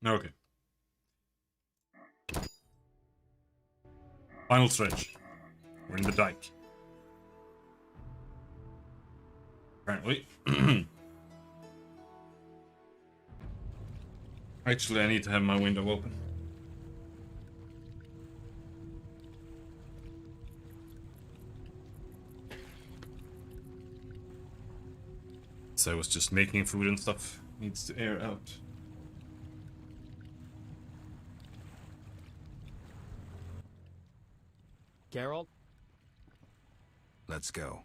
Okay. Final stretch. We're in the dike. Apparently. Actually, I need to have my window open. So I was just making food and stuff. Needs to air out. Geralt? Let's go.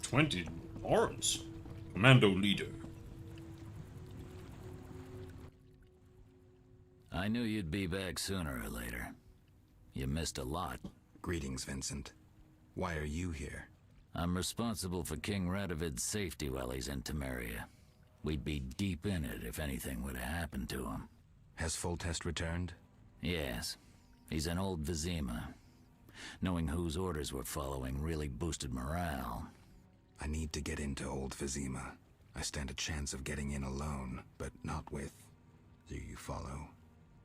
20 Lawrence. Commando leader. I knew you'd be back sooner or later. You missed a lot. Greetings, Vincent. Why are you here? I'm responsible for King Radovid's safety while he's in Temeria. We'd be deep in it if anything would have happened to him. Has Foltest returned? Yes. He's in Old Vizima. Knowing whose orders we're following really boosted morale. I need to get into Old Vizima. I stand a chance of getting in alone, but not with... Do you follow?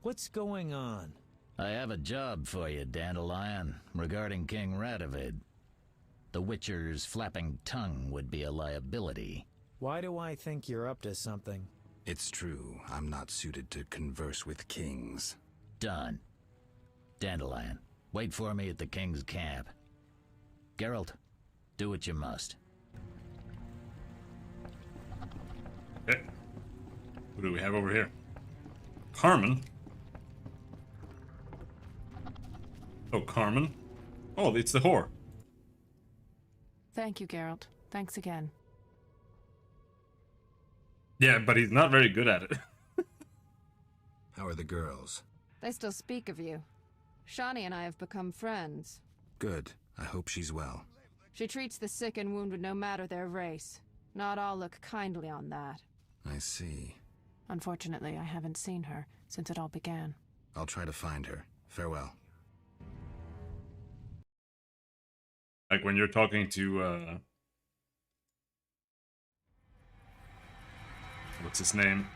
What's going on? I have a job for you, Dandelion, regarding King Radovid. The Witcher's flapping tongue would be a liability. Why do I think you're up to something? It's true, I'm not suited to converse with kings. Done. Dandelion, wait for me at the King's camp. Geralt, do what you must. Okay. Who do we have over here? Carmen? Oh, Carmen? Oh, it's the whore. Thank you, Geralt. Thanks again. Yeah, but he's not very good at it. How are the girls? They still speak of you. Shani and I have become friends. Good. I hope she's well. She treats the sick and wounded no matter their race. Not all look kindly on that. I see. Unfortunately, I haven't seen her since it all began. I'll try to find her. Farewell. Like when you're talking to, what's his name?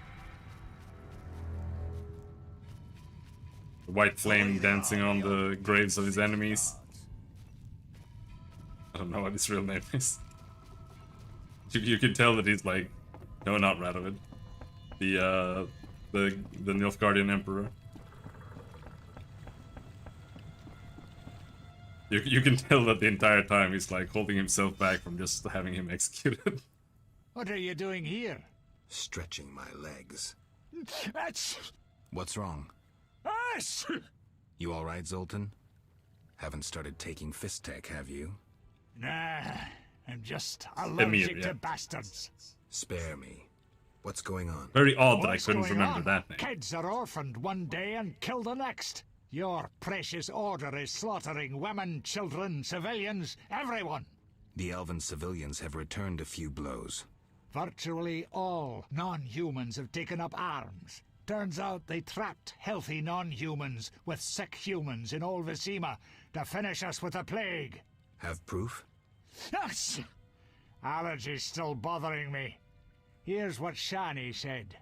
The white flame dancing on the graves of his enemies. I don't know what his real name is. You can tell that he's like, no, not Radovid. The Nilfgaardian Emperor. You can tell that the entire time he's like holding himself back from just having him executed. What are you doing here? Stretching my legs. That's... What's wrong? us! You alright, Zoltan? Haven't started taking fist tech, have you? Nah, I'm just allergic to bastards. Spare me. What's going on? Very odd that I What's couldn't going remember on? that name. Kids are orphaned one day and killed the next. Your precious order is slaughtering women, children, civilians, everyone. The elven civilians have returned a few blows. Virtually all non-humans have taken up arms. Turns out they trapped healthy non-humans with sick humans in Old Vizima to finish us with a plague. Have proof? Yes! Allergy's still bothering me. Here's what Shani said.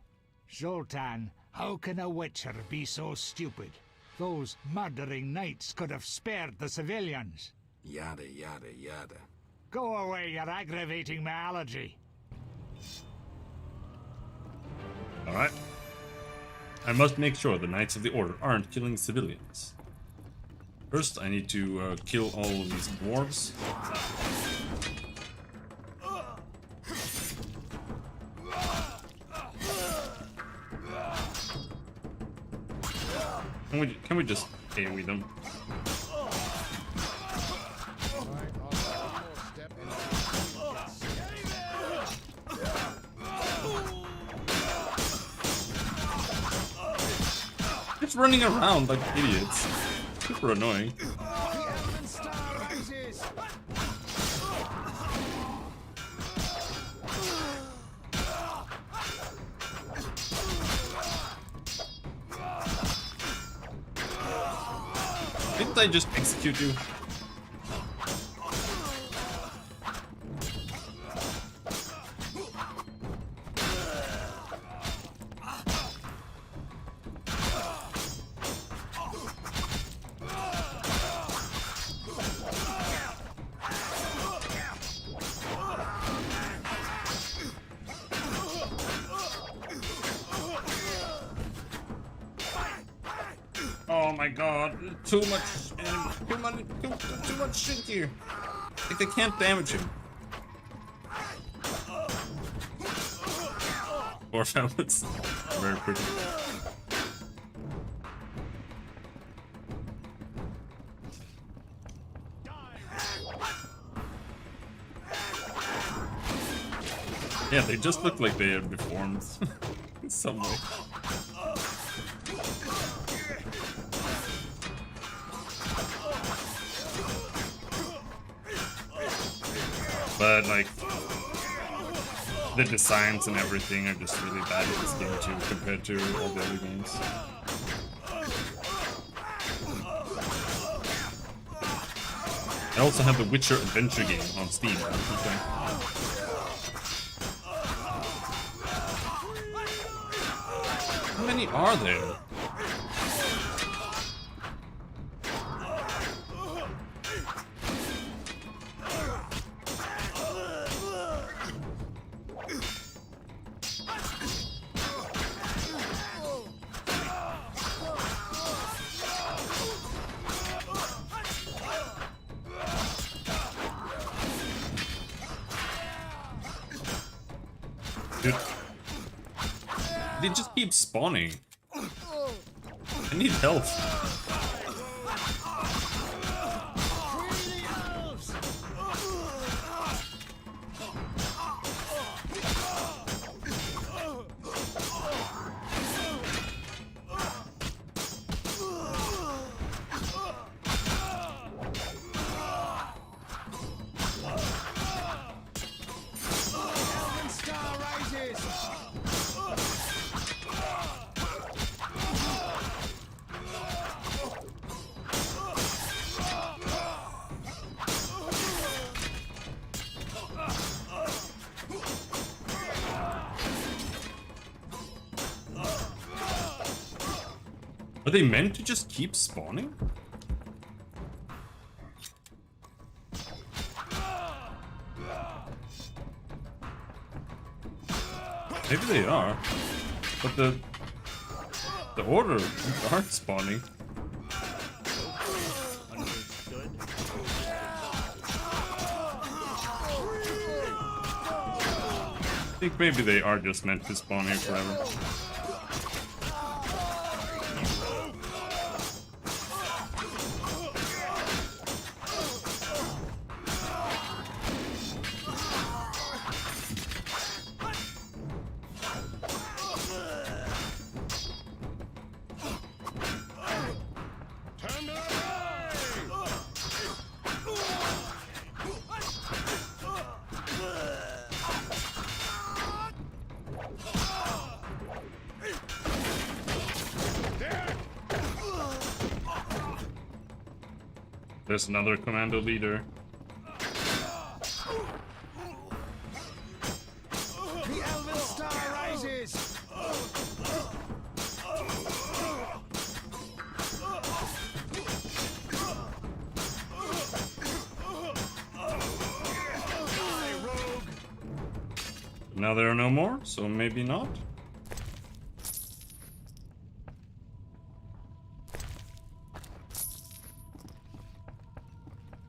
Zoltan, how can a Witcher be so stupid? Those murdering knights could have spared the civilians. Yada, yada, yada. Go away, you're aggravating my allergy. Alright. I must make sure the Knights of the Order aren't killing civilians. First, I need to kill all of these dwarves. Can we just AoE them? Just running around like idiots. Super annoying. Didn't I just execute you? my god, too much, too much shit here. Like they can't damage him. Poor fellas. Very pretty. Yeah, they just look like they are deformed in some way. But like the designs and everything are just really bad in this game too compared to all the other games. I also have the Witcher Adventure game on Steam. How many are there? Dude, they just keep spawning. I need help. Are they meant to just keep spawning? Maybe they are, but the order aren't spawning. Understood. I think maybe they are just meant to spawn here forever. There's another commando leader. The Elven Star rises! Now there are no more, so maybe not.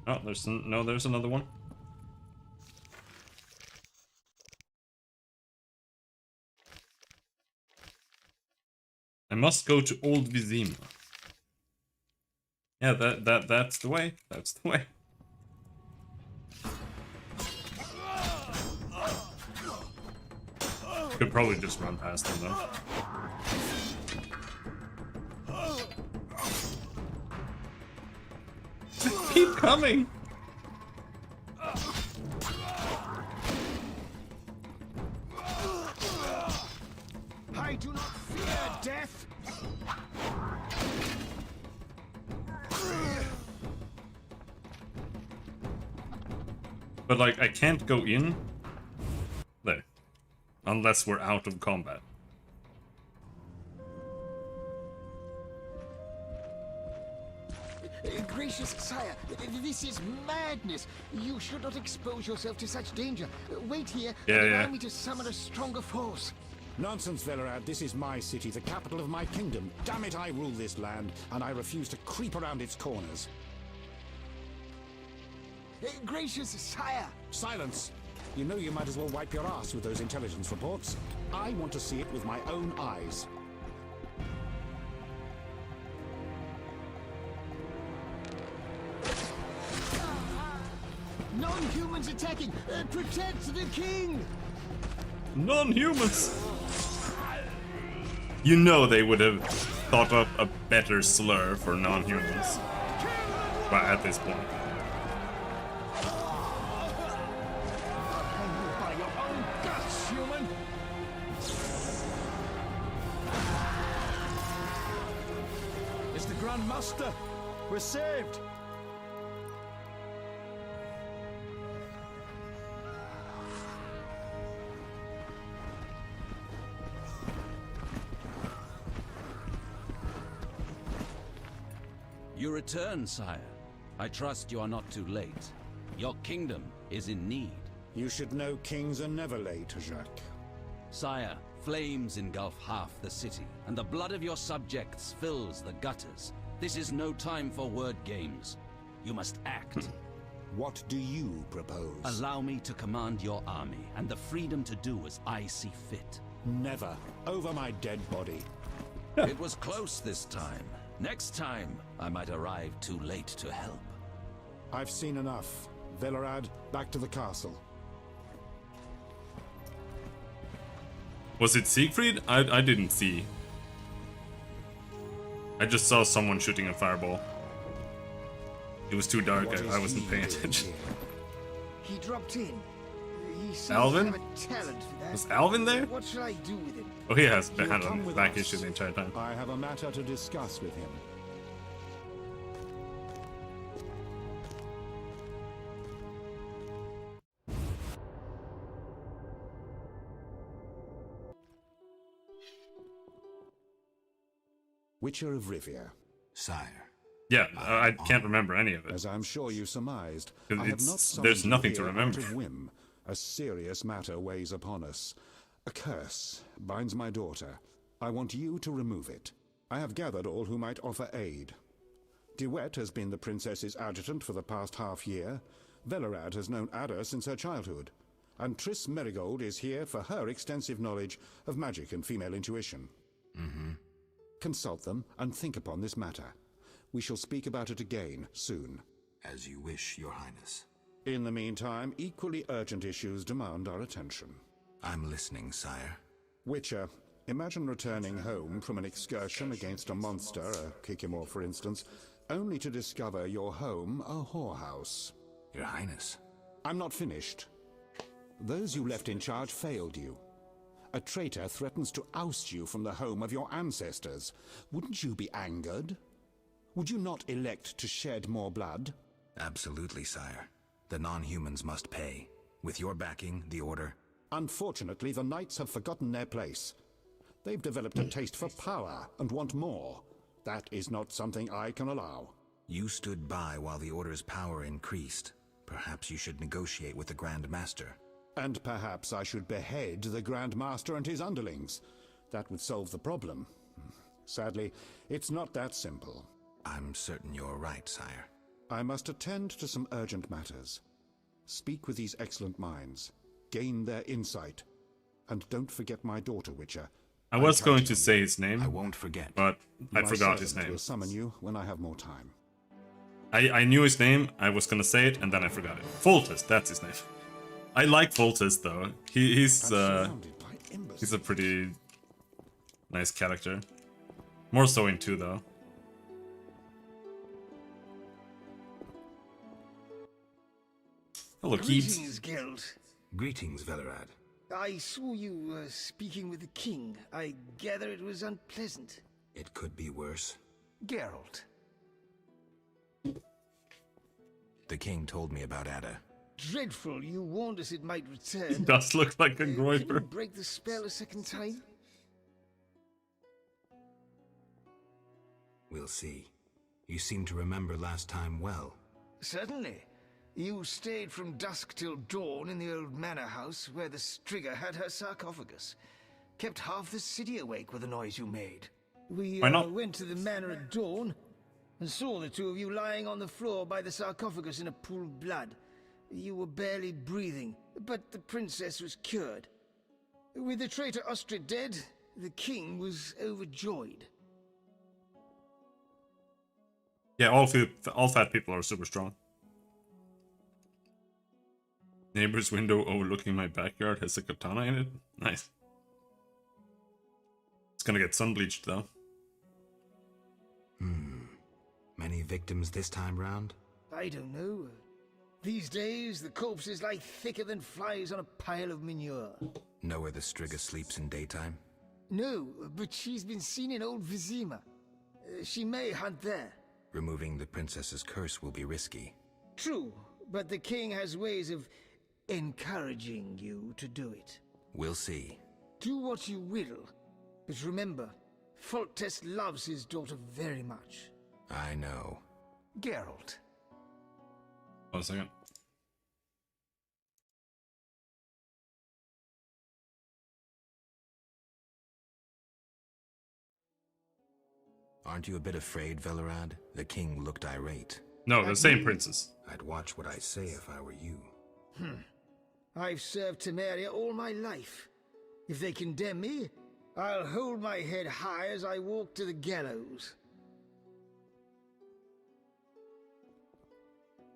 Oh, there's another one. I must go to Old Vizima. Yeah, that's the way. That's the way. Could probably just run past them though. Keep coming. I do not fear death! But like, I can't go in there unless we're out of combat. Gracious sire, this is madness. You should not expose yourself to such danger. Wait here Yeah, and yeah. allow me to summon a stronger force. Nonsense, Velerad. This is my city, the capital of my kingdom. Damn it, I rule this land, and I refuse to creep around its corners. Gracious sire! Silence! You know you might as well wipe your ass with those intelligence reports. I want to see it with my own eyes. Non-humans attacking! Protect the king! Non-humans! You know they would have thought up a better slur for non-humans. But at this point. By your own guts, human! It's the Grand Master! We're saved! You return, sire. I trust you are not too late. Your kingdom is in need. You should know kings are never late, Jacques. Sire, flames engulf half the city, and the blood of your subjects fills the gutters. This is no time for word games. You must act. What do you propose? Allow me to command your army, and the freedom to do as I see fit. Never. Over my dead body. It was close this time. Next time, I might arrive too late to help. I've seen enough. Velerad, back to the castle. Was it Siegfried? I didn't see. I just saw someone shooting a fireball. It was too dark, I wasn't paying attention. He dropped in. He seems Alvin? to have a talent for that. Was Alvin there? What should I do with him? Oh, he has been You'll come handling with back us. issue the entire time. I have a matter to discuss with him. Witcher of Rivia. Sire, Yeah, I can't remember any of it. As I'm sure you surmised, 'Cause I have it's- not summoned there's you nothing to here remember. out of whim. A serious matter weighs upon us. A curse binds my daughter. I want you to remove it. I have gathered all who might offer aid. De Wet has been the princess's adjutant for the past half-year. Velerad has known Ada since her childhood. And Triss Merigold is here for her extensive knowledge of magic and female intuition. Consult them and think upon this matter. We shall speak about it again soon. as you wish, Your Highness. In the meantime, equally urgent issues demand our attention. I'm listening, sire. Witcher, imagine returning home from an excursion against a monster, a Kikimor for instance, only to discover your home a whorehouse. Your Highness. I'm not finished. Those you left in charge failed you. A traitor threatens to oust you from the home of your ancestors. Wouldn't you be angered? Would you not elect to shed more blood? Absolutely, sire. The non-humans must pay. With your backing, the Order... Unfortunately, the knights have forgotten their place. They've developed a taste for power and want more. That is not something I can allow. You stood by while the Order's power increased. Perhaps you should negotiate with the Grand Master. And perhaps I should behead the Grand Master and his underlings. That would solve the problem. Sadly, it's not that simple. I'm certain you're right, sire. I must attend to some urgent matters. Speak with these excellent minds. Gain their insight. And don't forget my daughter, Witcher. I was going to say his I name, won't forget. but I My forgot his servant name. will summon you when I have more time. I knew his name, I was gonna say it, and then I forgot it. Foltest, that's his name. I like Foltest though. He's Surrounded by imbeciles. he's a pretty nice character. More so in 2 though. Hello, Keats. Greetings, Geralt. Greetings, Velerad. I saw you speaking with the king. I gather it was unpleasant. It could be worse. Geralt. The king told me about Ada. Dreadful, you warned us it might return. Does look like a Can you Groiper. break the spell a second time? We'll see. You seem to remember last time well. Certainly. You stayed from dusk till dawn in the old manor house where the Striga had her sarcophagus. kept half the city awake with the noise you made. We Why not? went to the manor at dawn and saw the two of you lying on the floor by the sarcophagus in a pool of blood. You were barely breathing, but the princess was cured. With the traitor Ostrid dead, the king was overjoyed. Yeah, all fat people are super strong. Neighbor's window overlooking my backyard has a katana in it. Nice. It's gonna get sun bleached though. Many victims this time round? I don't know. These days, the corpses lie thicker than flies on a pile of manure. Know where the Striga sleeps in daytime? No, but she's been seen in Old Vizima. She may hunt there. Removing the princess's curse will be risky. True, but the king has ways of encouraging you to do it. We'll see. Do what you will, but remember, Foltest loves his daughter very much. I know. Geralt. 1 second. Aren't you a bit afraid, Velerad? The king looked irate. No, the same princess. I'd watch what I say if I were you. I've served Temeria all my life. If they condemn me, I'll hold my head high as I walk to the gallows.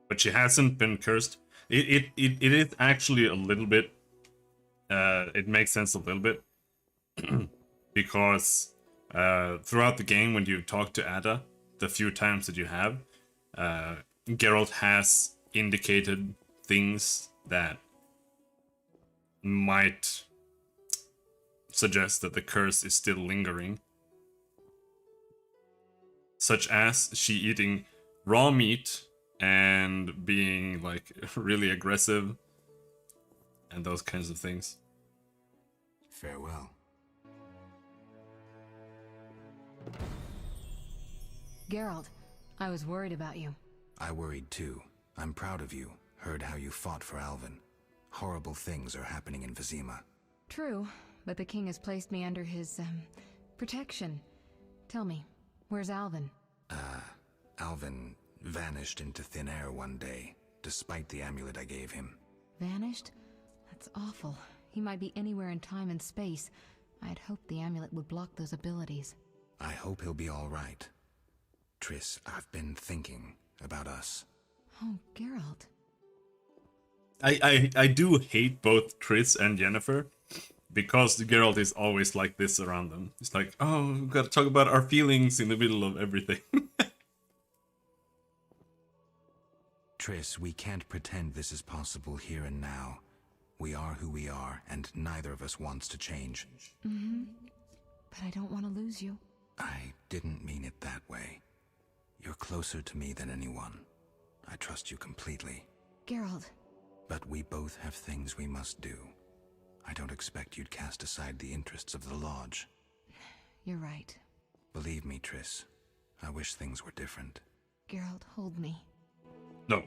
But she hasn't been cursed. It is actually a little bit. It makes sense a little bit because throughout the game, when you talk to Ada, the few times that you have, Geralt has indicated things that might suggest that the curse is still lingering, such as she eating raw meat and being like really aggressive and those kinds of things. Farewell. Geralt, I was worried about you. I worried too. I'm proud of you. Heard how you fought for Alvin. Horrible things are happening in Vizima. True, but the king has placed me under his, protection. Tell me, where's Alvin? Alvin vanished into thin air one day, despite the amulet I gave him. Vanished? That's awful. He might be anywhere in time and space. I had hoped the amulet would block those abilities. I hope he'll be all right. Triss, I've been thinking about us. Oh, Geralt. I do hate both Triss and Yennefer because Geralt is always like this around them. It's like, oh, we've got to talk about our feelings in the middle of everything. Triss, we can't pretend this is possible here and now. We are who we are, and neither of us wants to change. But I don't want to lose you. I didn't mean it that way. You're closer to me than anyone. I trust you completely. Geralt. But we both have things we must do. I don't expect you'd cast aside the interests of the Lodge. You're right. Believe me, Triss. I wish things were different. Geralt, hold me. No.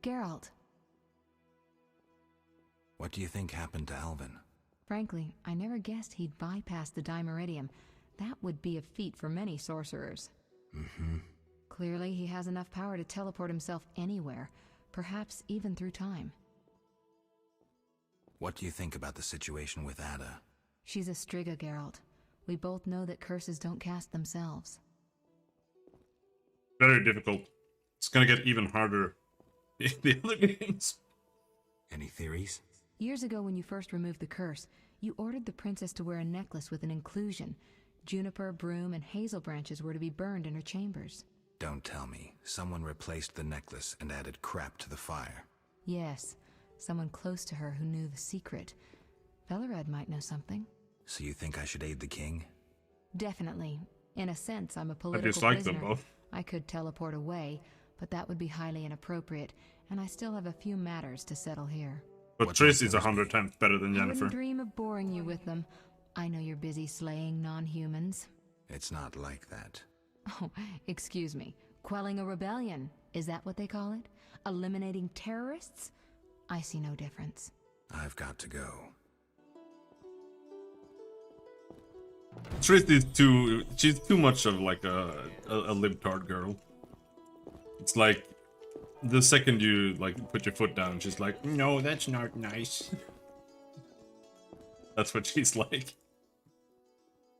Geralt. What do you think happened to Alvin? Frankly, I never guessed he'd bypass the Dimeridium. That would be a feat for many sorcerers. Clearly, he has enough power to teleport himself anywhere, perhaps even through time. What do you think about the situation with Ada? She's a Striga, Geralt. We both know that curses don't cast themselves. Very difficult. It's gonna get even harder in the other games. Any theories? Years ago, when you first removed the curse, you ordered the princess to wear a necklace with an inclusion. Juniper, broom, and hazel branches were to be burned in her chambers. Don't tell me. Someone replaced the necklace and added crap to the fire. Yes, someone close to her who knew the secret. Velerad might know something. So you think I should aid the king? Definitely. In a sense, I'm a I political dislike prisoner. them both. I could teleport away, but that would be highly inappropriate, and I still have a few matters to settle here. But What Triss might is those 100 times better than I wouldn't Yennefer. dream of boring you with them. I know you're busy slaying non-humans. It's not like that. Oh, excuse me. Quelling a rebellion. Is that what they call it? Eliminating terrorists? I see no difference. I've got to go. Triss is she's too much of like a libtard girl. It's like the second you like put your foot down, she's like, no, that's not nice. That's what she's like.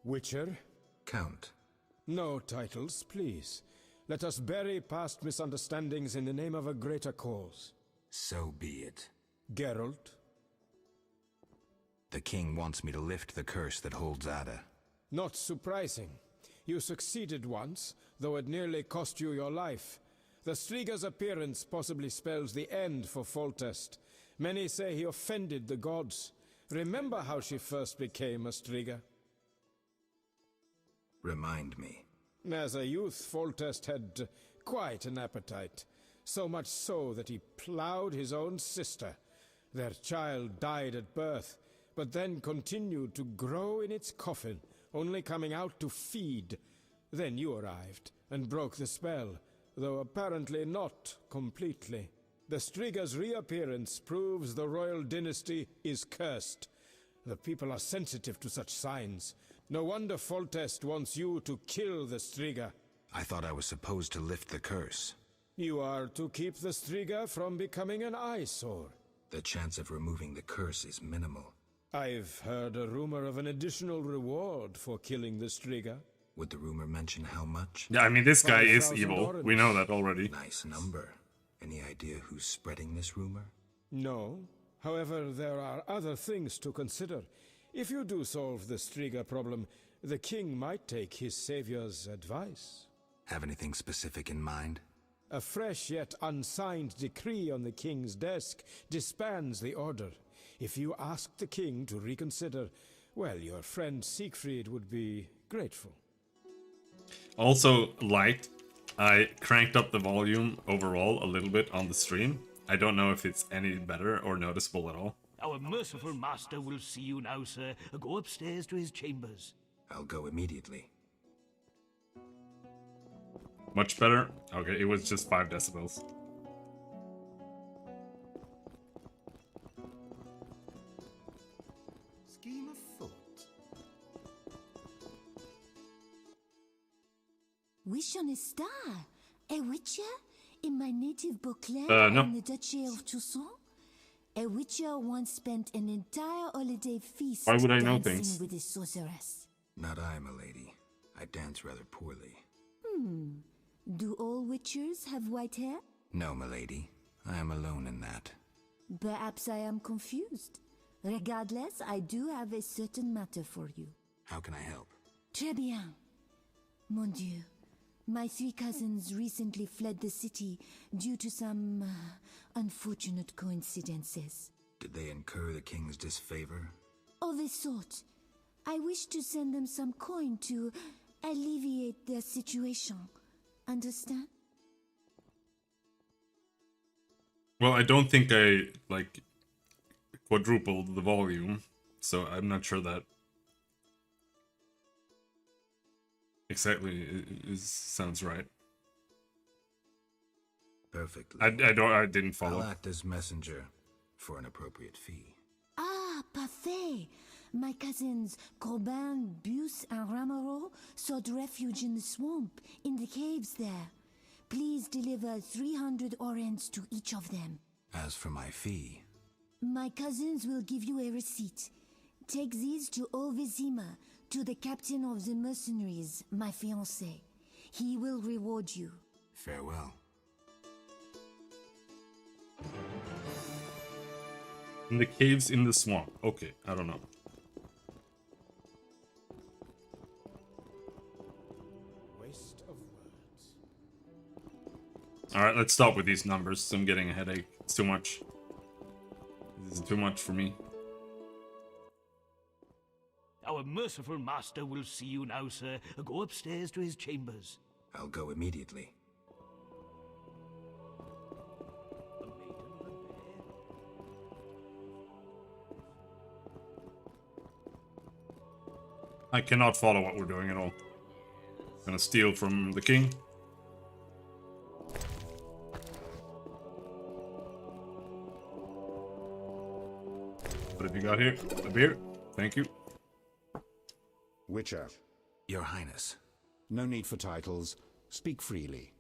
Witcher? Count. No titles, please. Let us bury past misunderstandings in the name of a greater cause. So be it. Geralt? The king wants me to lift the curse that holds Ada. Not surprising. You succeeded once, though it nearly cost you your life. The Striga's appearance possibly spells the end for Foltest. Many say he offended the gods. Remember how she first became a Striga? Remind me. As a youth, Foltest had quite an appetite. So much so that he ploughed his own sister. Their child died at birth, but then continued to grow in its coffin, only coming out to feed. Then you arrived, and broke the spell, though apparently not completely. The Striga's reappearance proves the royal dynasty is cursed. The people are sensitive to such signs. No wonder Foltest wants you to kill the Striga. I thought I was supposed to lift the curse. You are to keep the Striga from becoming an eyesore. The chance of removing the curse is minimal. I've heard a rumor of an additional reward for killing the Striga. Would the rumor mention how much? Yeah, I mean, this guy is 5,000 evil. orange. We know that already. Nice number. Any idea who's spreading this rumor? No. However, there are other things to consider. If you do solve the Striga problem, the king might take his savior's advice. Have anything specific in mind? A fresh yet unsigned decree on the king's desk disbands the order. If you ask the king to reconsider, well, your friend Siegfried would be grateful. Also, light. I cranked up the volume overall a little bit on the stream. I don't know if it's any better or noticeable at all. Our merciful master will see you now, sir. Go upstairs to his chambers. I'll go immediately. Much better? Okay, it was just 5 decibels. Scheme of thought. Wish on a star? A witcher? In my native Beauclair no. in the Duchy of Toussaint? A witcher once spent an entire holiday feast Why would I know dancing things? with a sorceress. Not I, milady. I dance rather poorly. Do all witchers have white hair? No, milady. I am alone in that. Perhaps I am confused. Regardless, I do have a certain matter for you. How can I help? Très bien. Mon Dieu. My 3 cousins recently fled the city due to some unfortunate coincidences. Did they incur the king's disfavor? Of a sort. I wish to send them some coin to alleviate their situation. Understand? Well, I don't think I, like, quadrupled the volume, so I'm not sure that exactly sounds right. Perfectly. I didn't follow. I'll act as messenger for an appropriate fee. Ah, parfait! My cousins Corbin, Buse, and Ramiro sought refuge in the swamp, in the caves there. Please deliver 300 orens to each of them. As for my fee, My cousins will give you a receipt. Take these to Olvezima, to the captain of the mercenaries, my fiancé. He will reward you. farewell. In the caves in the swamp. Okay, I don't know. Waste of words. Alright, let's stop with these numbers. I'm getting a headache. It's too much. This is too much for me. Our merciful master will see you now, sir. Go upstairs to his chambers. I'll go immediately. I cannot follow what we're doing at all. Gonna steal from the king. What have you got here? A beer? Thank you. Witcher. Your Highness. No need for titles. Speak freely.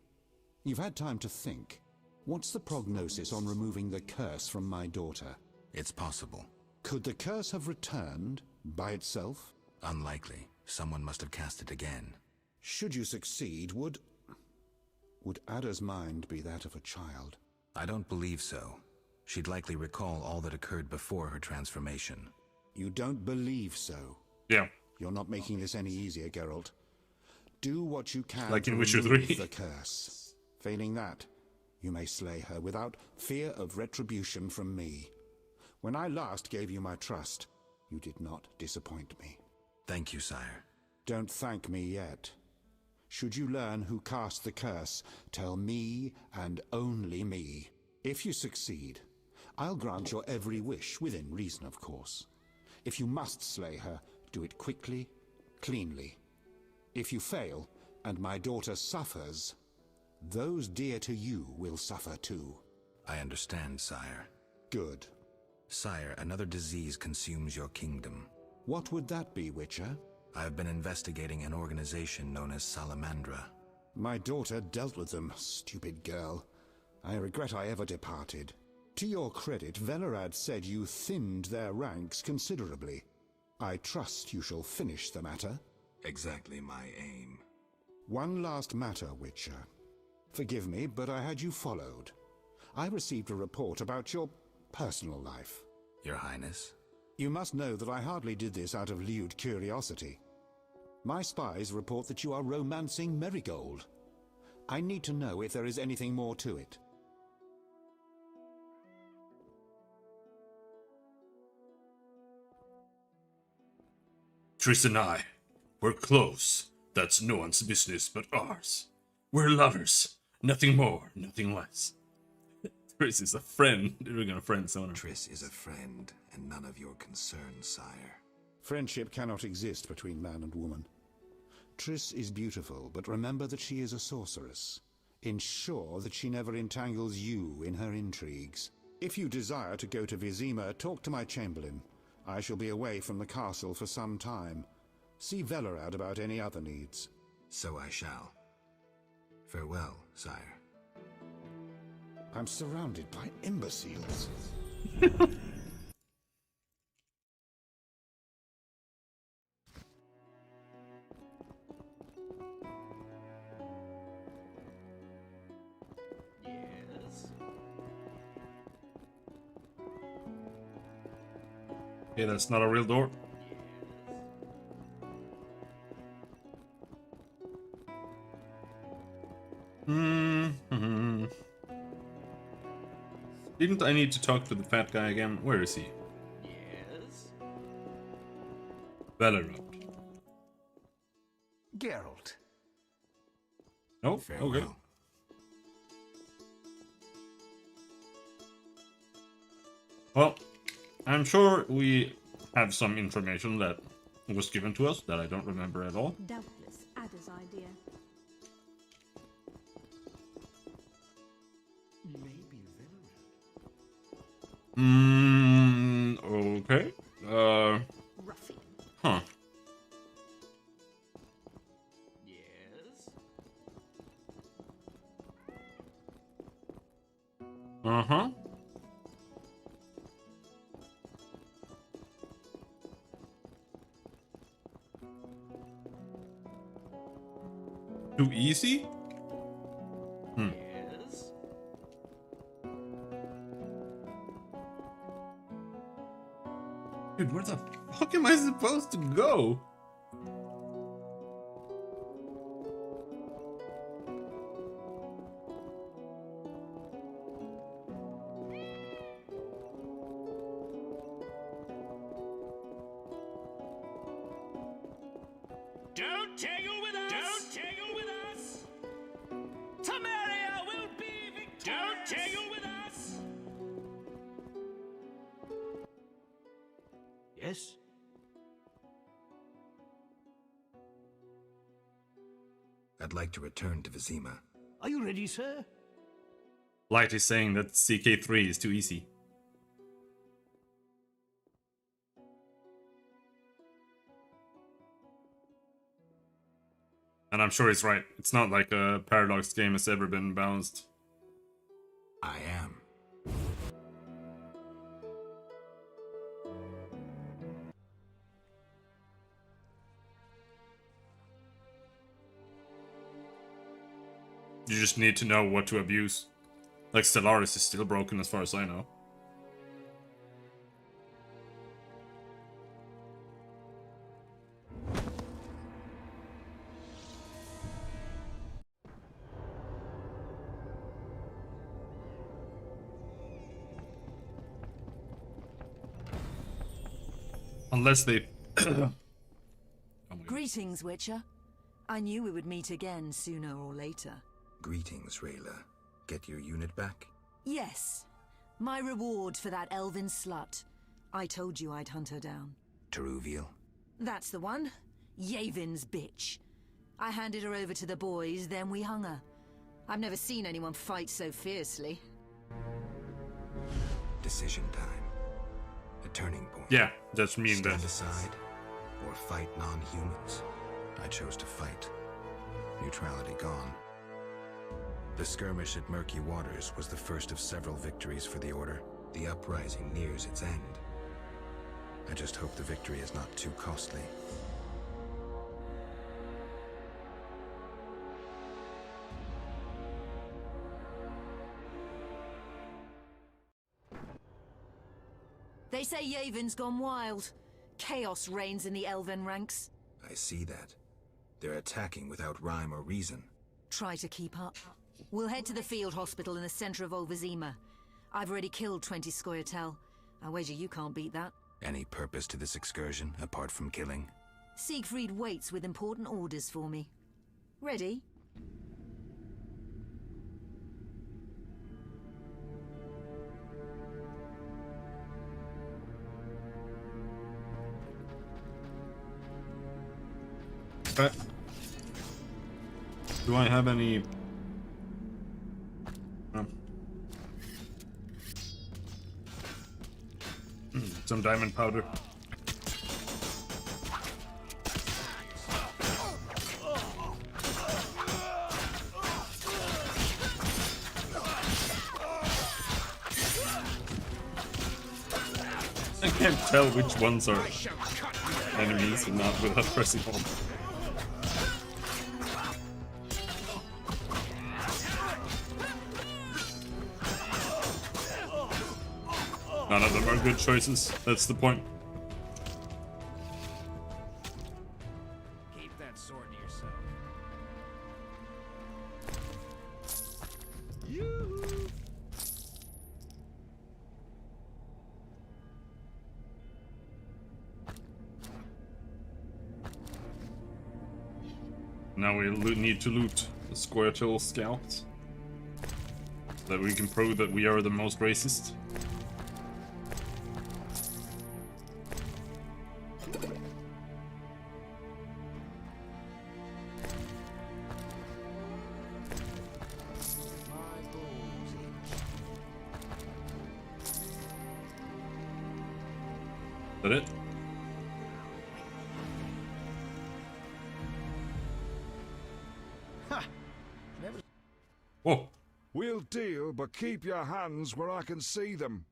You've had time to think. What's the prognosis on removing the curse from my daughter? It's possible. Could the curse have returned by itself? Unlikely. Someone must have cast it again. Should you succeed, would Ada's mind be that of a child? I don't believe so. She'd likely recall all that occurred before her transformation. You don't believe so? Yeah. You're not making this any easier, Geralt. Do what you can like to in Witcher remove 3. the curse. Failing that, you may slay her without fear of retribution from me. When I last gave you my trust, you did not disappoint me. Thank you, sire. Don't thank me yet. Should you learn who cast the curse, tell me and only me. If you succeed, I'll grant your every wish, within reason, of course. If you must slay her, do it quickly, cleanly. If you fail, and my daughter suffers, those dear to you will suffer too. I understand, sire. Good. Sire, another disease consumes your kingdom. What would that be, Witcher? I have been investigating an organization known as Salamandra. My daughter dealt with them, stupid girl. I regret I ever departed. To your credit, Velerad said you thinned their ranks considerably. I trust you shall finish the matter. Exactly my aim. One last matter, Witcher. Forgive me, but I had you followed. I received a report about your personal life. Your Highness? You must know that I hardly did this out of lewd curiosity. My spies report that you are romancing Marigold. I need to know if there is anything more to it. Triss and I, we're close. That's no one's business but ours. We're lovers. Nothing more, nothing less. Triss is a friend. We're gonna friend zone her. Triss is a friend, and none of your concern, sire. Friendship cannot exist between man and woman. Triss is beautiful, but remember that she is a sorceress. Ensure that she never entangles you in her intrigues. If you desire to go to Vizima, talk to my chamberlain. I shall be away from the castle for some time. See Velerad about any other needs. So I shall. Farewell, sire. I'm surrounded by imbeciles. Okay, that's not a real door. Didn't I need to talk to the fat guy again? Where is he? Yes. Velerad. Geralt. No? Farewell. Okay. Well, I'm sure we have some information that was given to us that I don't remember at all. Doubtless Ada's idea. Maybe Velerad. Okay. Ruffian. Huh. Yes. Uh-huh. Too easy? Yes. Dude, where the fuck am I supposed to go? Don't tangle with us! Don't tangle with us! Tamaria will be victorious! Don't tangle with us! Yes? I'd like to return to Vizima. Are you ready, sir? Light is saying that CK3 is too easy. And I'm sure he's right. It's not like a Paradox game has ever been balanced. I am. You just need to know what to abuse. Like, Stellaris is still broken as far as I know. Unless they... Greetings, Witcher. I knew we would meet again sooner or later. Greetings, Rayla. Get your unit back? Yes. My reward for that elven slut. I told you I'd hunt her down. Teruviel? That's the one. Yavin's bitch. I handed her over to the boys, then we hung her. I've never seen anyone fight so fiercely. Decision time. A turning point. Yeah, that's me and Stand that. aside or fight non-humans. I chose to fight. Neutrality gone. The skirmish at Murky Waters was the first of several victories for the Order. The uprising nears its end. I just hope the victory is not too costly. They say Yavin's gone wild. Chaos reigns in the elven ranks. I see that. They're attacking without rhyme or reason. Try to keep up. We'll head to the field hospital in the center of Olvazima. I've already killed 20 Scoia'tael. I wager you can't beat that. Any purpose to this excursion, apart from killing? Siegfried waits with important orders for me. Ready? Okay. Do I have any... Some diamond powder. I can't tell which ones are enemies and not without pressing hold. None of them are good choices. That's the point. Keep that sword to yourself. Now we need to loot the Scoia'tael scouts. So that we can prove that we are the most racist. Is that it? Whoa. We'll deal, but keep your hands where I can see them.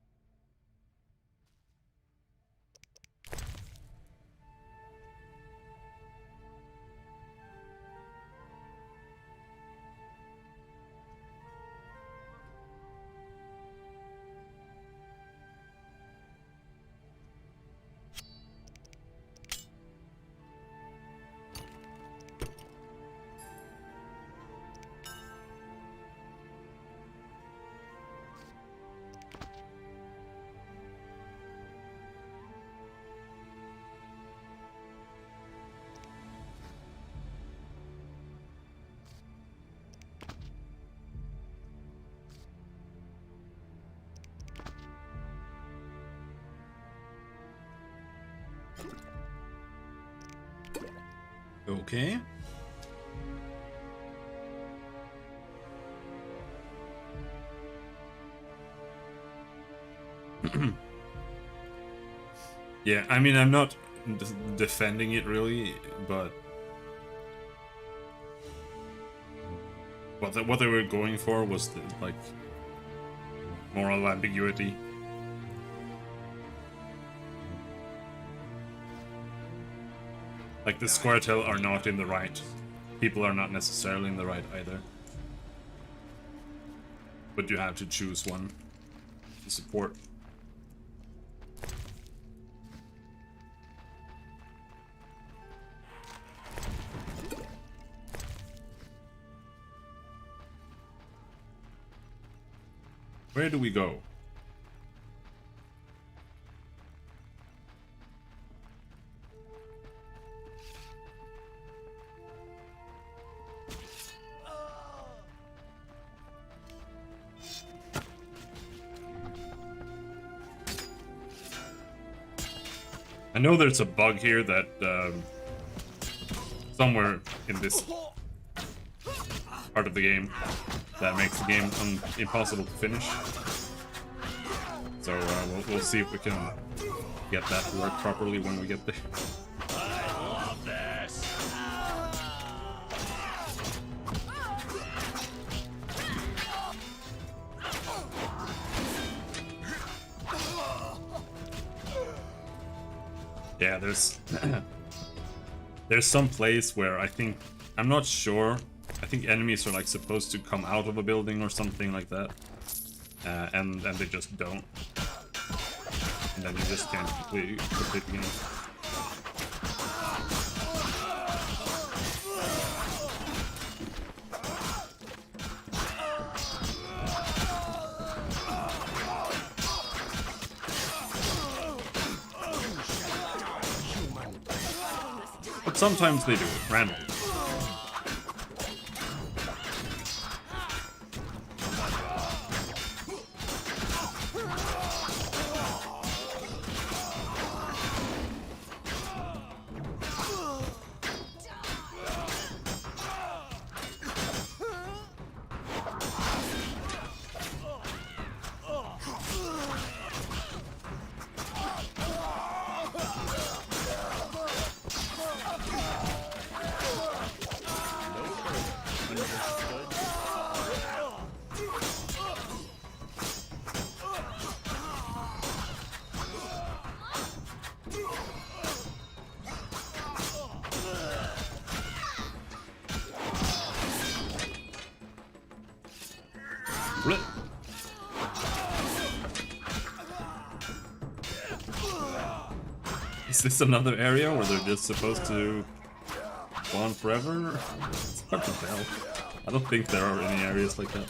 Okay. Yeah, I mean, I'm not defending it really, but what they were going for was the, like, moral ambiguity. Like, the Squirtle are not in the right. People are not necessarily in the right either. But you have to choose one to support. Where do we go? I know there's a bug here that somewhere in this part of the game that makes the game impossible to finish. So we'll see if we can get that to work properly when we get there. I love this. Yeah, there's some place where I'm not sure. I think enemies are like supposed to come out of a building or something like that, and they just don't, and then you just can't complete the game. But sometimes they do it randomly. Is this another area where they're just supposed to go on forever? It's hard to tell. I don't think there are any areas like that.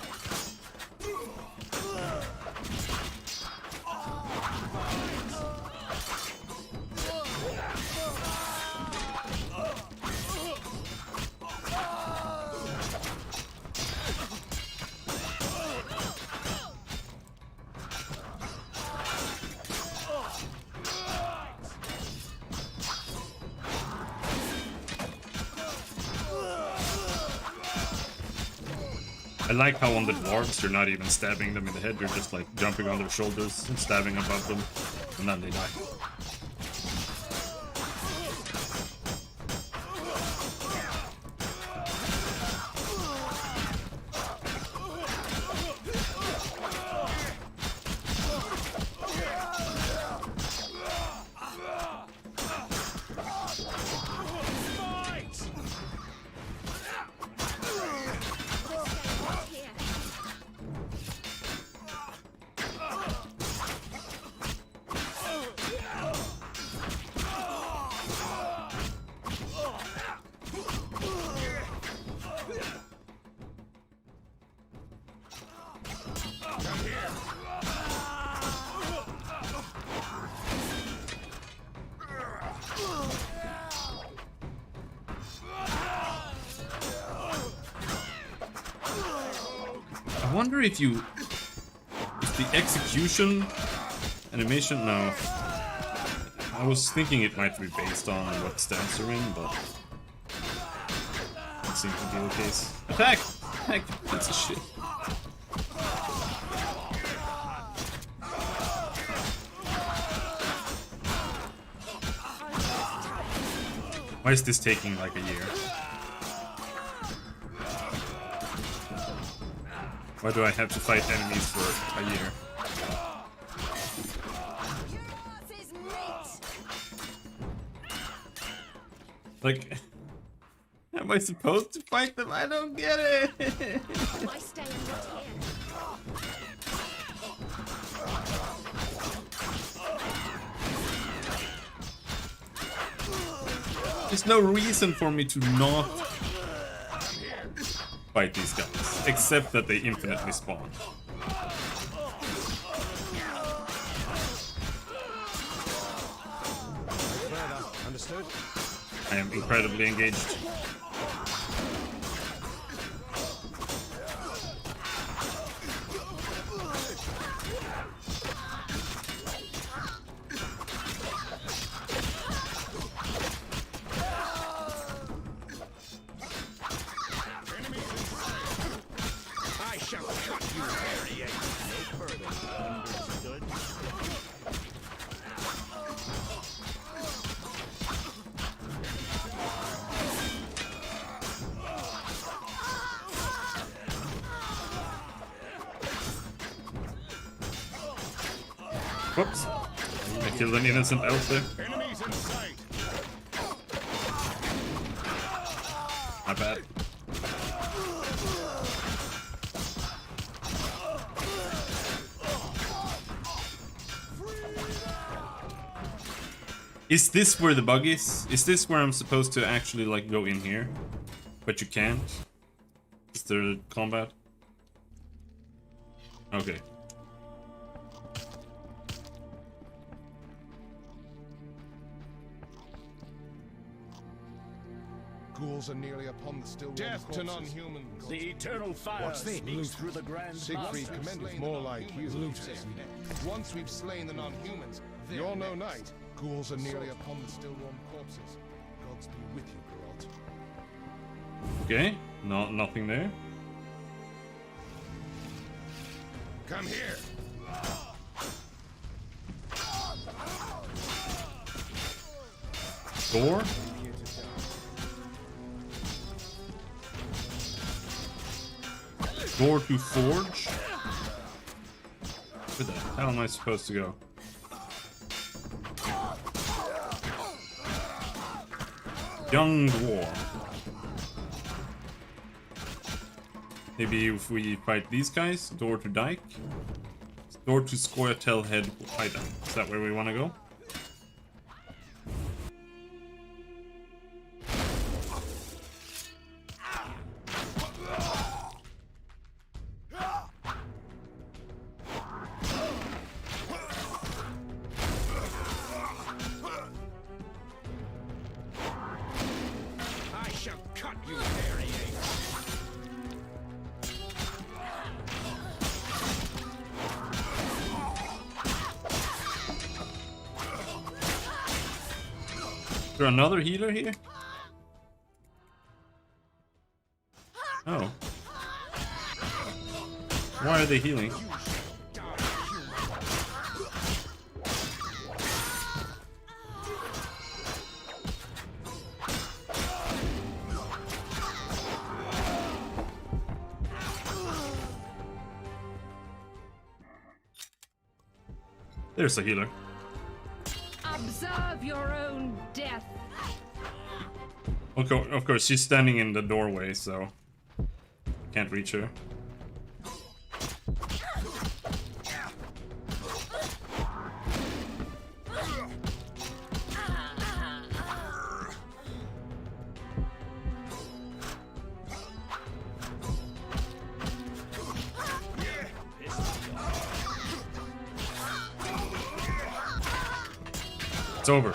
I like how on the dwarves you're not even stabbing them in the head, you're just like jumping on their shoulders and stabbing above them, and then they die. I wonder if the execution animation, no. I was thinking it might be based on what stance you're in, but it seems to be the case. Attack! Attack! That's a shit. Why is this taking like a year? Why do I have to fight enemies for a year? Like, am I supposed to fight them? I don't get it. Why stay and not here? There's no reason for me to not fight these guys, except that they infinitely spawn. Understood? I am incredibly engaged. I shall cut you very no further. Understood. Whoops. I killed an innocent elf there. Enemies in sight. My bad. Is this where the bug is? Is this where I'm supposed to actually like go in here? But you can't? Is there combat? Okay. Ghouls are nearly upon the still warm Death to corpses. non-humans. The eternal fire What's this? speaks through the Grand Siegfried Master. commendeth more like you. Once we've slain the non-humans, you're no knight. Ghouls are nearly upon the still warm corpses. Gods be with you, Geralt. Okay. No, nothing there. Come here. Door? Door to forge? Where the hell am I supposed to go? Young dwarf. Maybe if we fight these guys, door to dike. Door to Scoia'tael Head Haida. Is that where we want to go? I shall cut you very Is there another healer here? Oh. Why are they healing? There's a healer. Observe your own death. Okay, of course, she's standing in the doorway, so can't reach her. It's over.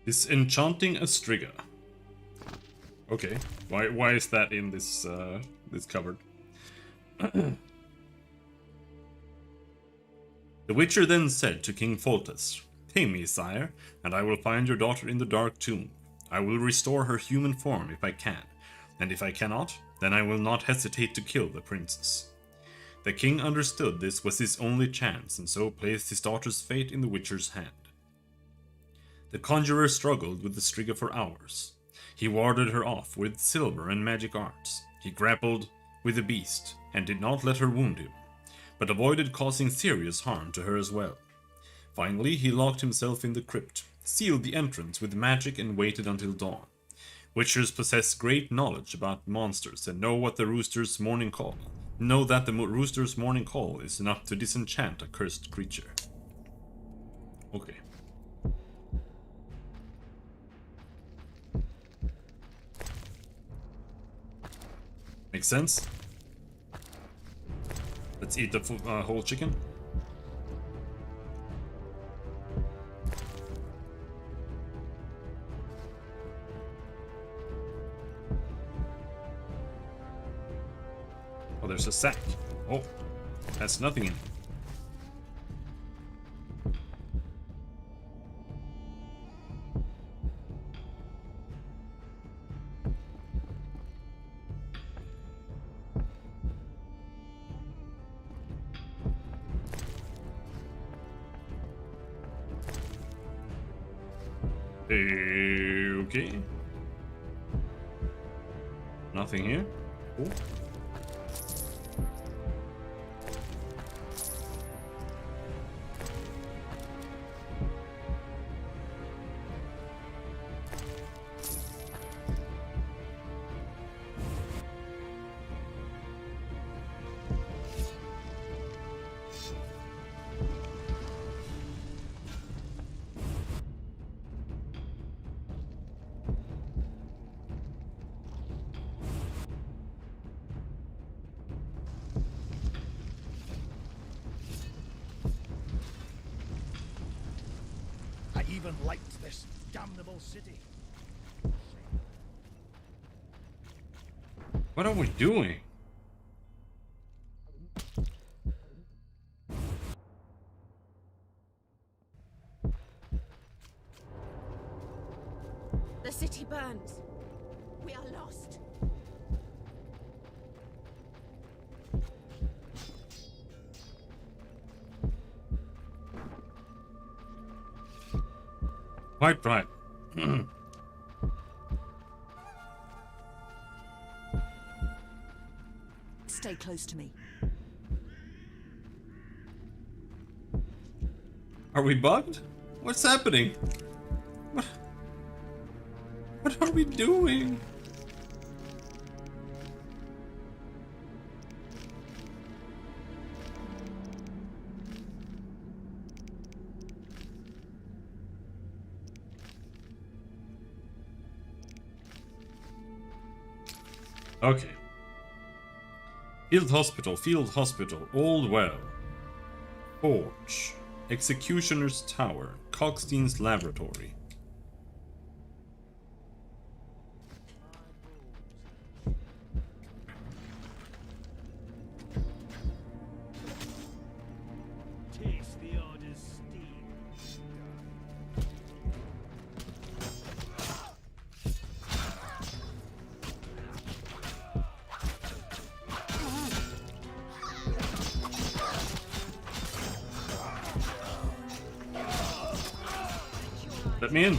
Disenchanting a Striga. Okay. Why is that in this this cupboard? The Witcher then said to King Foltest, "Pay me, sire, and I will find your daughter in the Dark Tomb. I will restore her human form if I can, and if I cannot, then I will not hesitate to kill the princess." The king understood this was his only chance, and so placed his daughter's fate in the Witcher's hand. The conjurer struggled with the Striga for hours. He warded her off with silver and magic arts. He grappled with the beast, and did not let her wound him, but avoided causing serious harm to her as well. Finally, he locked himself in the crypt, sealed the entrance with magic, and waited until dawn. Witchers possess great knowledge about monsters and know that the rooster's morning call is enough to disenchant a cursed creature. Okay. Makes sense. Let's eat the whole chicken. Oh, there's a sack. Oh, that's nothing in it. Okay. Nothing here. Cool. I even liked this damnable city. What are we doing? The city burns. We are lost. Quite right. Stay close to me. Are we bugged? What's happening? What are we doing? Okay. Field Hospital, Old Well. Forge. Executioner's Tower. Cockstein's Laboratory. Taste the order's steam. Let me in.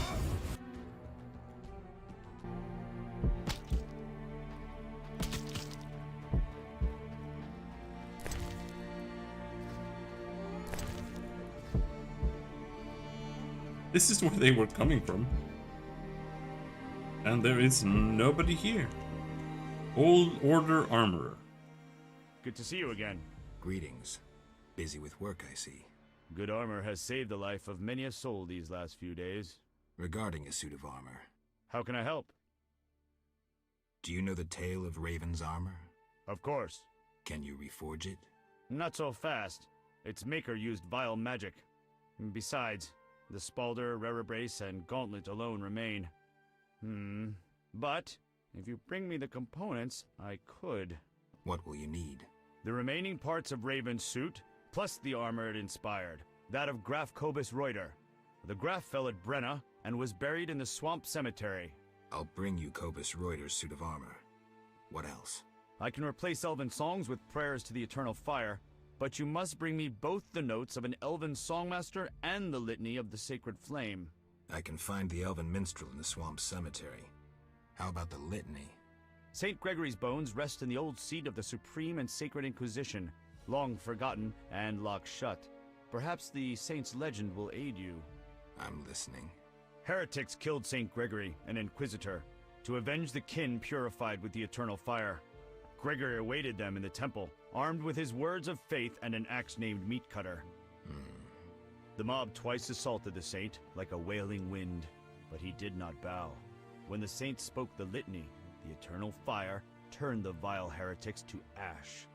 This is where they were coming from. And there is nobody here. Old Order Armorer. Good to see you again. Greetings. Busy with work, I see. Good armor has saved the life of many a soul these last few days. Regarding a suit of armor. How can I help? Do you know the tale of Raven's armor? Of course. Can you reforge it? Not so fast. Its maker used vile magic. Besides, the Spalder, Rerebrace, and Gauntlet alone remain. But If you bring me the components, I could. What will you need? The remaining parts of Raven's suit, plus the armor it inspired, that of Graf Kobus Reuter. The Graf fell at Brenna and was buried in the swamp cemetery. I'll bring you Kobus Reuter's suit of armor. What else? I can replace elven songs with prayers to the eternal fire, but you must bring me both the notes of an elven songmaster and the litany of the sacred flame. I can find the elven minstrel in the swamp cemetery. How about the litany? St. Gregory's bones rest in the old seat of the Supreme and Sacred Inquisition, long forgotten and locked shut. Perhaps the saint's legend will aid you. I'm listening. Heretics killed St. Gregory, an inquisitor, to avenge the kin purified with the eternal fire. Gregory awaited them in the temple, armed with his words of faith and an axe named Meat Cutter. The mob twice assaulted the saint, like a wailing wind, but he did not bow. When the saint spoke the litany, the eternal fire turned the vile heretics to ash.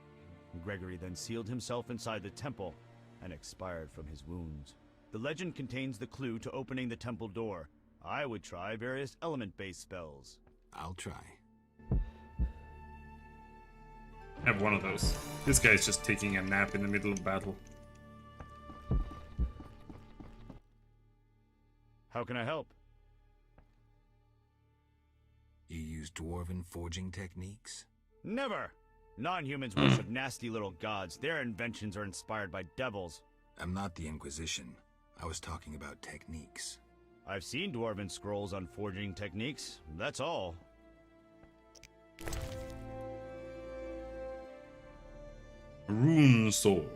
Gregory then sealed himself inside the temple and expired from his wounds. The legend contains the clue to opening the temple door. I would try various element-based spells. I'll try. I have one of those. This guy's just taking a nap in the middle of battle. How can I help? You use dwarven forging techniques? Never! Non-humans worship nasty little gods. Their inventions are inspired by devils. I'm not the Inquisition. I was talking about techniques. I've seen dwarven scrolls on forging techniques. That's all. Rune sword.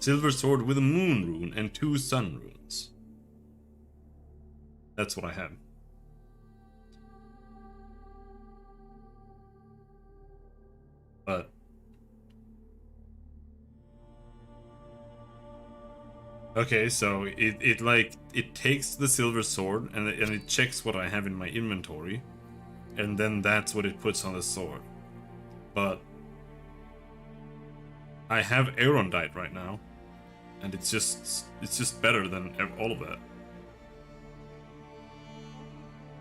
Silver sword with a moon rune and 2 sun runes. That's what I have. But okay, so it takes the silver sword and it checks what I have in my inventory, and then that's what it puts on the sword. But I have Aerondite right now, and it's just better than all of that.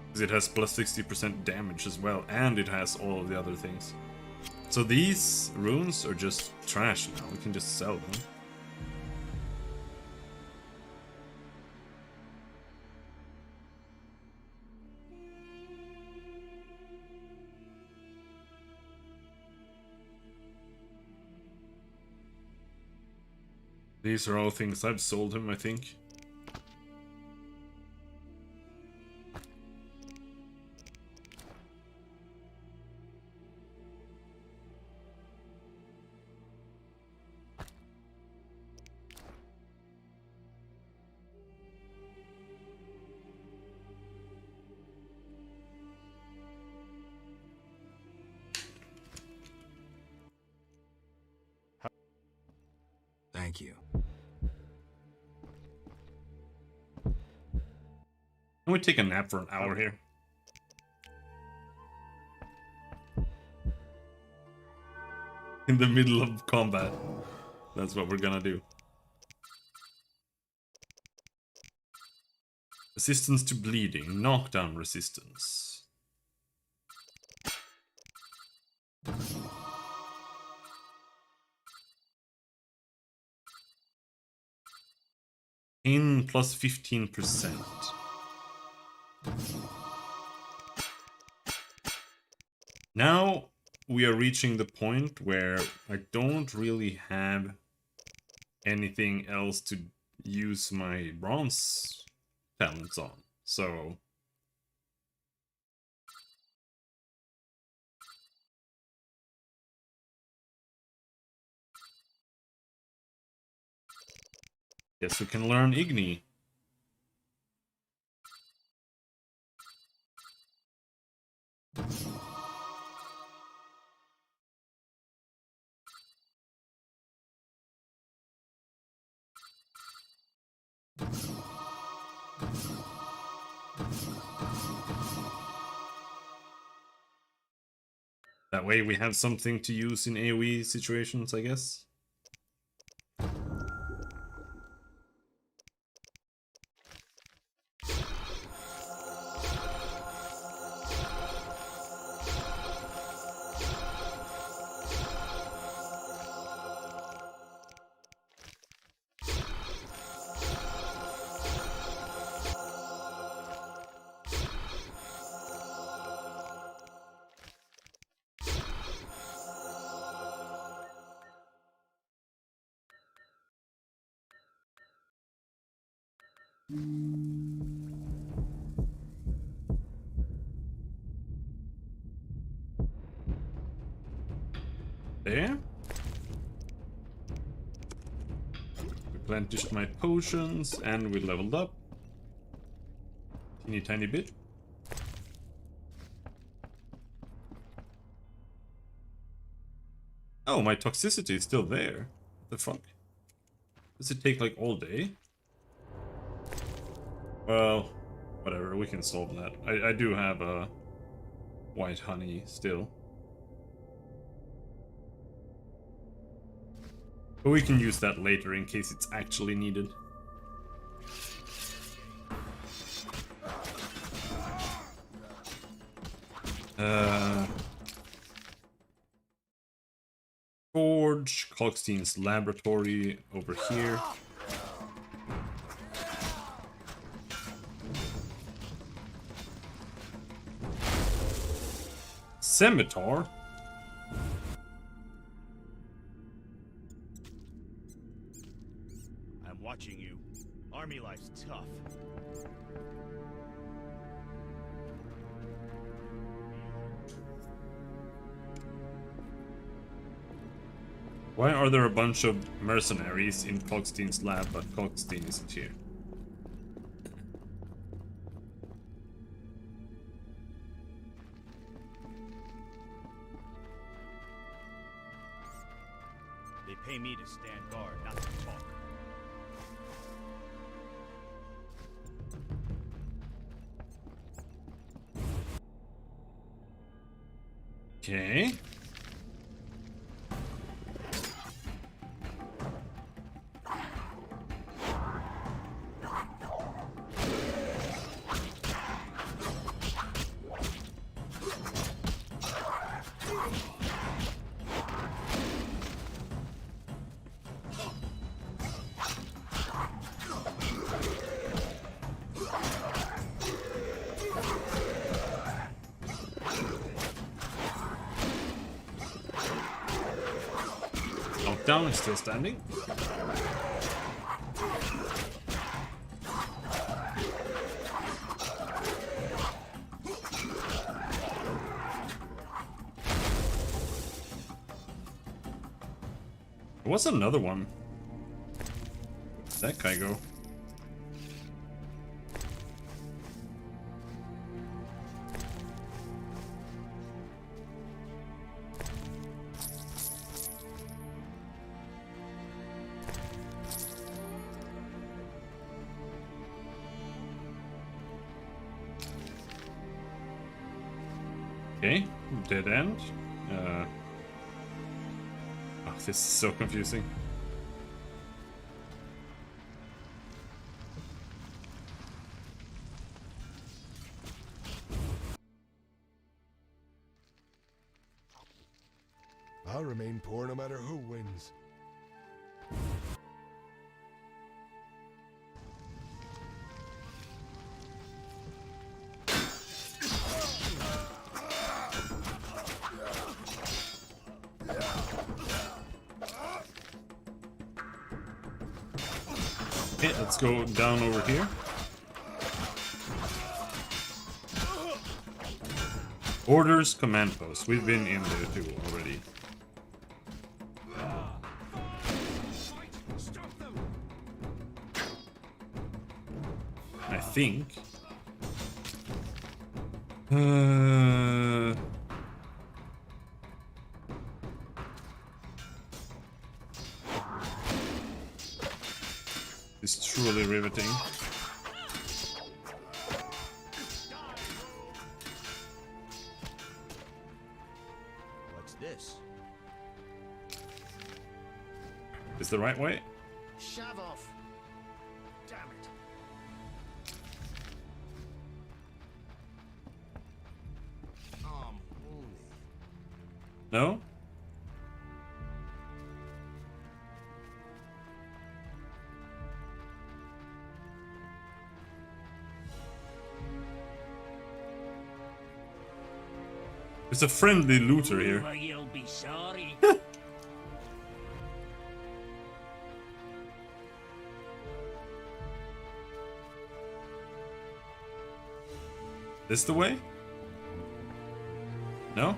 Because it has plus 60% damage as well, and it has all of the other things. So these runes are just trash now. We can just sell them. These are all things I've sold him, I think. Thank you. Can we take a nap for an hour here? In the middle of combat. That's what we're gonna do. Resistance to bleeding, knockdown resistance. In plus 15%. Now we are reaching the point where I don't really have anything else to use my bronze talents on. So guess we can learn Igni. That way we have something to use in AoE situations, I guess. There. Replenished my potions and we leveled up. Teeny tiny bit. Oh, my toxicity is still there. What the fuck? Does it take like all day? Well, whatever, we can solve that. I do have a white honey still. But we can use that later in case it's actually needed. Forge, Kalkstein's laboratory over here. Scimitar? I'm watching you. Army life's tough. Why are there a bunch of mercenaries in Kalkstein's lab, but Kalkstein isn't here? They pay me to stand guard, not to talk. Okay. Lockdown is still standing. There was another one. Where'd that guy go? Okay, dead end. Oh, this is so confusing. I'll remain poor no matter who wins. Okay, let's go down over here. Orders command post. We've been in there too already. I think. It's truly riveting. What's this? Is the right way? Shove off. Damn it. No? There's a friendly looter here. You'll be sorry. This the way? No?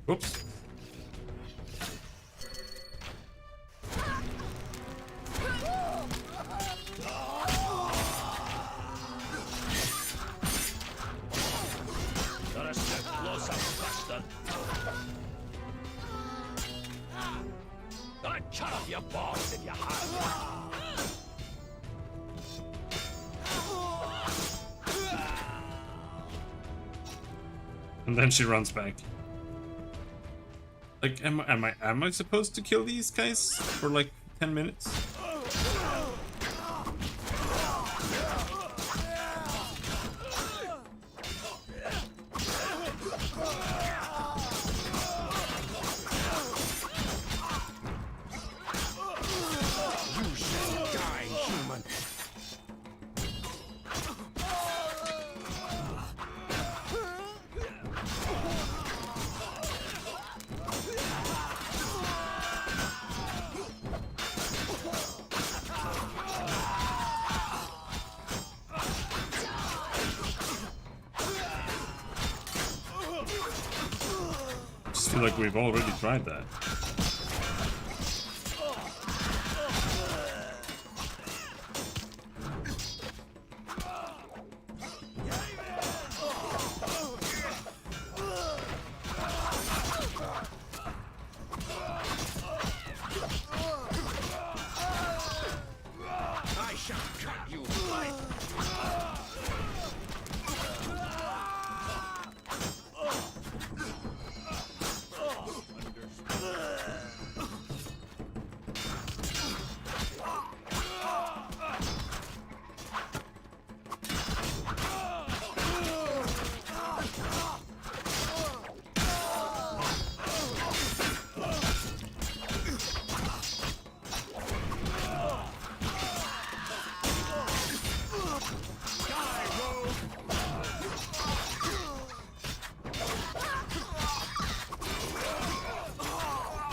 Whoops. Gotta step closer, bastard. I'd cut off your balls if you had. And then she runs back. Like, am I supposed to kill these guys for like 10 minutes? You shall die, human. I just feel like we've already tried that. I shall cut you.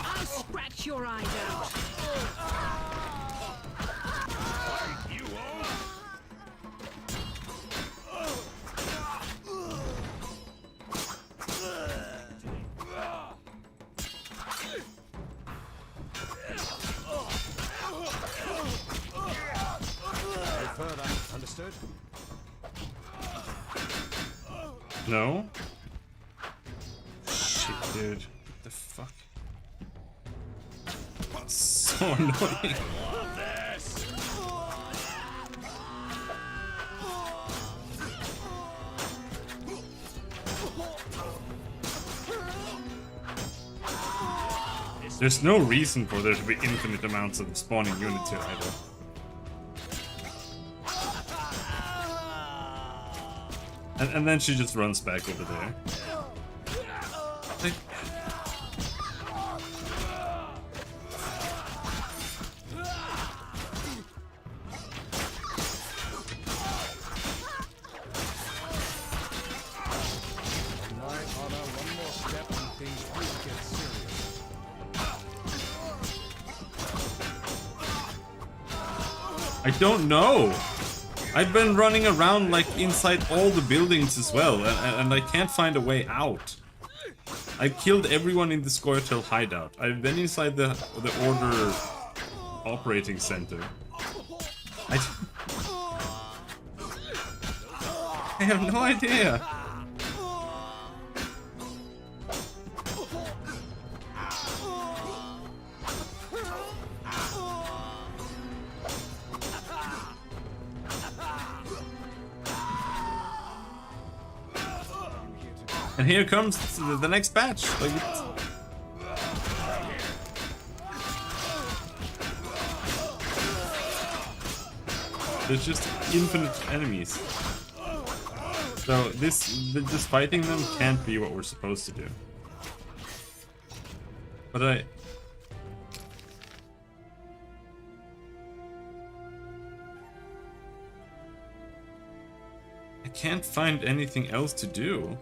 I'll scratch your eyes out. No further. Understood? No? Shit, dude. What the fuck? So annoying. There's no reason for there to be infinite amounts of spawning units here either. And then she just runs back over there. Like, Right, Honor, one more step and things will get serious. I don't know. I've been running around like inside all the buildings as well, and I can't find a way out. I've killed everyone in the Scoia'tael hideout. I've been inside the Order operating center. I have no idea. And here comes the next batch. Like, there's just infinite enemies. So just fighting them can't be what we're supposed to do. But I can't find anything else to do.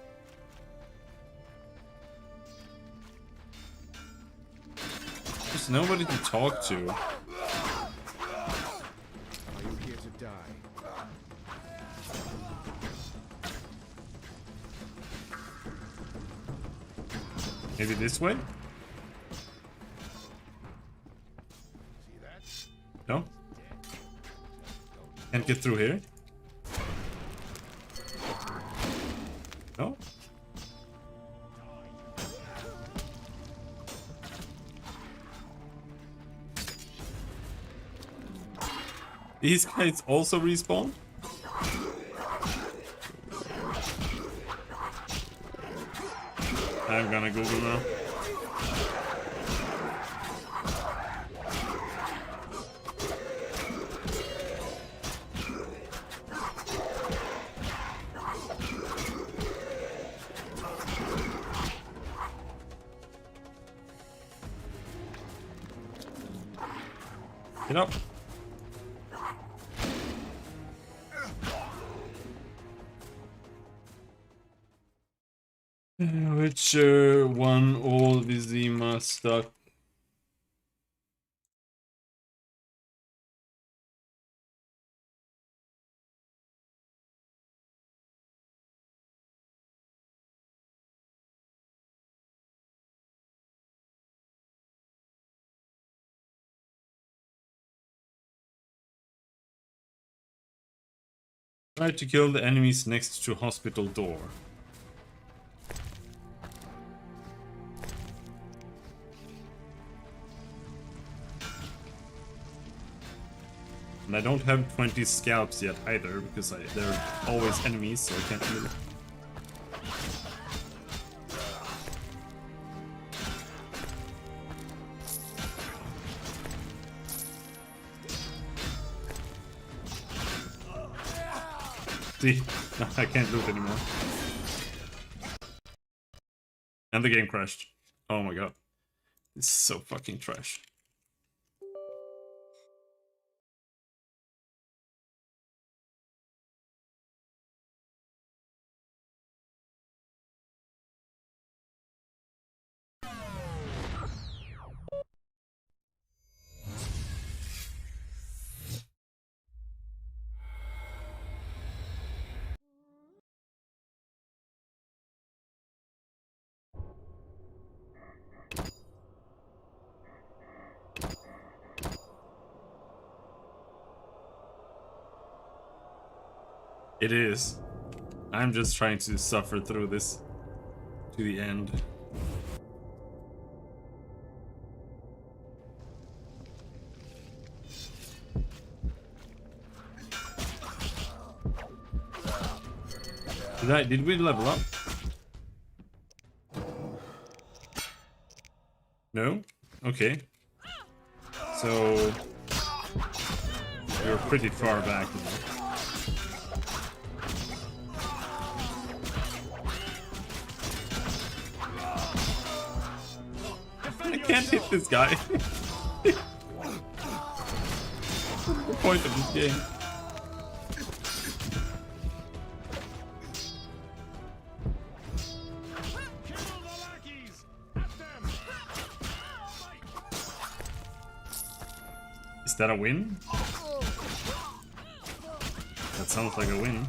There's nobody to talk to. Are you here to die? Maybe this way? No? Can't get through here? No? These guys also respawn? I'm gonna Google now. Get up. Witcher 1 all Vizima stuck. Try to kill the enemies next to hospital door. And I don't have 20 scalps yet either, because they're always enemies, so I can't really... See? No, I can't loot anymore. And the game crashed. Oh my god. It's so fucking trash. It is. I'm just trying to suffer through this to the end. Did we level up? No? Okay. So we're pretty far back now. I can't hit this guy. What's the point of this game? Is that a win? That sounds like a win.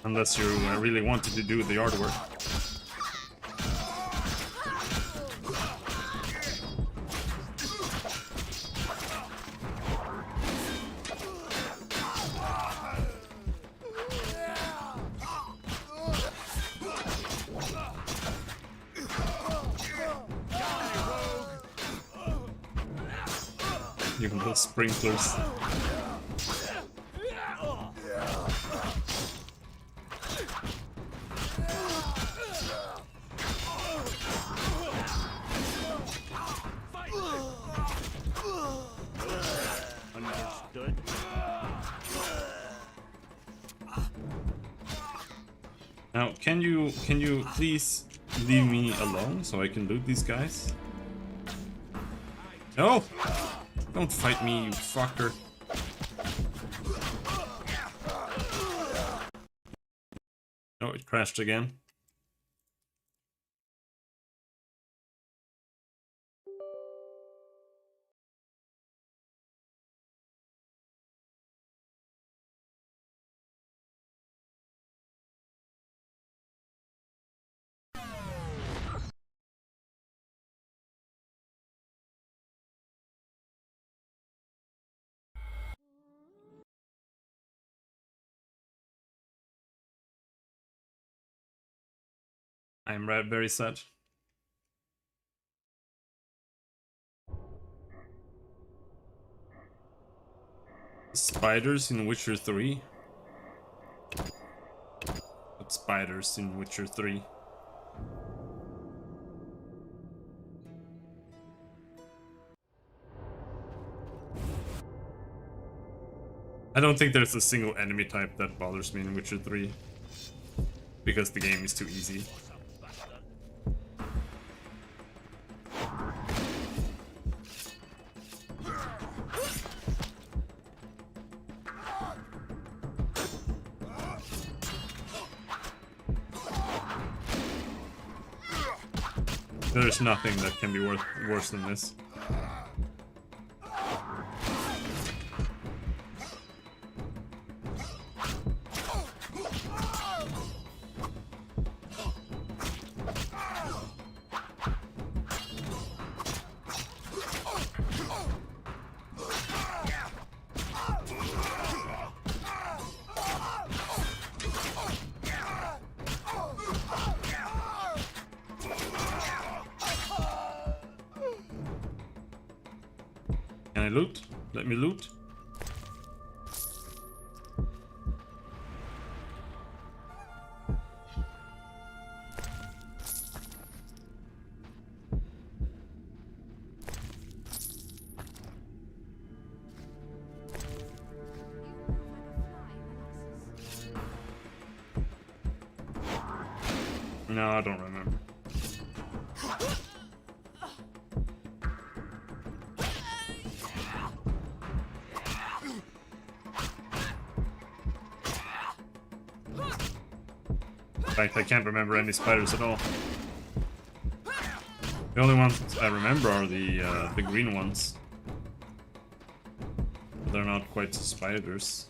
Unless you really wanted to do the artwork. You can put sprinklers. Understood. Now, can you please leave me alone so I can loot these guys? No! Don't fight me, you fucker. Oh, it crashed again. I'm very sad. Spiders in Witcher 3? What spiders in Witcher 3? I don't think there's a single enemy type that bothers me in Witcher 3. Because the game is too easy. There's nothing that can be worse than this. Can I loot? Let me loot. No, I don't remember. In fact, I can't remember any spiders at all. The only ones I remember are the green ones. But they're not quite spiders.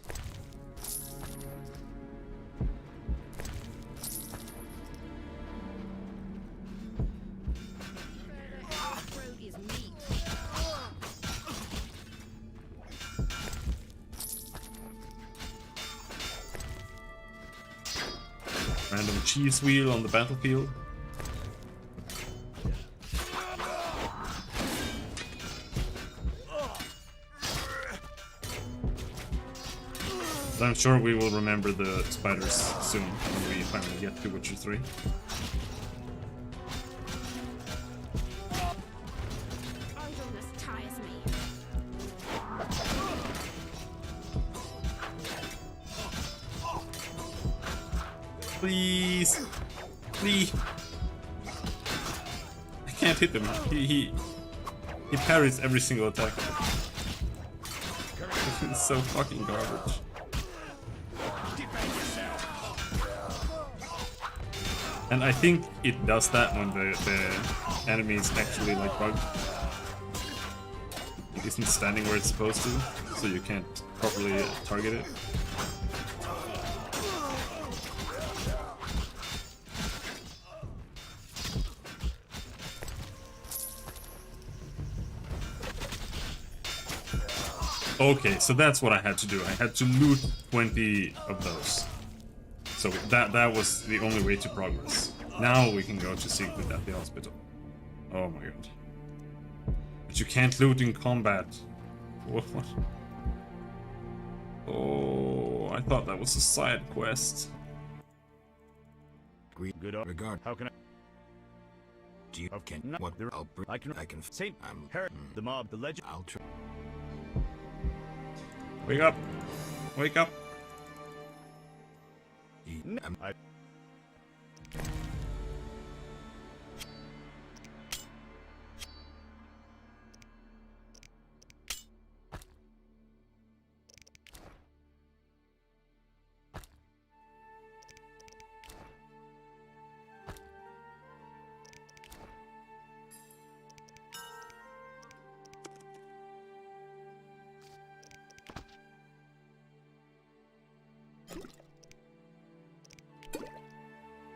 Random cheese wheel on the battlefield. But I'm sure we will remember the spiders soon when we finally get to Witcher 3. Idleness tires me. Please! Please! I can't hit him. He parries every single attack. It's so fucking garbage. And I think it does that when the enemy is actually like bugged. It isn't standing where it's supposed to, so you can't properly target it. Okay, so that's what I had to do. I had to loot 20 of those. So that was the only way to progress. Now we can go to Siegfried at the hospital. Oh my god. But you can't loot in combat. What? Oh, I thought that was a side quest. Good regard. How can I? Do you can not what there? I can Saint Harry, the mob, the legend. I'll try. Wake up! Wake up! I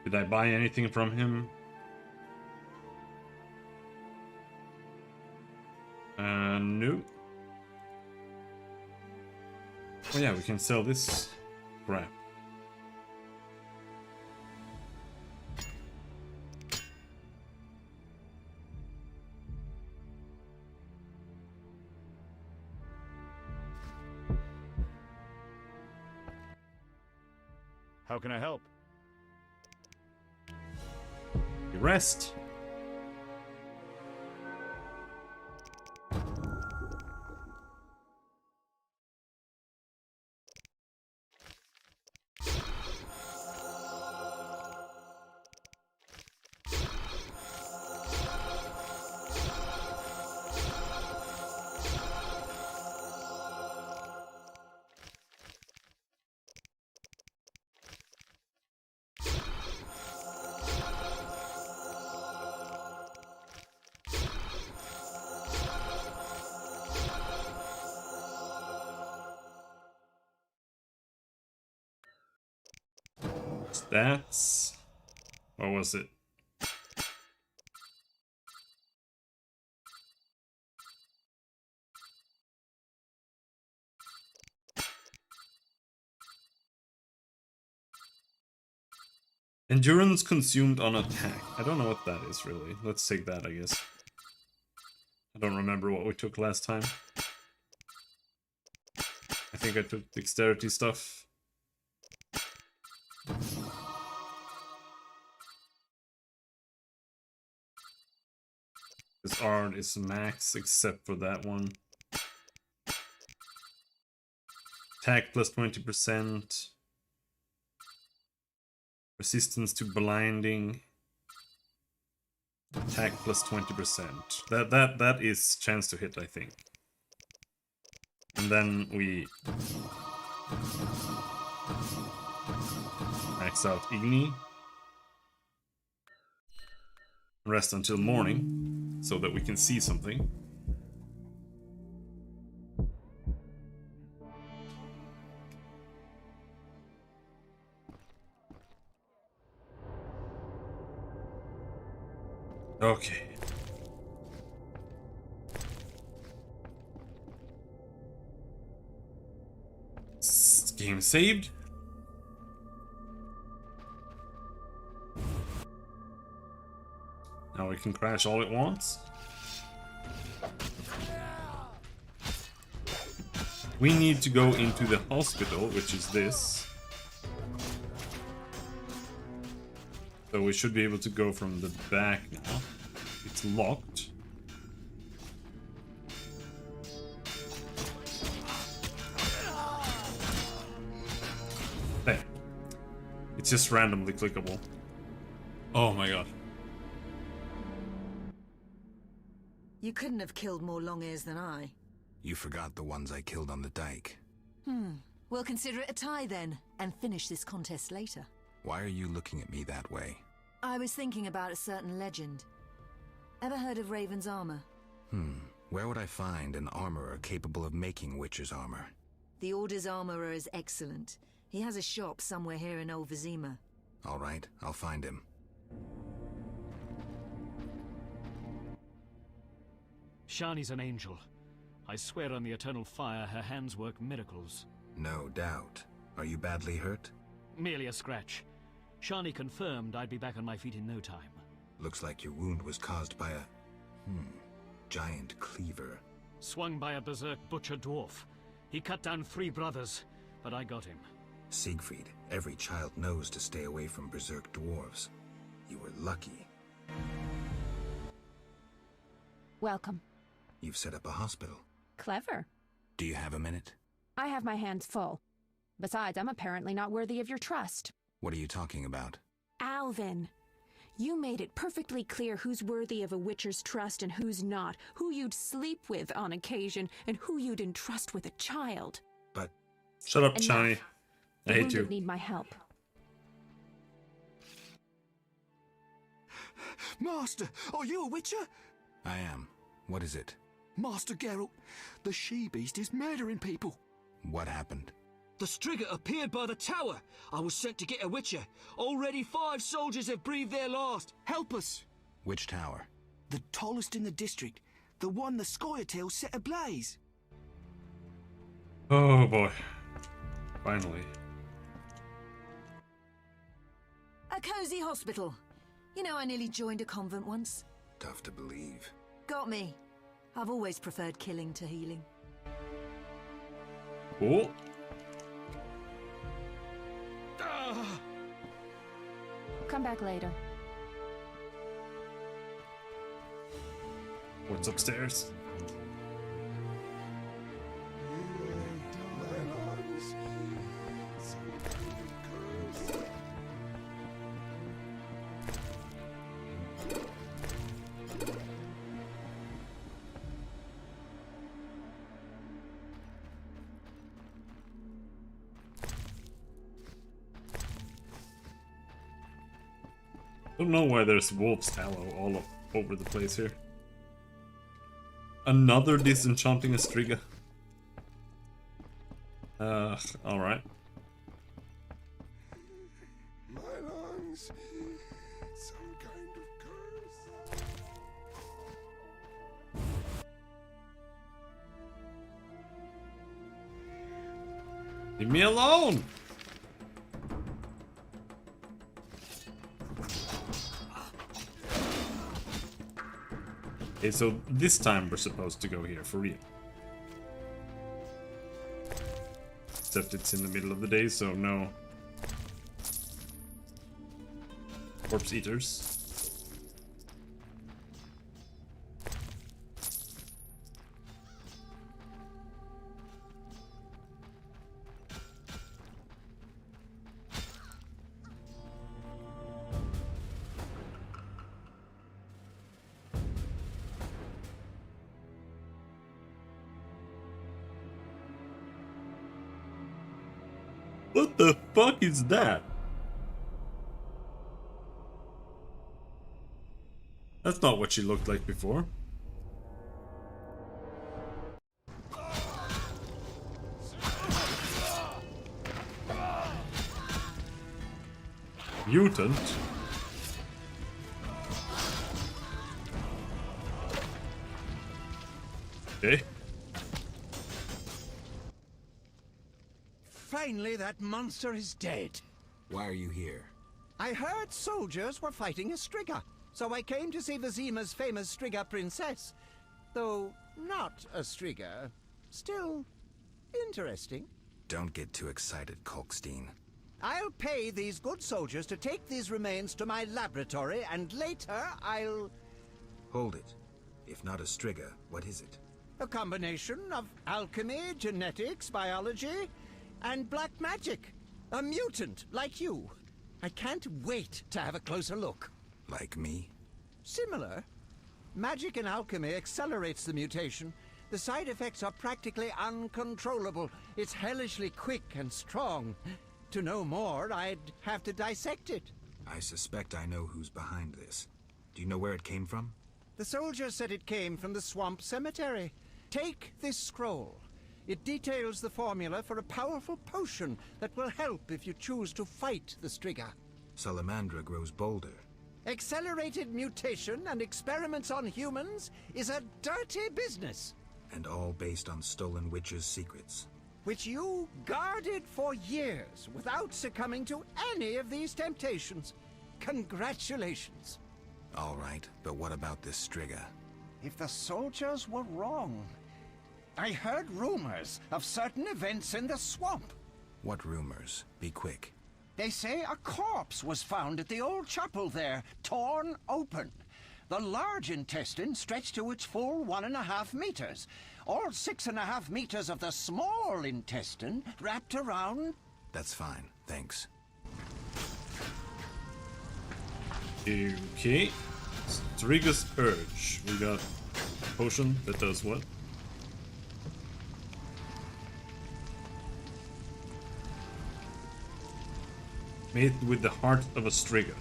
Did I buy anything from him? No. Oh yeah, we can sell this crap. How can I help? Rest. Stats. What was it? Endurance consumed on attack. I don't know what that is really. Let's take that, I guess. I don't remember what we took last time. I think I took dexterity stuff. This art is max except for that one. Attack plus 20%. Resistance to blinding. Attack plus 20%. That is chance to hit, I think. And then we max out Igni. Rest until morning, so that we can see something. Okay. Game saved. Now we can crash all at once. We need to go into the hospital, which is this. So we should be able to go from the back now. It's locked. Hey. It's just randomly clickable. Oh my god. You couldn't have killed more long-ears than I. You forgot the ones I killed on the dike. We'll consider it a tie then, and finish this contest later. Why are you looking at me that way? I was thinking about a certain legend. Ever heard of Raven's armor? Where would I find an armorer capable of making Witcher's armor? The Order's armorer is excellent. He has a shop somewhere here in Old Vizima. All right, I'll find him. Shani's an angel. I swear on the eternal fire her hands work miracles. No doubt. Are you badly hurt? Merely a scratch. Shani confirmed I'd be back on my feet in no time. Looks like your wound was caused by a... giant cleaver. Swung by a berserk butcher dwarf. He cut down 3 brothers, but I got him. Siegfried, every child knows to stay away from berserk dwarves. You were lucky. Welcome. You've set up a hospital. Clever. Do you have a minute? I have my hands full. Besides, I'm apparently not worthy of your trust. What are you talking about? Alvin, you made it perfectly clear who's worthy of a Witcher's trust and who's not, who you'd sleep with on occasion, and who you'd entrust with a child. But... Shut up, Shani. I hate you. Need my help. Master, are you a Witcher? I am. What is it? Master Geralt, the she-beast is murdering people. What happened? The Striga appeared by the tower. I was sent to get a Witcher. Already 5 soldiers have breathed their last. Help us! Which tower? The tallest in the district. The one the Scoia'tael set ablaze. Oh boy. Finally. A cozy hospital. You know, I nearly joined a convent once. Tough to believe. Got me. I've always preferred killing to healing. Cool. Come back later. What's upstairs? I don't know why there's wolf's tallow all over the place here. Another disenchanting Astriga. Alright. My lungs. Some kind of curse. Leave me alone! Okay, so this time we're supposed to go here for real. Except it's in the middle of the day, so no corpse eaters. What the fuck is that? That's not what she looked like before. Mutant? Okay. Finally, that monster is dead. Why are you here? I heard soldiers were fighting a Striga, so I came to see Vizima's famous Striga princess. Though not a Striga, still interesting. Don't get too excited, Kalkstein. I'll pay these good soldiers to take these remains to my laboratory, and later I'll... Hold it. If not a Striga, what is it? A combination of alchemy, genetics, biology, and black magic. A mutant, like you. I can't wait to have a closer look. Like me? Similar. Magic and alchemy accelerates the mutation. The side effects are practically uncontrollable. It's hellishly quick and strong. To know more, I'd have to dissect it. I suspect I know who's behind this. Do you know where it came from? The soldier said it came from the swamp cemetery. Take this scroll. It details the formula for a powerful potion that will help if you choose to fight the Striga. Salamandra grows bolder. Accelerated mutation and experiments on humans is a dirty business. And all based on stolen witches' secrets. Which you guarded for years without succumbing to any of these temptations. Congratulations. All right, but what about this Striga? If the soldiers were wrong, I heard rumors of certain events in the swamp. What rumors? Be quick. They say a corpse was found at the old chapel there, torn open. The large intestine stretched to its full 1.5 meters. All 6.5 meters of the small intestine wrapped around... That's fine, thanks. Okay. Striga's Urge. We got a potion that does what? Made with the heart of a Striga.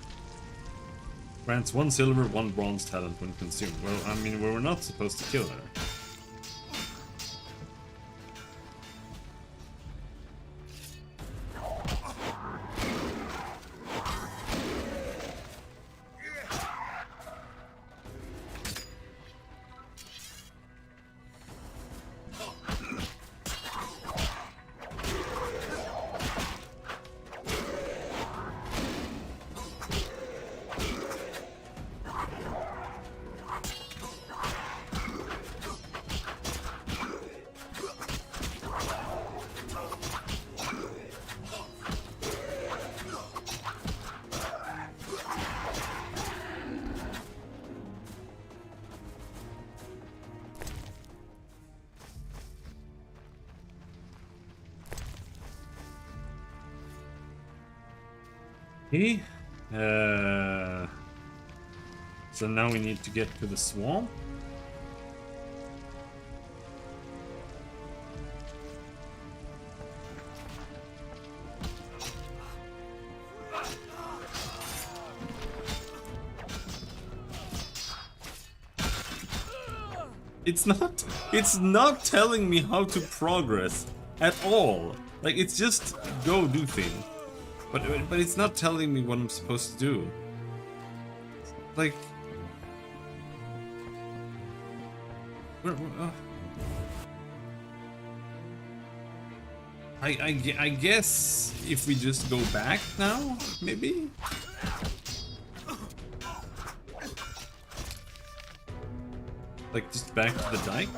Grants 1 silver, 1 bronze talent when consumed. Well, I mean, we were not supposed to kill her. Okay. So now we need to get to the swamp. It's not telling me how to progress at all. Like, it's just go do thing. But it's not telling me what I'm supposed to do. Like, I guess if we just go back now, maybe? Like, just back to the dike?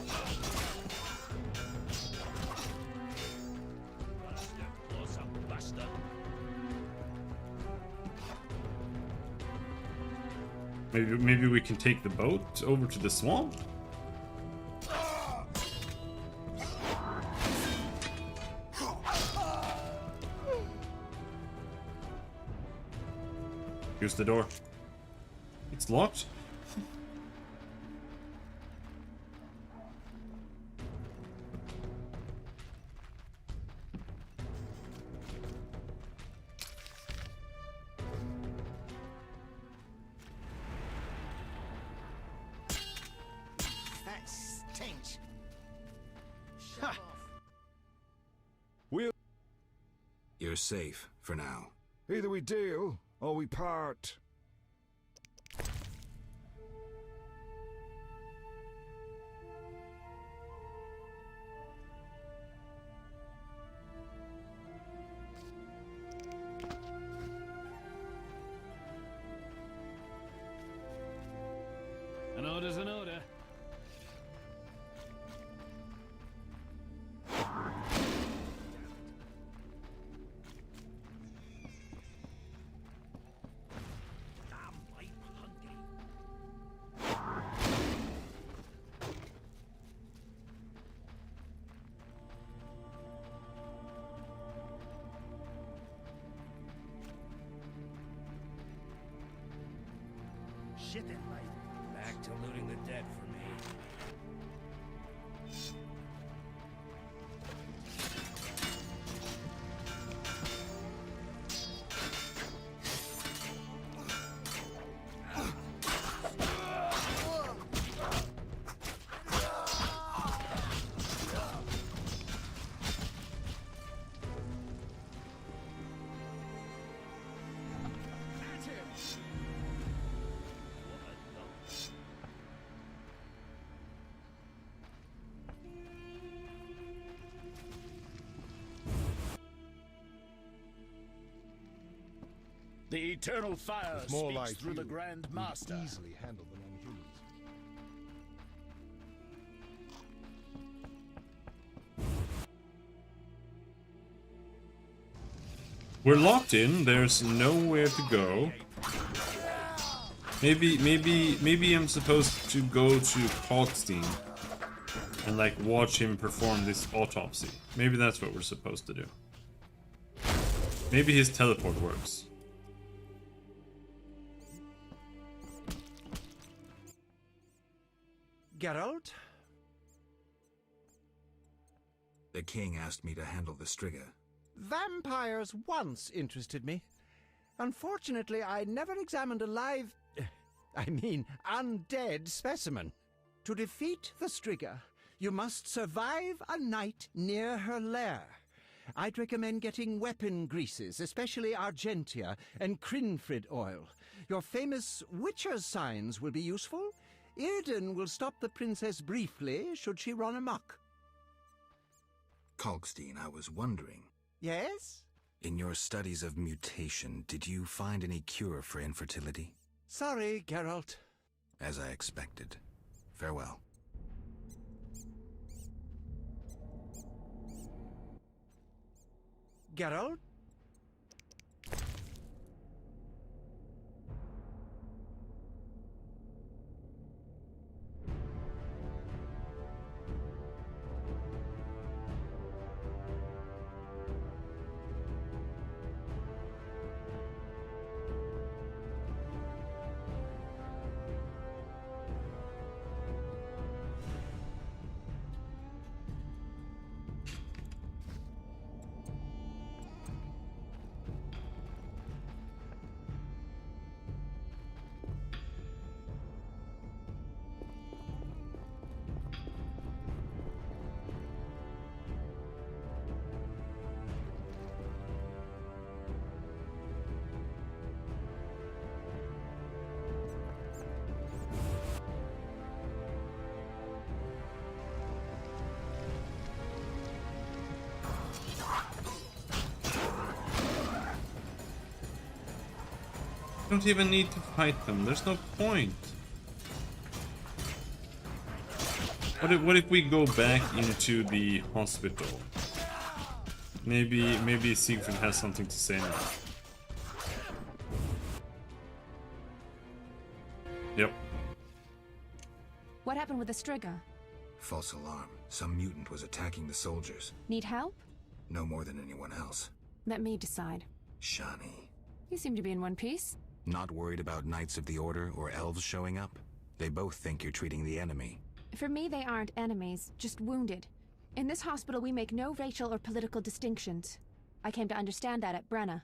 Maybe we can take the boat over to the swamp? Here's the door. It's locked. That stinks. You're safe for now. Either we deal or we part. An order's an order. Shit then, mate. Back to looting the dead for me. The eternal fire It's more speaks like through the you. Grand You'd Master. easily handle the non-humans. We're locked in, there's nowhere to go. Maybe I'm supposed to go to Kalkstein and like watch him perform this autopsy. Maybe that's what we're supposed to do. Maybe his teleport works. Geralt? The king asked me to handle the Striga. Vampires once interested me. Unfortunately, I never examined a live... undead specimen. To defeat the Striga, you must survive a night near her lair. I'd recommend getting weapon greases, especially Argentia and Crinfrid oil. Your famous Witcher's signs will be useful. Irden will stop the princess briefly, should she run amok. Kalkstein, I was wondering. Yes? In your studies of mutation, did you find any cure for infertility? Sorry, Geralt. As I expected. Farewell. Geralt? don't even need to fight them. There's no point. What if we go back into the hospital? Maybe Siegfried has something to say now. Yep. What happened with the Striga? False alarm. Some mutant was attacking the soldiers. Need help? No more than anyone else. Let me decide. Shani. You seem to be in one piece. Not worried about Knights of the Order or elves showing up? They both think you're treating the enemy. For me, they aren't enemies, just wounded. In this hospital, we make no racial or political distinctions. I came to understand that at Brenna.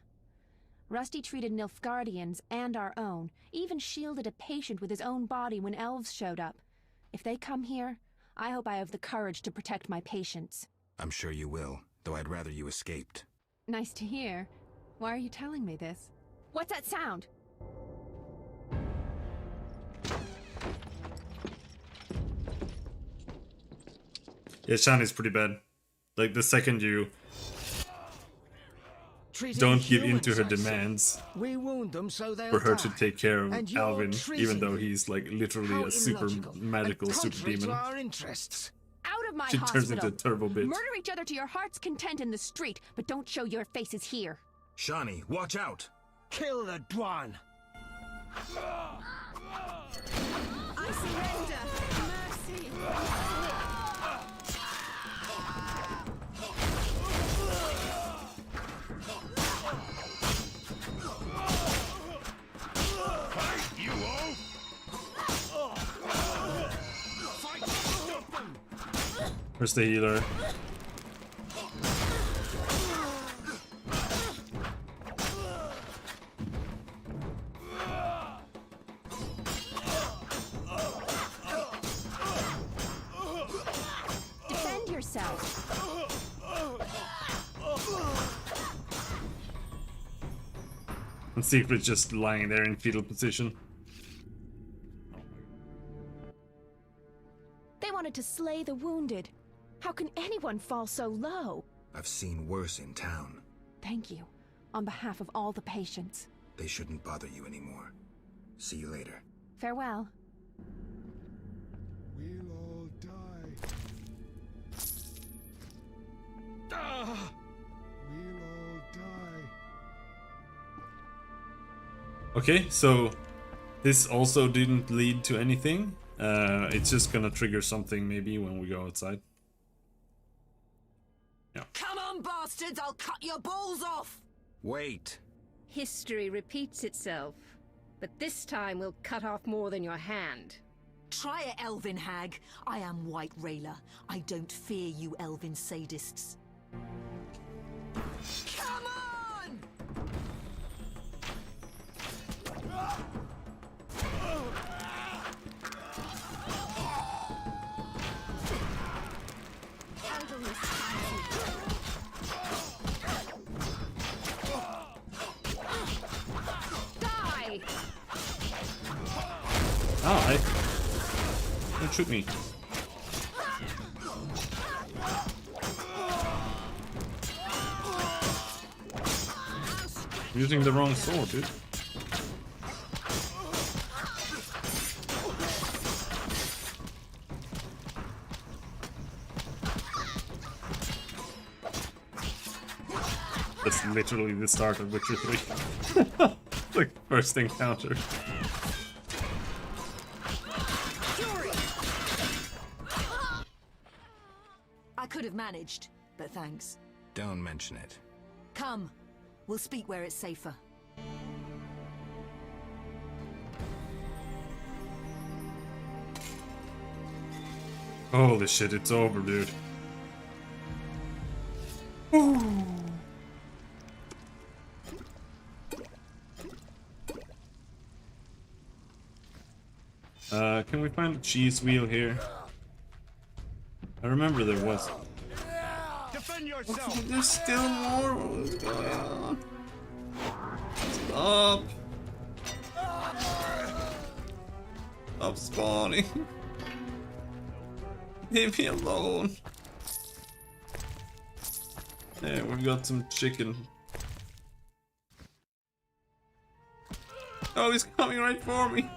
Rusty treated Nilfgaardians and our own, even shielded a patient with his own body when elves showed up. If they come here, I hope I have the courage to protect my patients. I'm sure you will, though I'd rather you escaped. Nice to hear. Why are you telling me this? What's that sound? Yeah, Shani's pretty bad. Like, the second you Treating don't give in humans, to her I say. demands We wound them so they'll for her die. to take care of And you're Alvin, treating even though them. he's like literally How a super illogical magical and super contrary demon. to our interests. Out of my She hospital! turns into a turbo bitch. Murder each other to your heart's content in the street, but don't show your faces here. Shani, watch out! Kill the Dwan. I surrender. Mercy. You all! Fight! Stop them! Where's the healer? Defend yourself. And Siegfried's just lying there in fetal position. They wanted to slay the wounded. How can anyone fall so low? I've seen worse in town. Thank you, on behalf of all the patients. They shouldn't bother you anymore. See you later. Farewell. We'll all die. Ah! We'll all die. Okay, so this also didn't lead to anything. It's just gonna trigger something maybe when we go outside. Yeah. Come on, bastards! I'll cut your balls off! Wait! History repeats itself, but this time we'll cut off more than your hand. Try it, Elvin hag. I am White Rayla. I don't fear you elven sadists. Come on! Die! Oh, don't shoot me. I'm using the wrong sword, dude. That's literally the start of Witcher 3. Like, first encounter. I could have managed, but thanks. Don't mention it. Come, we'll speak where it's safer. Holy shit, it's over, dude. Can we find a cheese wheel here? I remember there was. Defend yourself! Okay, there's still more. What's going on? Stop! Stop spawning. Leave me alone. There, we got some chicken. Oh, he's coming right for me.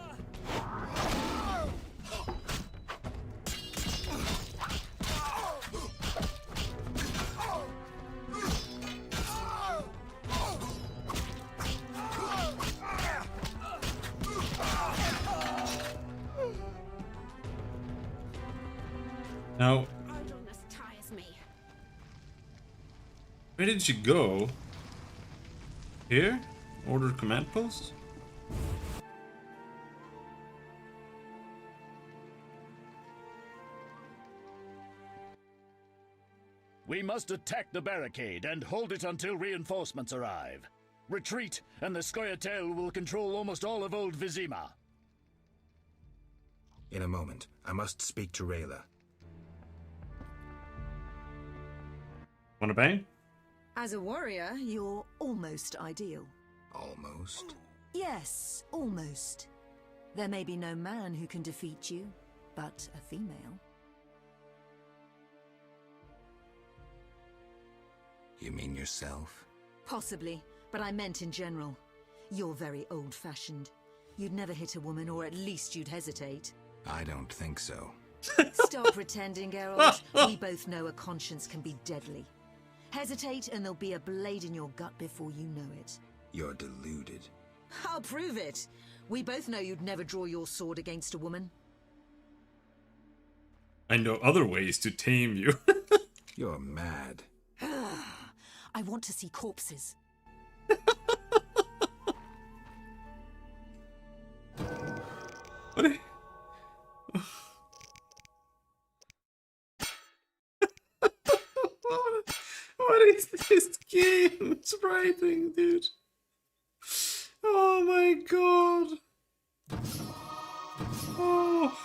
Now, Idleness tires me. where did she go? Here? Order command post? We must attack the barricade and hold it until reinforcements arrive. Retreat, and the Scoia'tael will control almost all of Old Vizima. In a moment, I must speak to Rayla. Wanna bang? As a warrior, you're almost ideal. Almost? Yes, almost. There may be no man who can defeat you, but a female. You mean yourself? Possibly, but I meant in general. You're very old-fashioned. You'd never hit a woman, or at least you'd hesitate. I don't think so. Stop pretending, Geralt. We both know a conscience can be deadly. Hesitate and there'll be a blade in your gut before you know it. You're deluded. I'll prove it. We both know you'd never draw your sword against a woman. I know other ways to tame you. You're mad. I want to see corpses. What are... What is this game's writing, dude? Oh my god. Oh.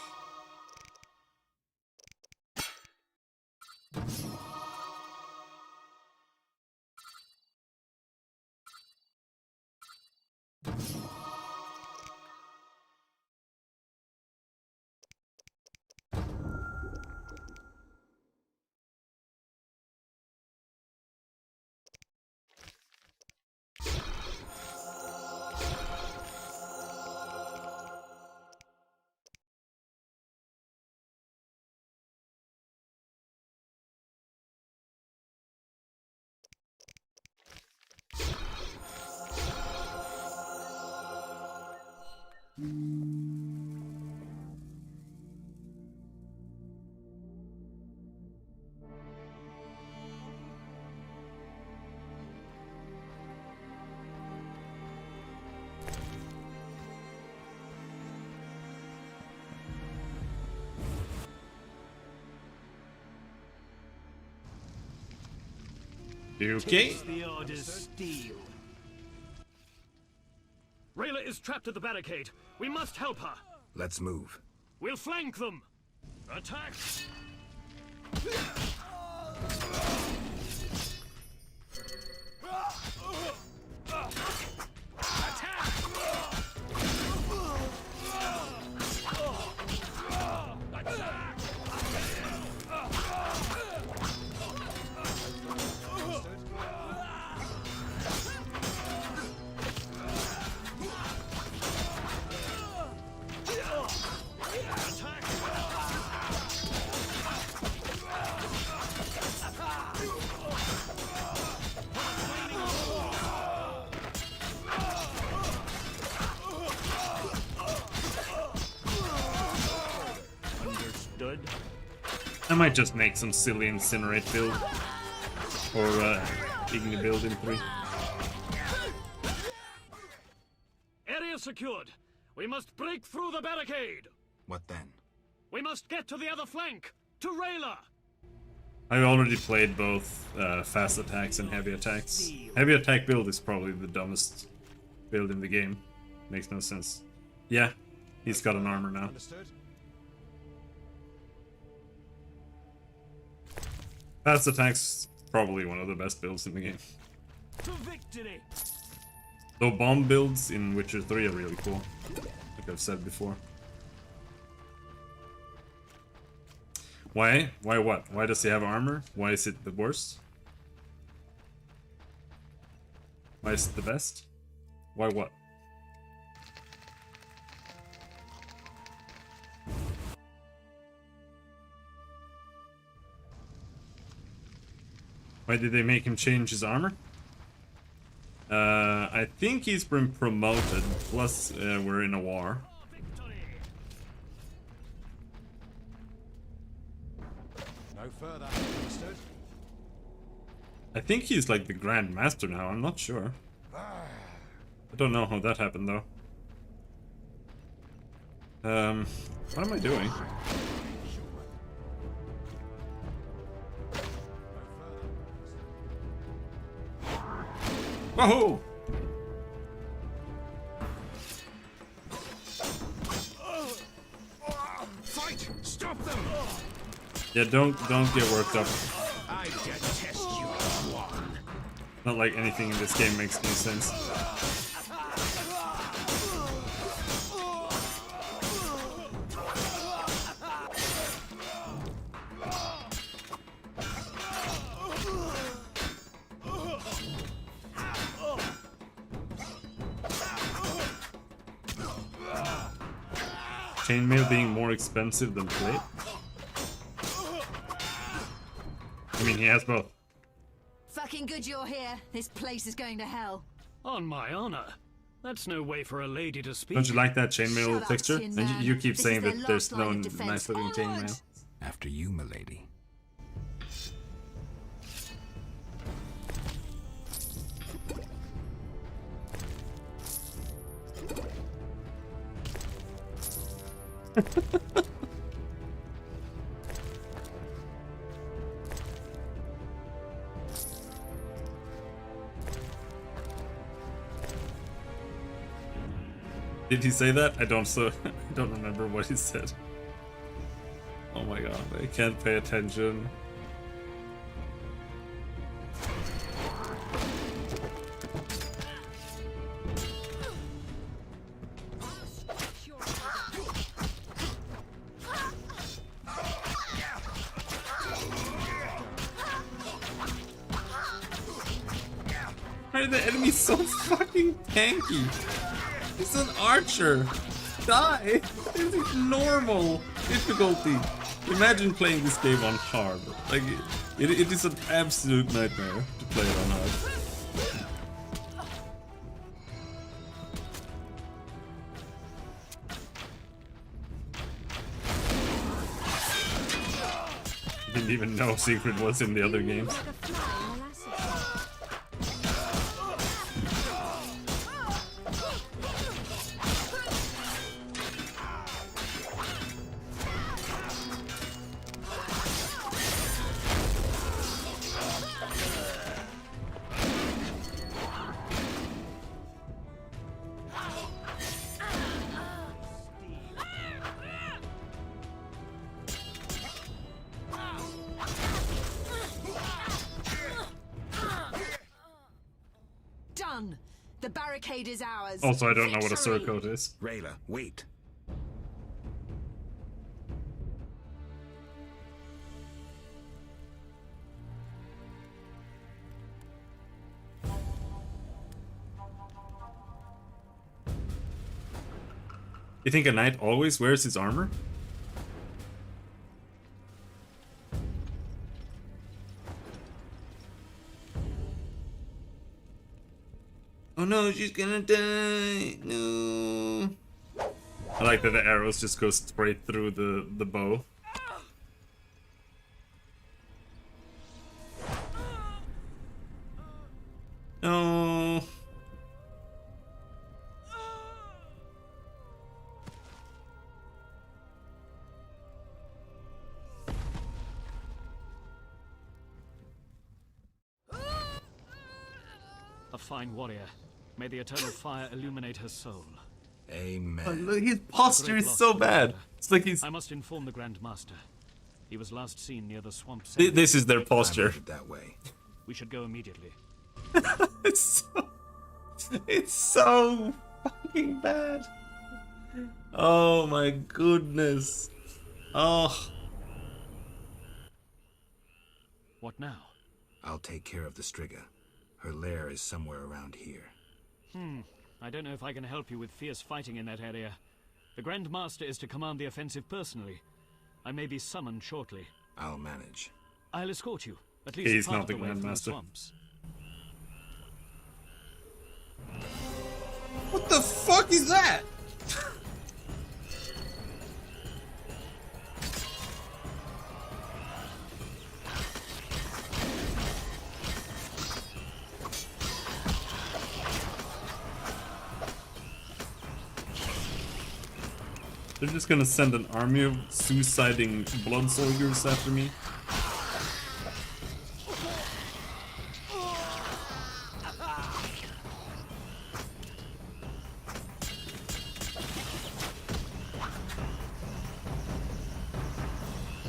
You okay? The Order's steel. Rayla is trapped at the barricade. We must help her. Let's move. We'll flank them. Attack! I might just make some silly incinerate build. Or Igni build in 3. Area secured. We must break through the barricade. What then? We must get to the other flank. To Rayla. I already played both fast attacks and heavy attacks. Heavy attack build is probably the dumbest build in the game. Makes no sense. Yeah, he's got an armor now. Fast attack's probably one of the best builds in the game. To victory. Though bomb builds in Witcher 3 are really cool, like I've said before. Why? Why what? Why does he have armor? Why is it the worst? Why is it the best? Why what? Why did they make him change his armor? I think he's been promoted, plus we're in a war. No further, understood? I think he's like the Grand Master now, I'm not sure. I don't know how that happened though. What am I doing? Whoa! Fight! Stop them! Yeah, don't get worked up. I detest you, one. Not like anything in this game makes any sense. Chainmail being more expensive than plate? I mean, he has both. Fucking good you're here. This place is going to hell. On my honor. That's no way for a lady to speak. Don't you like that chainmail Shut up, texture? Tin And Man. you keep This saying is their that there's last no line of defense. nice looking chainmail. After you, milady. Did he say that? I don't remember what he said. Oh my god, I can't pay attention. Why are the enemies so fucking tanky? He's an archer. Die. This is normal difficulty. Imagine playing this game on hard. Like it is an absolute nightmare to play it on hard. Didn't even know Secret was in the other games. Done. The barricade is ours. Also, I don't know what a Victory. surcoat is. Rayla, wait. You think a knight always wears his armor? Oh no, she's gonna die. No. I like that the arrows just go straight through the bow. No. A fine warrior. May the eternal fire illuminate her soul. Amen. Look, his posture is so bad. It's like he's. I must inform the Grand Master. He was last seen near the swamp. This is their posture. That way. We should go immediately. It's so fucking bad. Oh my goodness. Oh. What now? I'll take care of the Striga. Her lair is somewhere around here. I don't know if I can help you with fierce fighting in that area. The Grand Master is to command the offensive personally. I may be summoned shortly. I'll manage. I'll escort you. At least He's part not of the way through Grandmaster. swamps. What the fuck is that? They're just gonna send an army of suiciding blood soldiers after me.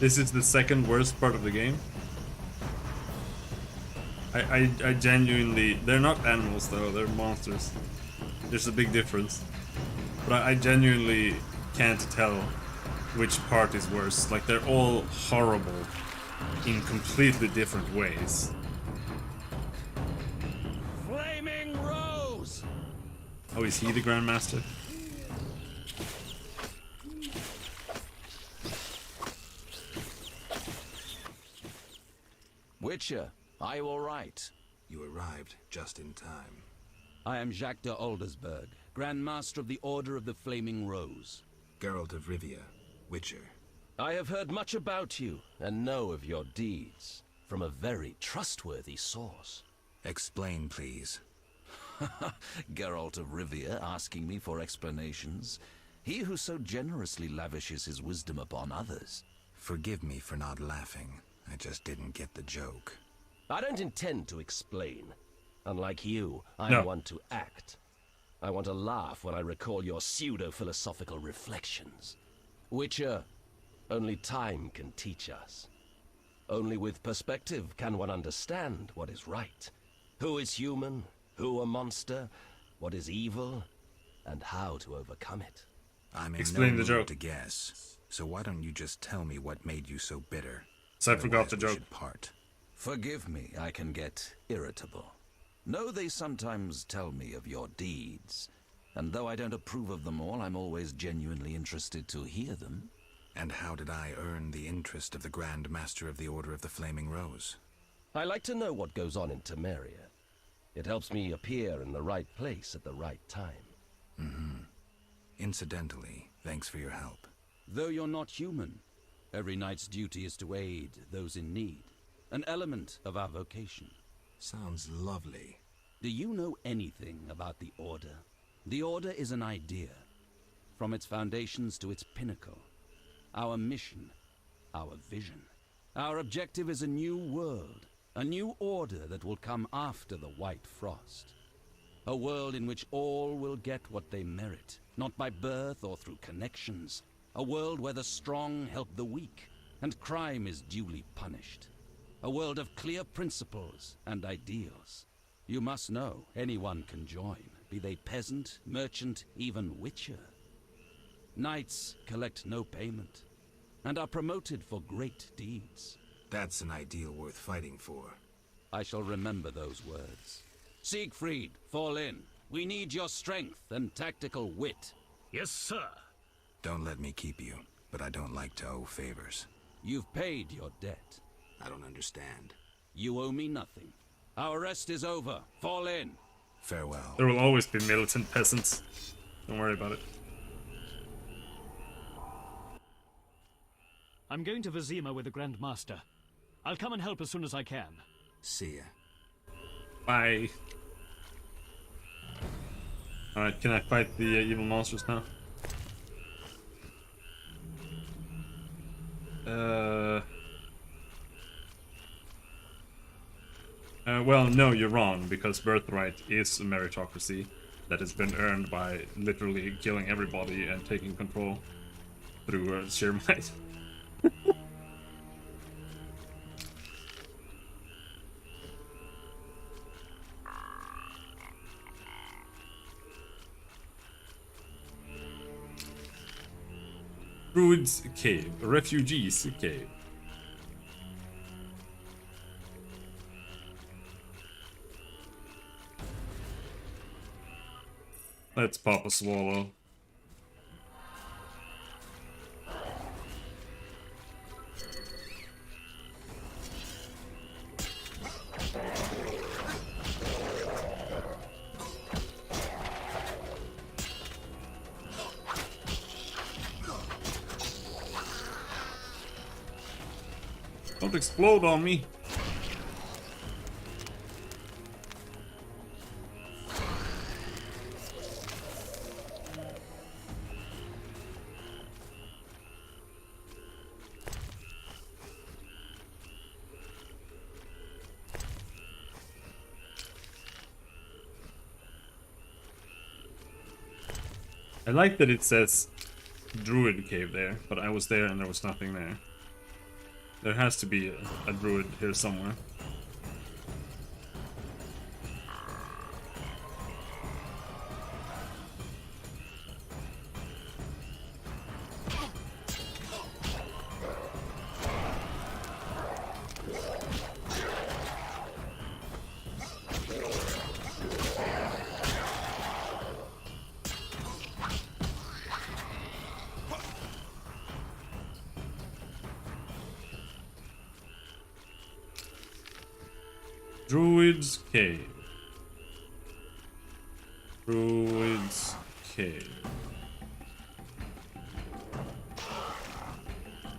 This is the second worst part of the game. I genuinely... They're not animals though, they're monsters. There's a big difference. But I genuinely can't tell which part is worse. Like, they're all horrible in completely different ways. Flaming Rose! Oh, is he the Grandmaster? Witcher, are you alright? You arrived just in time. I am Jacques de Aldersberg, Grand Master of the Order of the Flaming Rose. Geralt of Rivia, Witcher. I have heard much about you, and know of your deeds, from a very trustworthy source. Explain, please. Geralt of Rivia asking me for explanations. He who so generously lavishes his wisdom upon others. Forgive me for not laughing. I just didn't get the joke. I don't intend to explain. Unlike you, I No. want to act. I want to laugh when I recall your pseudo-philosophical reflections. Witcher, only time can teach us. Only with perspective can one understand what is right. Who is human, who a monster, what is evil, and how to overcome it. I'm in Explain no the mood joke. to guess. So why don't you just tell me what made you so bitter? So I forgot Otherwise the we joke. should part. Forgive me, I can get irritable. Know they sometimes tell me of your deeds. And though I don't approve of them all, I'm always genuinely interested to hear them. And how did I earn the interest of the Grand Master of the Order of the Flaming Rose? I like to know what goes on in Temeria. It helps me appear in the right place at the right time. Mm-hmm. Incidentally, thanks for your help. Though you're not human, every knight's duty is to aid those in need. An element of our vocation. Sounds lovely. Do you know anything about the Order? The Order is an idea. From its foundations to its pinnacle. Our mission. Our vision. Our objective is a new world. A new order that will come after the White Frost. A world in which all will get what they merit. Not by birth or through connections. A world where the strong help the weak. And crime is duly punished. A world of clear principles and ideals. You must know anyone can join, be they peasant, merchant, even witcher. Knights collect no payment, and are promoted for great deeds. That's an ideal worth fighting for. I shall remember those words. Siegfried, fall in. We need your strength and tactical wit. Yes, sir. Don't let me keep you, but I don't like to owe favors. You've paid your debt. I don't understand. You owe me nothing. Our rest is over. Fall in. Farewell. There will always be militant peasants. Don't worry about it. I'm going to Vizima with the Grand Master. I'll come and help as soon as I can. See ya. Bye. Alright, can I fight the evil monsters now? Well, no, you're wrong, because Birthright is a meritocracy that has been earned by literally killing everybody and taking control through sheer might. Druid's Cave, Refugees Cave. Let's pop a swallow. Don't explode on me. I like that it says Druid Cave there, but I was there and there was nothing there. There has to be a druid here somewhere. Druid's Cave. Druid's Cave.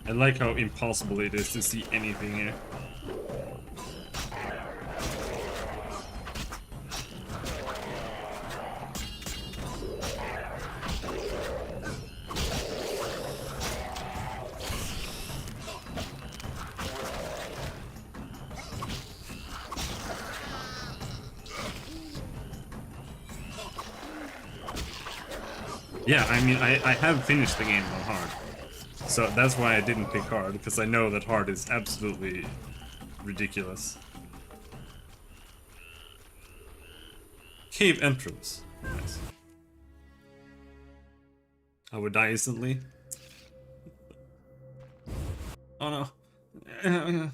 I like how impossible it is to see anything here. Yeah, I mean, I have finished the game on hard. So that's why I didn't pick hard, because I know that hard is absolutely ridiculous. Cave entrance. Nice. I would die instantly. Oh no.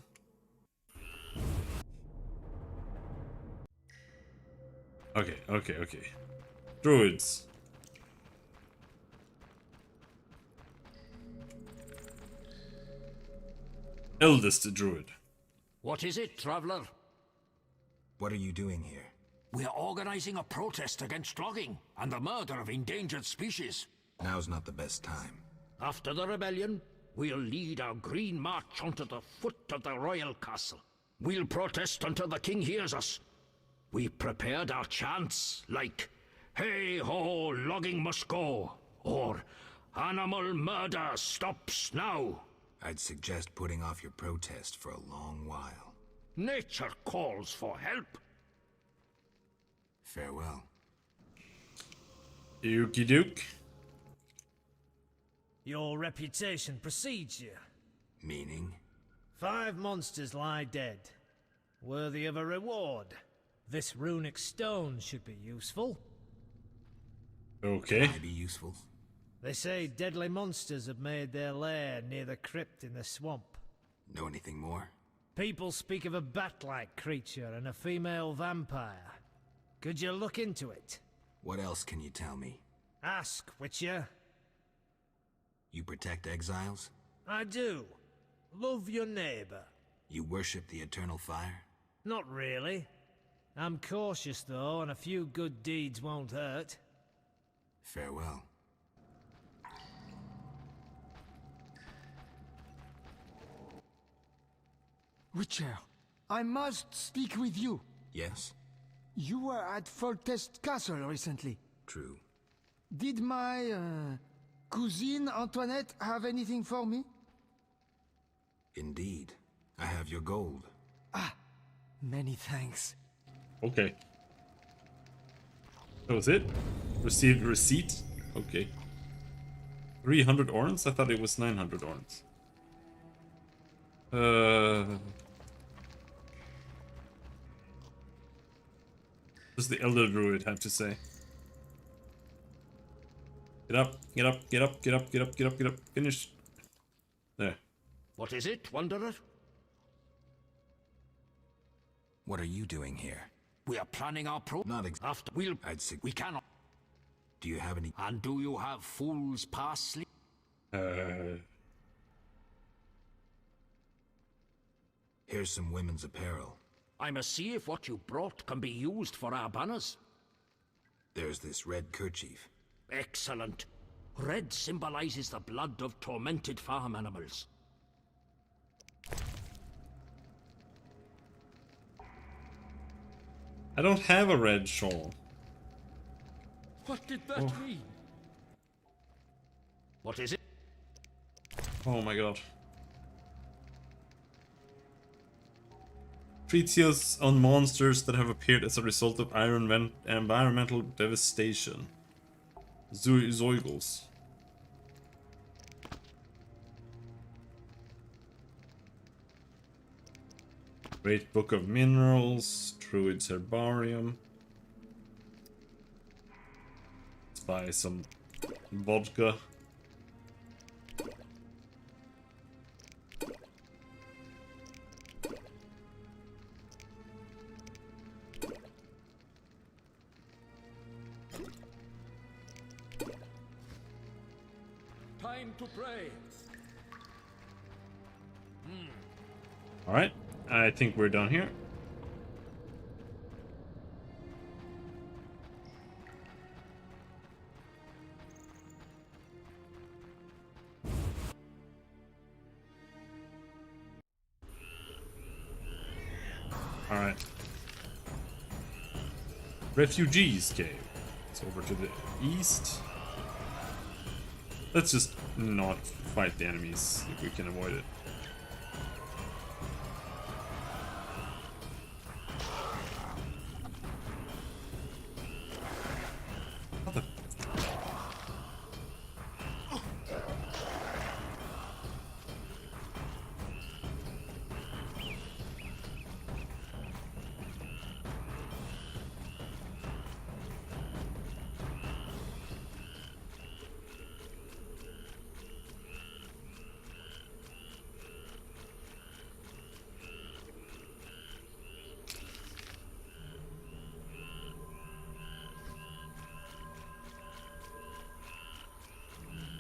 Okay. Druids. Eldest druid. What is it, traveler? What are you doing here? We're organizing a protest against logging and the murder of endangered species. Now's not the best time. After the rebellion, we'll lead our green march onto the foot of the royal castle. We'll protest until the king hears us. We prepared our chants, like, "Hey ho, logging must go," or "Animal murder stops now." I'd suggest putting off your protest for a long while. Nature calls for help. Farewell. Dookie Duke. Your reputation precedes you. Meaning? 5 monsters lie dead, worthy of a reward. This runic stone should be useful. Okay. Can I be useful? They say deadly monsters have made their lair near the crypt in the swamp. Know anything more? People speak of a bat-like creature and a female vampire. Could you look into it? What else can you tell me? Ask, Witcher. You protect exiles? I do. Love your neighbor. You worship the eternal fire? Not really. I'm cautious, though, and a few good deeds won't hurt. Farewell. Witcher, I must speak with you. Yes? You were at Foltest Castle recently. True. Did my, cousine Antoinette have anything for me? Indeed. I have your gold. Ah, many thanks. Okay. That was it? Received receipt? Okay. 300 orns? I thought it was 900 orns. What does the Elder Druid have to say? Get up, get up, get up, get up, get up, get up, get up. Finish. There. What is it, Wanderer? What are you doing here? We are planning our after we cannot. Do you have any? And do you have fool's parsley? Here's some women's apparel. I must see if what you brought can be used for our banners. There's this red kerchief. Excellent. Red symbolizes the blood of tormented farm animals. I don't have a red shawl. What did that mean? What is it? Oh my god. Treatises on monsters that have appeared as a result of environmental devastation. Zoigles. Great Book of Minerals, Druid's Herbarium. Let's buy some vodka. Time to pray. Alright, I think we're done here. Alright. Refugees cave. It's over to the east. Let's just not fight the enemies if we can avoid it.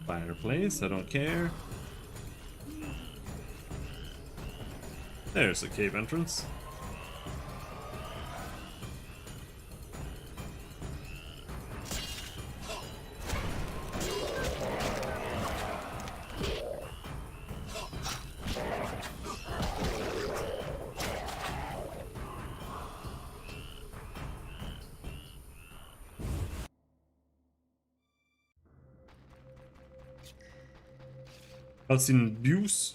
Fireplace, I don't care. There's a cave entrance. Cousin Buse.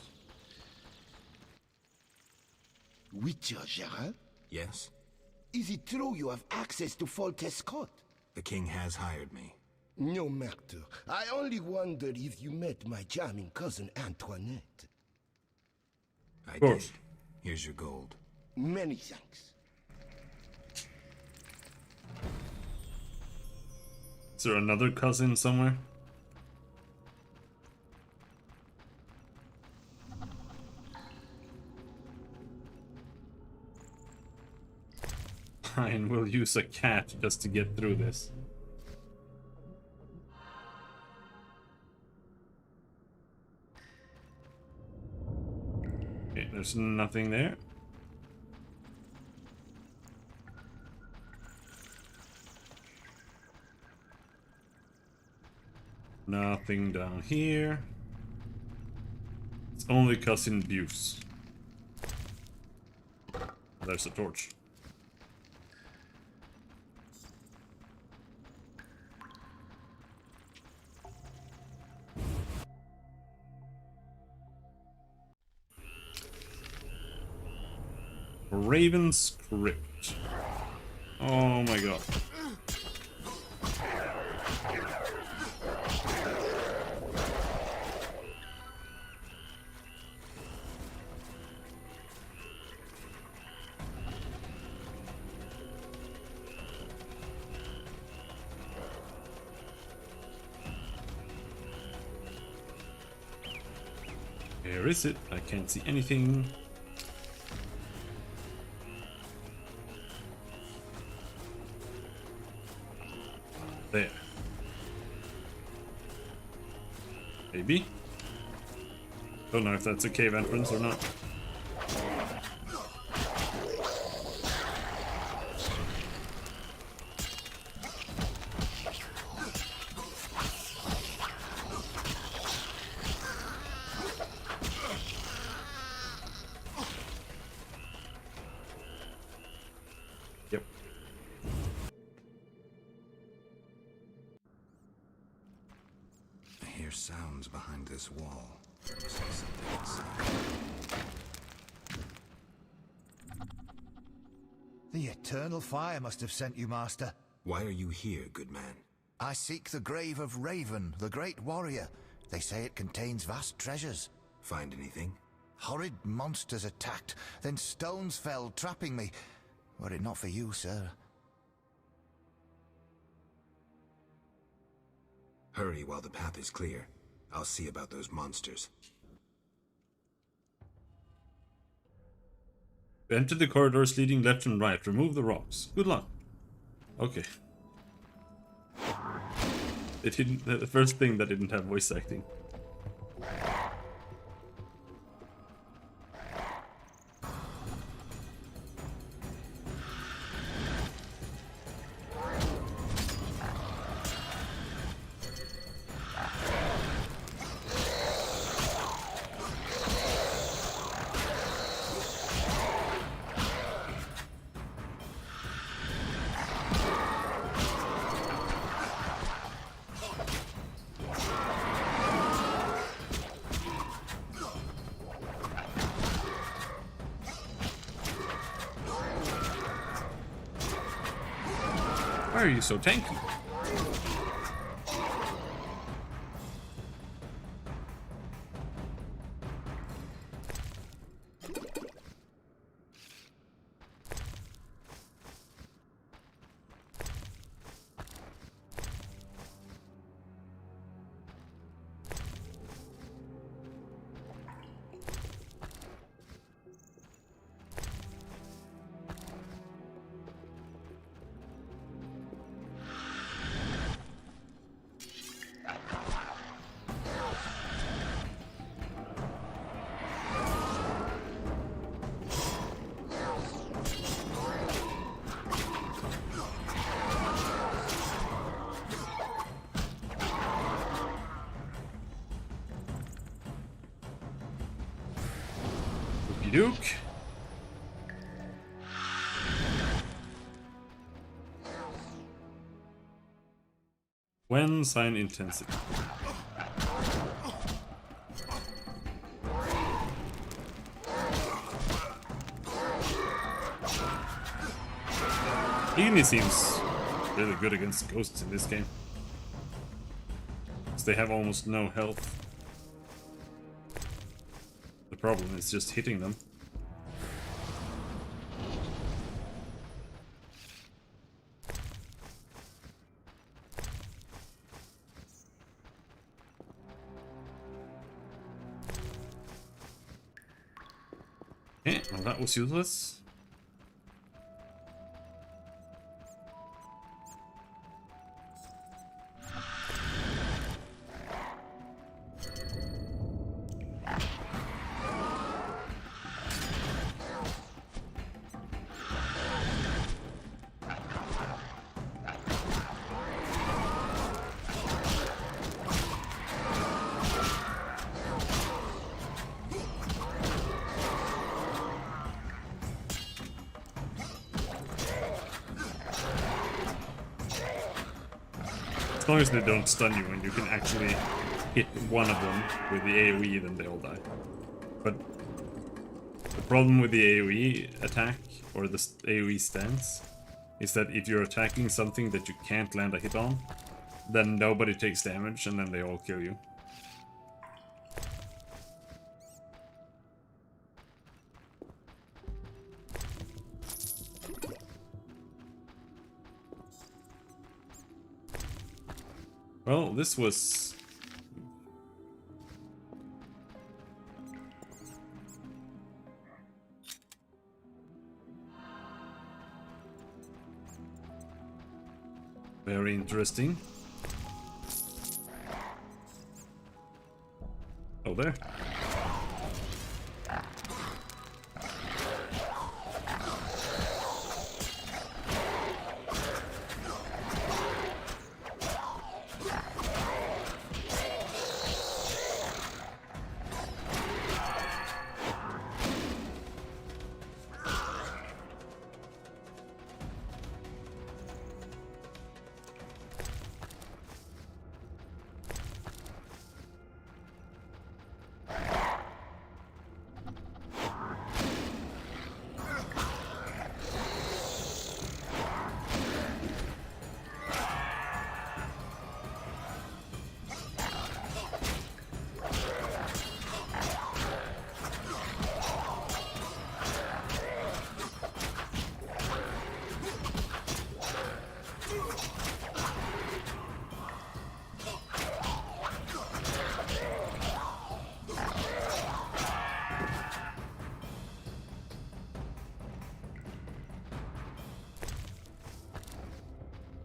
Witcher Geralt? Yes? Is it true you have access to Foltest Court? The king has hired me. No matter. I only wondered if you met my charming cousin Antoinette. I did. Here's your gold. Many thanks. Is there another cousin somewhere? Fine, we'll use a cat just to get through this. Okay, there's nothing there. Nothing down here. It's only Cousin Buse. There's a torch. Raven's Crypt. Oh my god. Where is it? I can't see anything. There. Maybe? Don't know if that's a cave entrance or not. Yep. sounds behind this wall. Must be something inside. The Eternal Fire must have sent you, Master. Why are you here, good man? I seek the grave of Raven, the great warrior. They say it contains vast treasures. Find anything? Horrid monsters attacked, then stones fell, trapping me. Were it not for you, sir. Hurry while the path is clear. I'll see about those monsters. Enter the corridors leading left and right. Remove the rocks. Good luck. Okay. It didn't. The first thing that didn't have voice acting. Why are you so tanky? Duke. When sign intensity. Igni seems really good against ghosts in this game, because they have almost no health. The problem is just hitting them. Okay, well that was useless. As long as they don't stun you and you can actually hit one of them with the AoE, then they all die. But the problem with the AoE attack, or the AoE stance, is that if you're attacking something that you can't land a hit on, then nobody takes damage and then they all kill you. Well, this was... very interesting. Oh, there.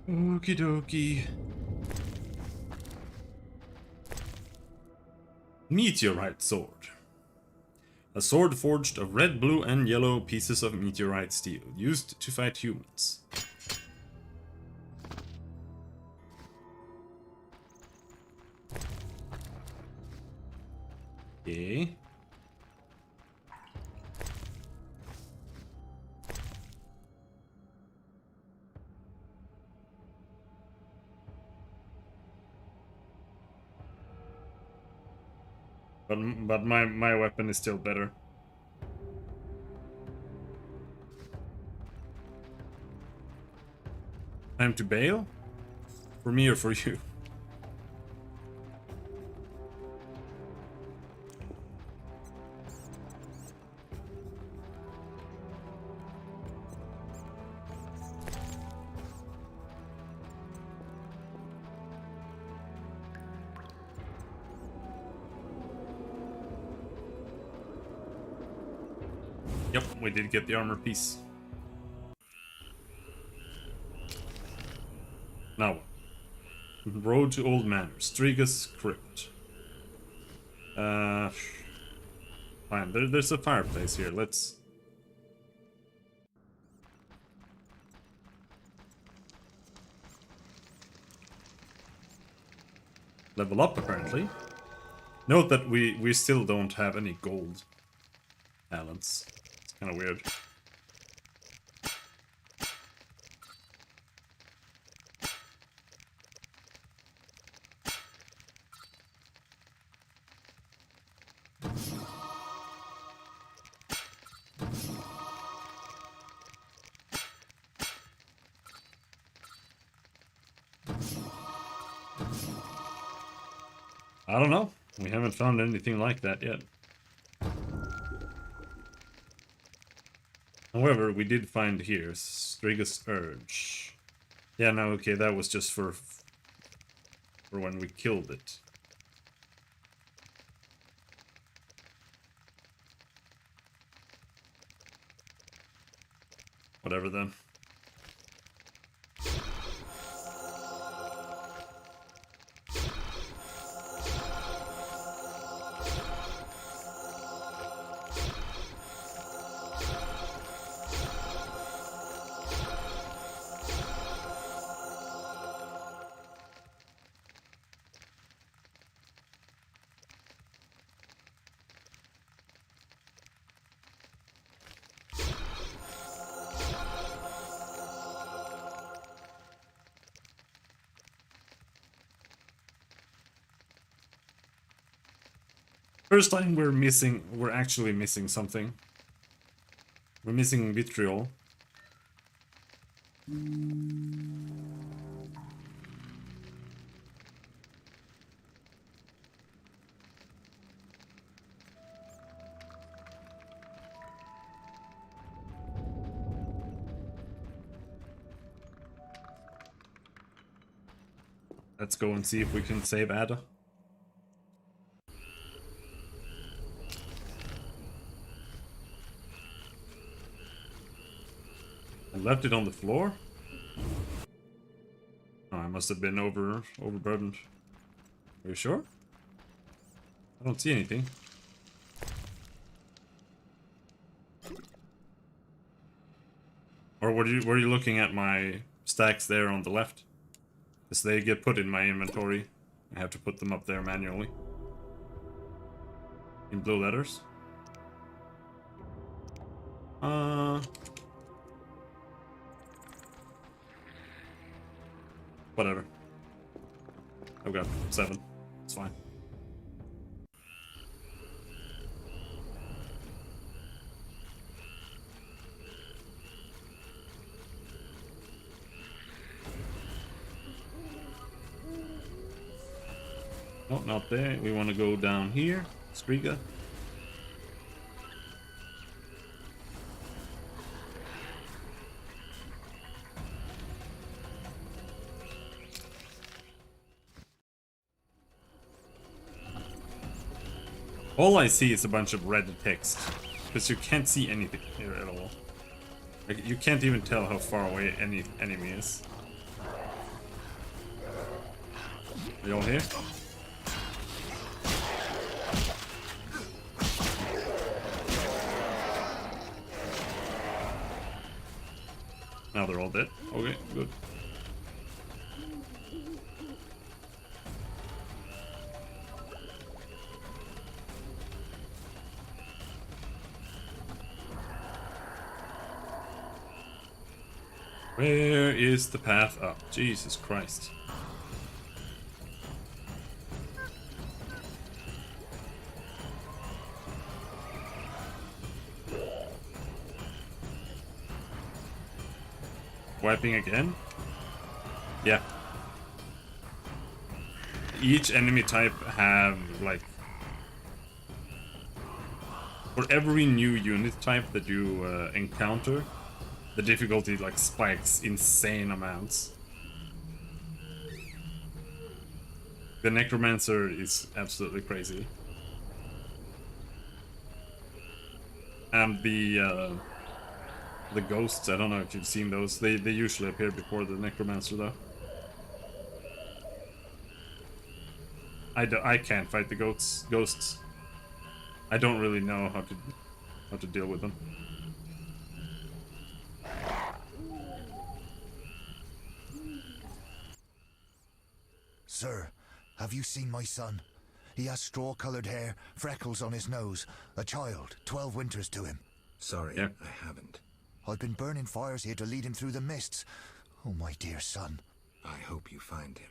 Okie dokie. Meteorite sword. A sword forged of red, blue, and yellow pieces of meteorite steel, used to fight humans. Okay. But my weapon is still better. Time to bail? For me or for you? Yep, we did get the armor piece. Now, road to Old Manor, Striga's Crypt. Fine, there's a fireplace here, let's... level up, apparently. Note that we still don't have any gold talents. It's kind of weird. I don't know. We haven't found anything like that yet. However, we did find here Striga's Urge. Yeah, no, okay, that was just for when we killed it. Whatever then. First time we're actually missing something. We're missing vitriol. Let's go and see if we can save Ada. I left it on the floor? Oh, I must have been overburdened. Are you sure? I don't see anything. Or were you looking at my stacks there on the left? Because they get put in my inventory. I have to put them up there manually. In blue letters. Whatever. I've got 7. It's fine. No, not there. We want to go down here. Striga. All I see is a bunch of red text, because you can't see anything here at all. Like, you can't even tell how far away any enemy is. Are you all here? Now they're all dead. Okay, good. Where is the path up? Jesus Christ. Wiping again? Yeah. Each enemy type have, like... For every new unit type that you encounter, the difficulty, like, spikes insane amounts. The Necromancer is absolutely crazy. And the ghosts, I don't know if you've seen those. They usually appear before the Necromancer, though. I can't fight the ghosts. I don't really know how to deal with them. Sir, have you seen my son? He has straw-colored hair, freckles on his nose, a child, 12 winters to him. Sorry, yeah. I haven't. I've been burning fires here to lead him through the mists. Oh, my dear son. I hope you find him.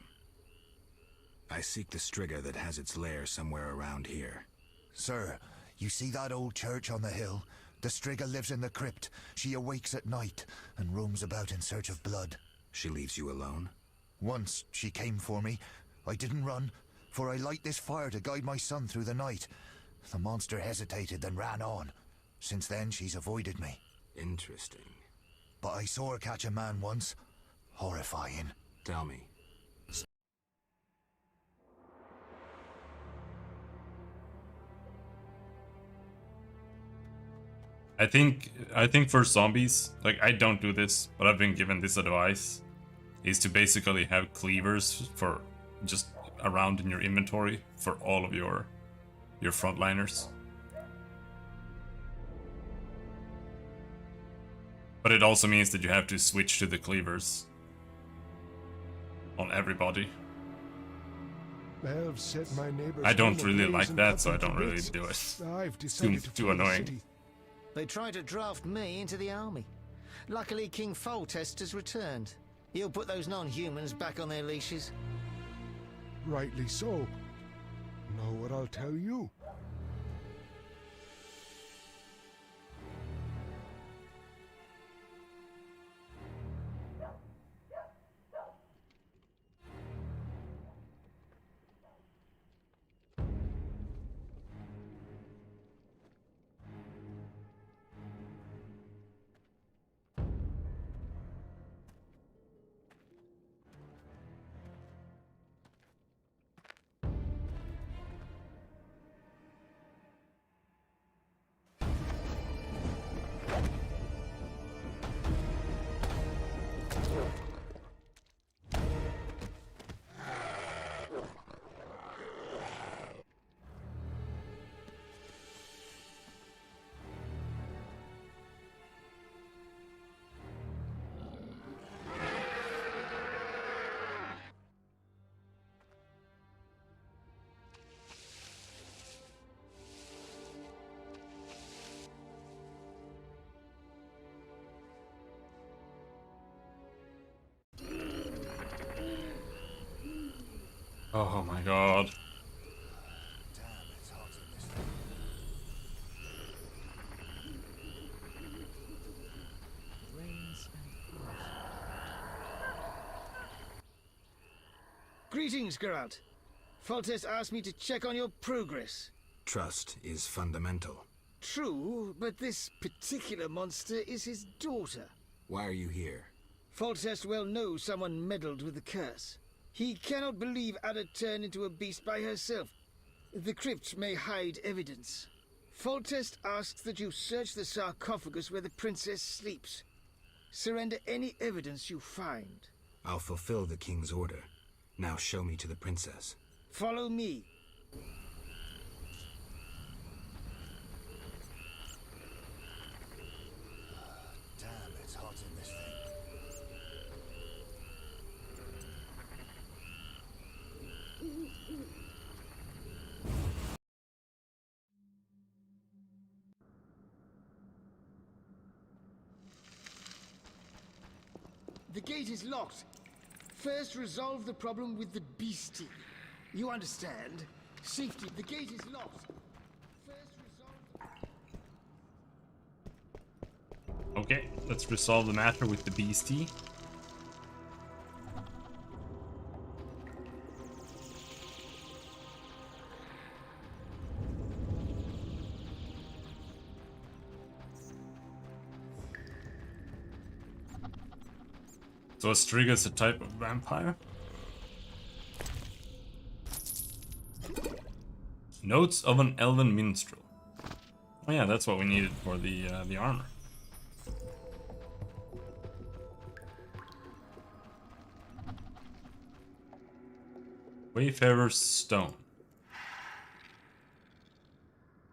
I seek the Striga that has its lair somewhere around here. Sir, you see that old church on the hill? The Striga lives in the crypt. She awakes at night and roams about in search of blood. She leaves you alone? Once she came for me. I didn't run, for I light this fire to guide my son through the night. The monster hesitated, then ran on. Since then, she's avoided me. Interesting. But I saw her catch a man once. Horrifying. Tell me. I think for zombies, like, I don't do this, but I've been given this advice, is to basically have cleavers for just around in your inventory for all of your frontliners. But it also means that you have to switch to the cleavers on everybody. Elves set my neighbor's I don't home really ablaze like and that, cut so I them to don't really bits. do it. I've It's decided to too flee the annoying. city. They tried to draft me into the army. Luckily, King Foltest has returned. He'll put those non-humans back on their leashes. Rightly so. Know what I'll tell you? Oh my god. Greetings, Geralt. Foltest asked me to check on your progress. Trust is fundamental. True, but this particular monster is his daughter. Why are you here? Foltest well knows someone meddled with the curse. He cannot believe Ada turned into a beast by herself. The crypt may hide evidence. Foltest asks that you search the sarcophagus where the princess sleeps. Surrender any evidence you find. I'll fulfill the king's order. Now show me to the princess. Follow me. Damn, it's hot in this thing. The gate is locked. First, resolve the problem with the beastie. You understand? Safety. The gate is locked. Okay, let's resolve the matter with the beastie. So a Striga is a type of vampire? Notes of an elven minstrel. Oh yeah, that's what we needed for the armor. Wayfarer's Stone.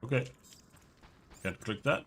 Okay. Can't click that.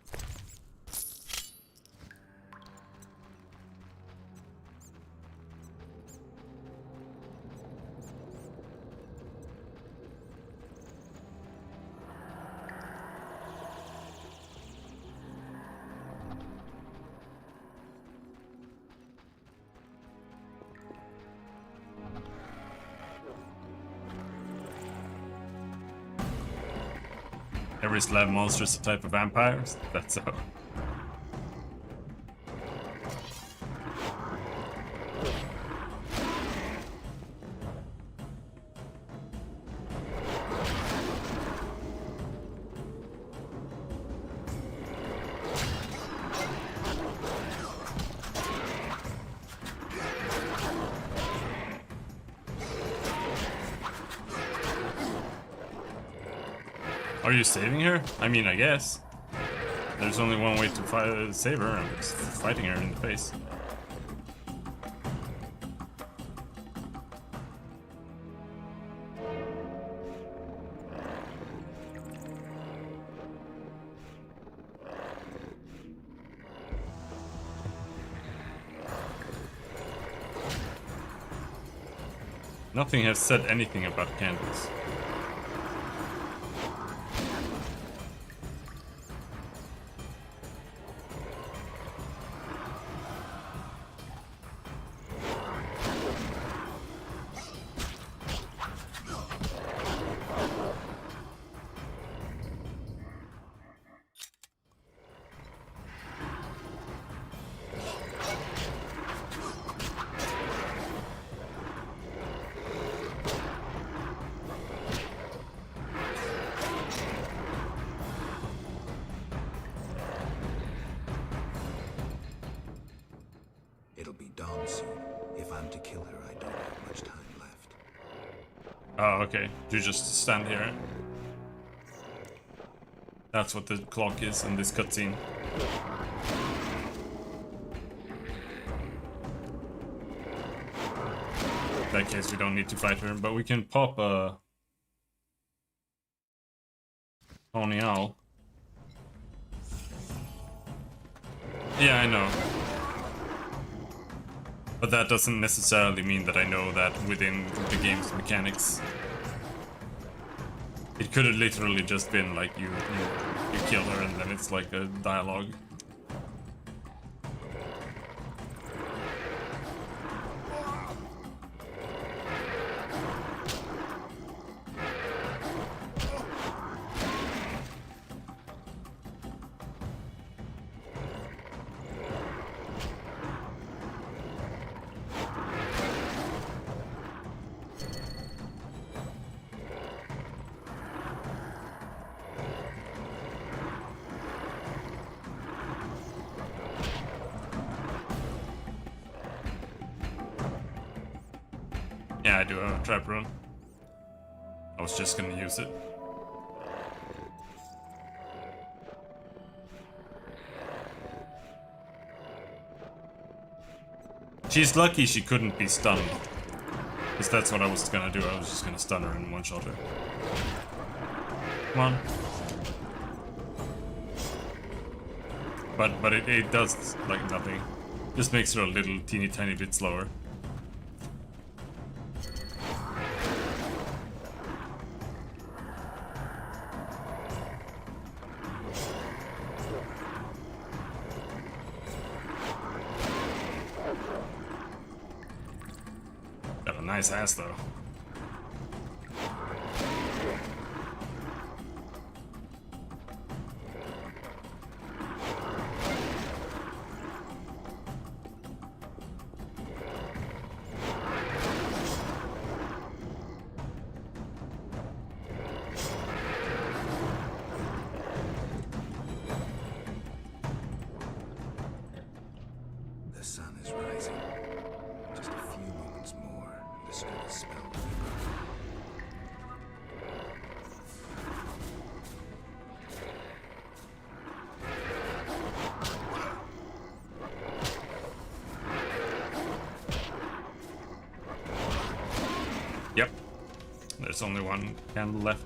Every slab monster is a type of vampires. That's so. Are you saving her? I mean, I guess. There's only one way to save her, and it's fighting her in the face. Nothing has said anything about candles. It'll be dawn soon. If I'm to kill her, I don't have much time left. Oh, okay. You just stand here. That's what the clock is in this cutscene. In that case, we don't need to fight her, but we can pop a Pony Owl. Yeah, I know. But that doesn't necessarily mean that I know that within the game's mechanics. It could have literally just been like you kill her and then it's like a dialogue. Yeah, I do have a trap rune. I was just gonna use it. She's lucky she couldn't be stunned. Because that's what I was gonna do. I was just gonna stun her and one-shot her. Come on. But it does, like, nothing. Just makes her a little teeny tiny bit slower. Got a nice ass, though. The sun is rising. Just a few moments more, and the Striga spell will be broken. Yep. There's only one candle left.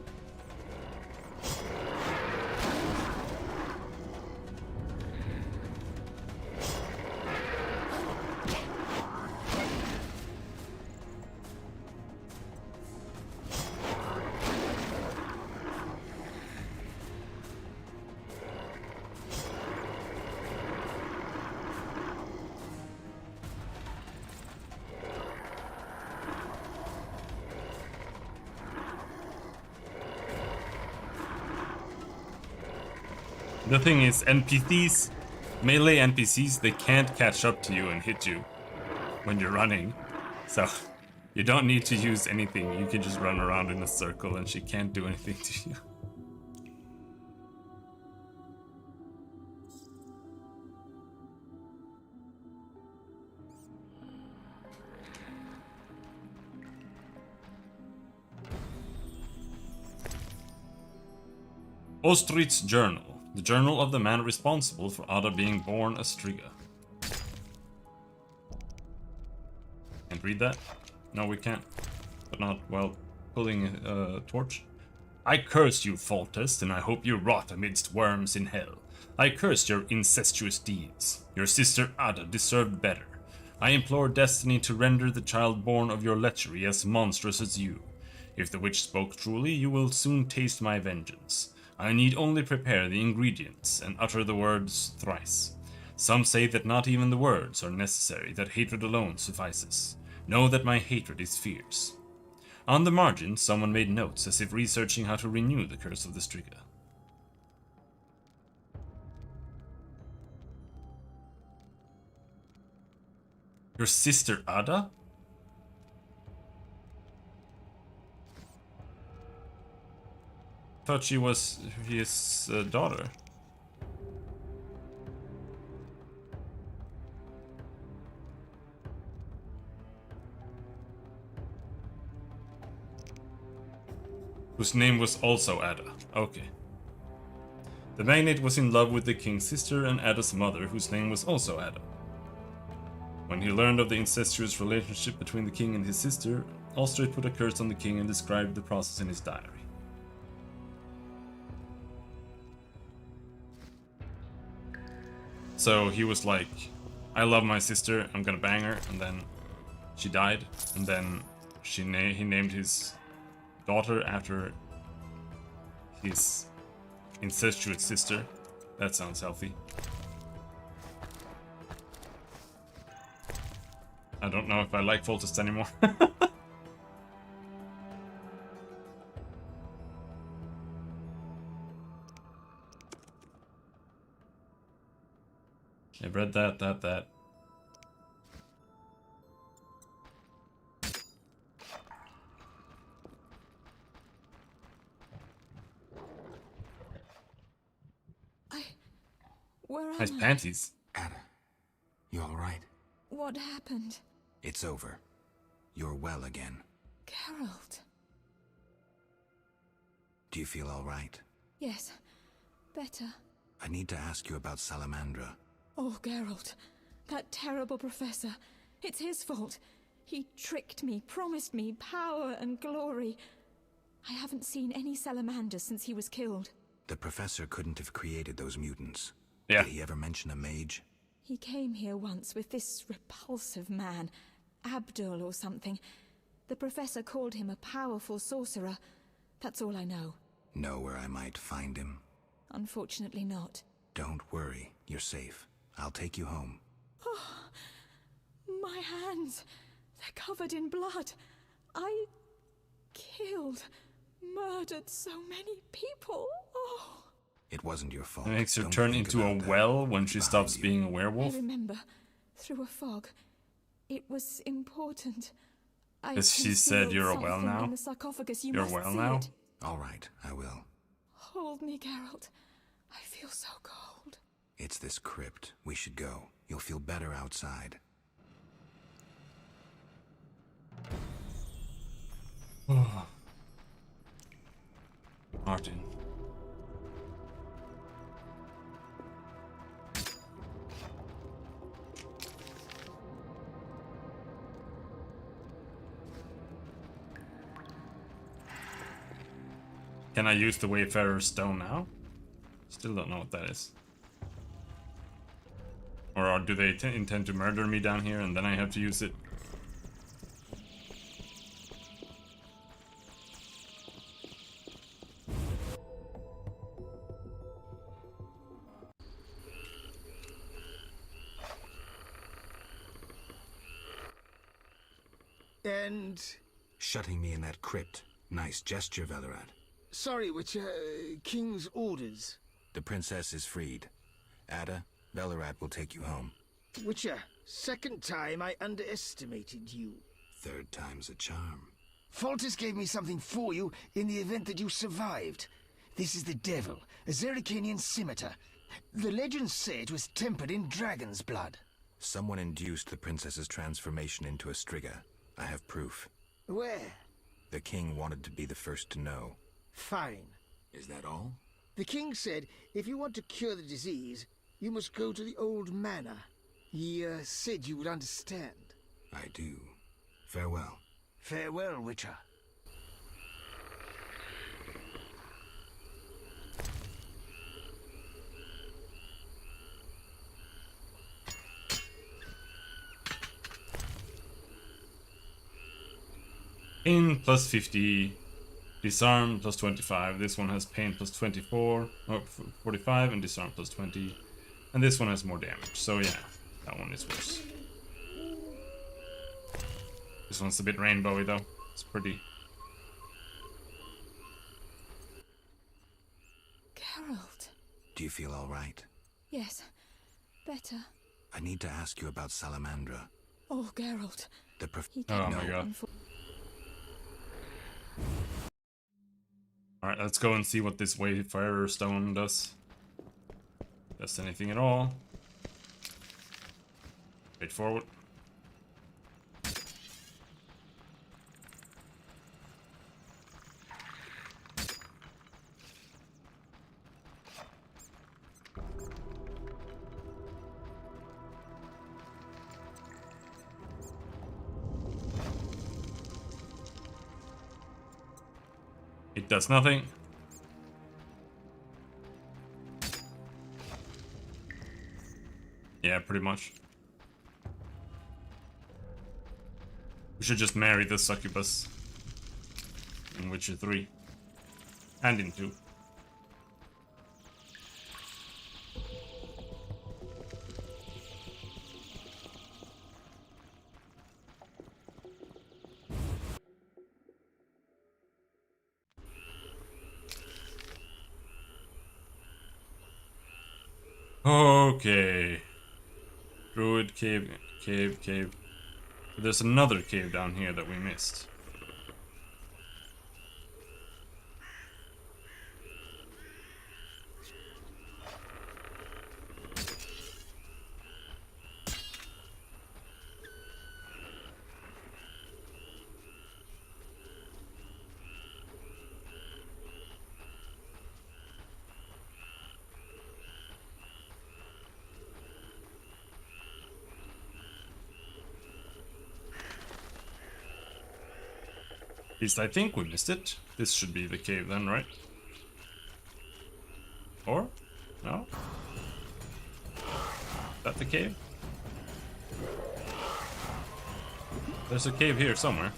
The thing is, NPCs, melee NPCs, they can't catch up to you and hit you when you're running. So, you don't need to use anything. You can just run around in a circle and she can't do anything to you. Ostrit's Journal. The journal of the man responsible for Ada being born a Striga. Can't read that? No, we can't. But not while pulling a torch. I curse you, Foltest, and I hope you rot amidst worms in hell. I curse your incestuous deeds. Your sister Ada deserved better. I implore destiny to render the child born of your lechery as monstrous as you. If the witch spoke truly, you will soon taste my vengeance. I need only prepare the ingredients and utter the words thrice. Some say that not even the words are necessary, that hatred alone suffices. Know that my hatred is fierce. On the margin, someone made notes as if researching how to renew the curse of the Striga. Your sister Ada? Thought she was his daughter. Whose name was also Ada. Okay. The magnate was in love with the king's sister and Ada's mother, whose name was also Ada. When he learned of the incestuous relationship between the king and his sister, Ostrit put a curse on the king and described the process in his diary. So he was like, I love my sister, I'm gonna bang her, and then she died, and then he named his daughter after his incestuous sister. That sounds healthy. I don't know if I like Foltest anymore. I've read that. Where am Nice I? panties. Ada, you alright? What happened? It's over. You're well again. Geralt. Do you feel alright? Yes, better. I need to ask you about Salamandra. Oh, Geralt. That terrible professor. It's his fault. He tricked me, promised me power and glory. I haven't seen any salamander since he was killed. The professor couldn't have created those mutants. Yeah. Did he ever mention a mage? He came here once with this repulsive man, Abdul or something. The professor called him a powerful sorcerer. That's all I know. Know where I might find him? Unfortunately not. Don't worry, you're safe. I'll take you home. Oh, my hands. They're covered in blood. I killed, murdered so many people. Oh. It wasn't your fault. It makes her Don't turn think into a about that. well when she Behind stops you. being a werewolf. I remember, through a fog. It was important. I Because she said concealed you're a well something now? in the sarcophagus. You You're must well see now? it. All right, I will. Hold me, Geralt. I feel so cold. It's this crypt. We should go. You'll feel better outside. Martin. Can I use the Wayfarer's Stone now? Still don't know what that is. Or do they intend to murder me down here and then I have to use it? And... Shutting me in that crypt. Nice gesture, Velerad. Sorry, Witcher. King's orders. The princess is freed. Ada, Velerad will take you home. Witcher, second time I underestimated you. Third time's a charm. Foltest gave me something for you in the event that you survived. This is the Devil, a Zerrikanian scimitar. The legends say it was tempered in dragon's blood. Someone induced the princess's transformation into a Striga. I have proof. Where? The king wanted to be the first to know. Fine. Is that all? The king said if you want to cure the disease, you must go to the old manor. He said you would understand. I do. Farewell. Farewell, Witcher. Pain plus 50, disarm plus 25. This one has pain plus 24, or 45, and disarm plus 20. And this one has more damage, so yeah, that one is worse. This one's a bit rainbowy though, it's pretty. Geralt. Do you feel all right? Yes, better. I need to ask you about Salamandra. Oh, Geralt. Oh my god. Alright, let's go and see what this Wayfarer Stone does. Does anything at all. Straightforward. It does nothing. Yeah, pretty much. We should just marry the succubus in Witcher 3 and in 2. Okay. Druid cave, cave. There's another cave down here that we missed. At least I think we missed it. This should be the cave then, right? Or? No? Is that the cave? There's a cave here somewhere.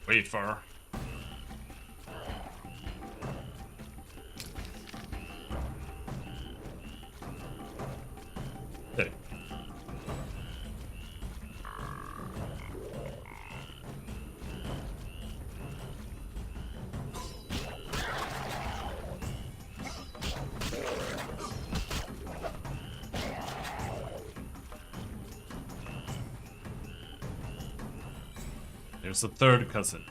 Wait for her. There. There's a third cousin.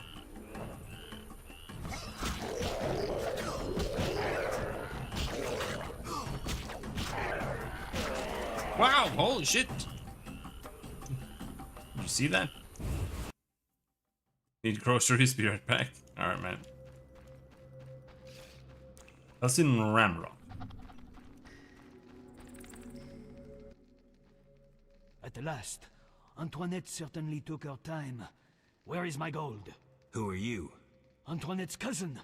Wow, holy shit. Did you see that? Need grocery spirit pack. Alright, man. That's in Ramrock. At last. Antoinette certainly took her time. Where is my gold? Who are you? Antoinette's cousin.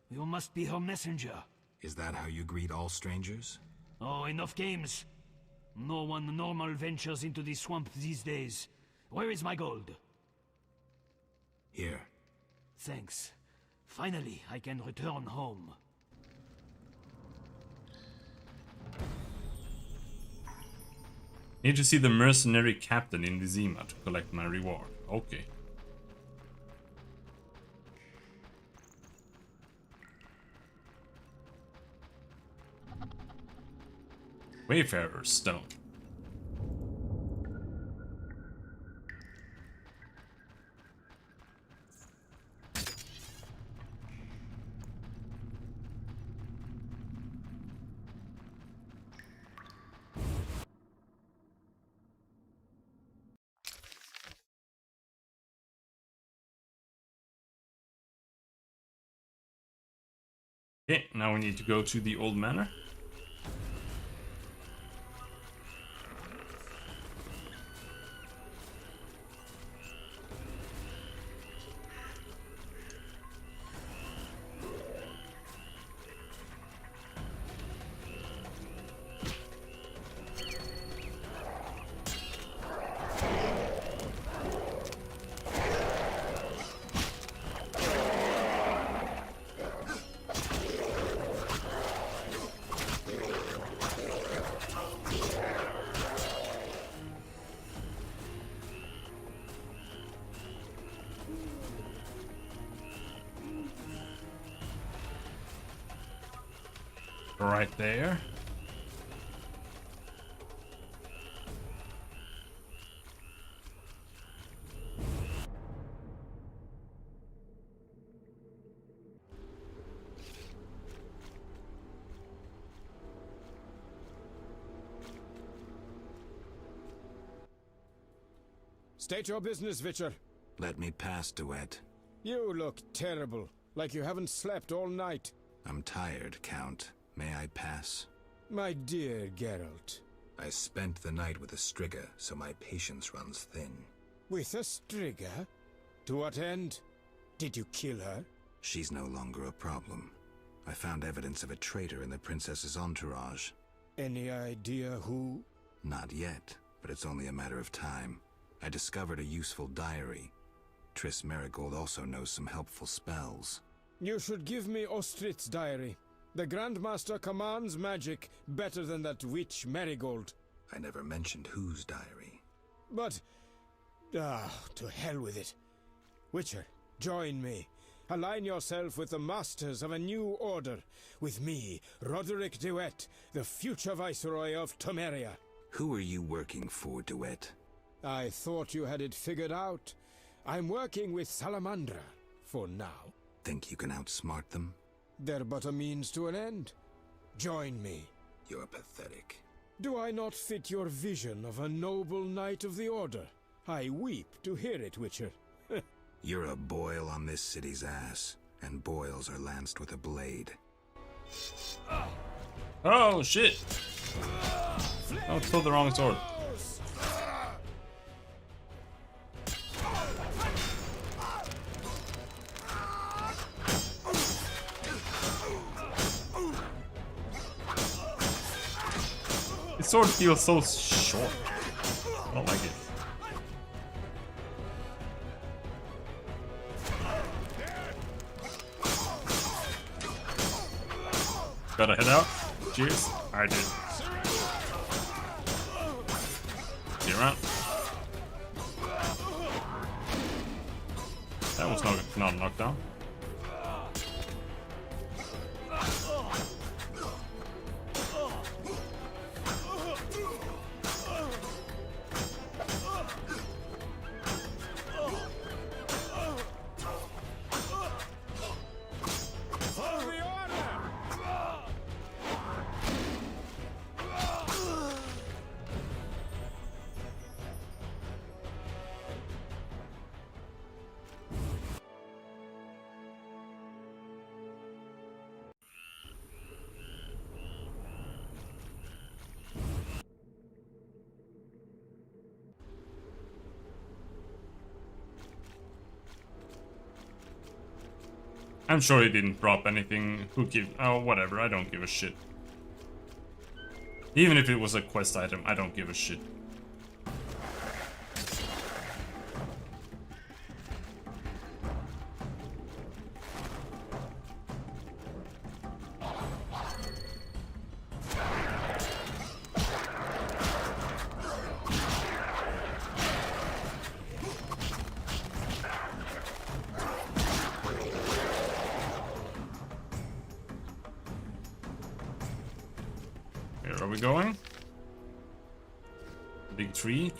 You must be her messenger. Is that how you greet all strangers? Oh, enough games. No one normal ventures into the swamp these days. Where is my gold? Here. Thanks. Finally, I can return home. Need to see the mercenary captain in Vizima to collect my reward. Okay. Wayfarer's Stone. Okay, now we need to go to the old manor. Right there. State your business, Witcher. Let me pass, Duet. You look terrible, like you haven't slept all night. I'm tired, Count. May I pass? My dear Geralt. I spent the night with a Striga, so my patience runs thin. With a Striga? To what end? Did you kill her? She's no longer a problem. I found evidence of a traitor in the princess's entourage. Any idea who? Not yet, but it's only a matter of time. I discovered a useful diary. Triss Merigold also knows some helpful spells. You should give me Ostrit's diary. The Grandmaster commands magic better than that witch Merigold. I never mentioned whose diary. But... to hell with it. Witcher, join me. Align yourself with the masters of a new order. With me, Roderick Duet, the future Viceroy of Temeria. Who are you working for, Duet? I thought you had it figured out. I'm working with Salamandra, for now. Think you can outsmart them? They're but a means to an end. Join me. You're pathetic. Do I not fit your vision of a noble knight of the Order? I weep to hear it, Witcher. You're a boil on this city's ass, and boils are lanced with a blade. Oh, shit! I pulled the wrong sword. This sword feels so short. I don't like it. Gotta head out. Cheers. I did. See you around. That was not a knockdown. I'm sure he didn't drop anything. Who give? Oh, whatever. I don't give a shit. Even if it was a quest item, I don't give a shit. Where are we going? Big tree.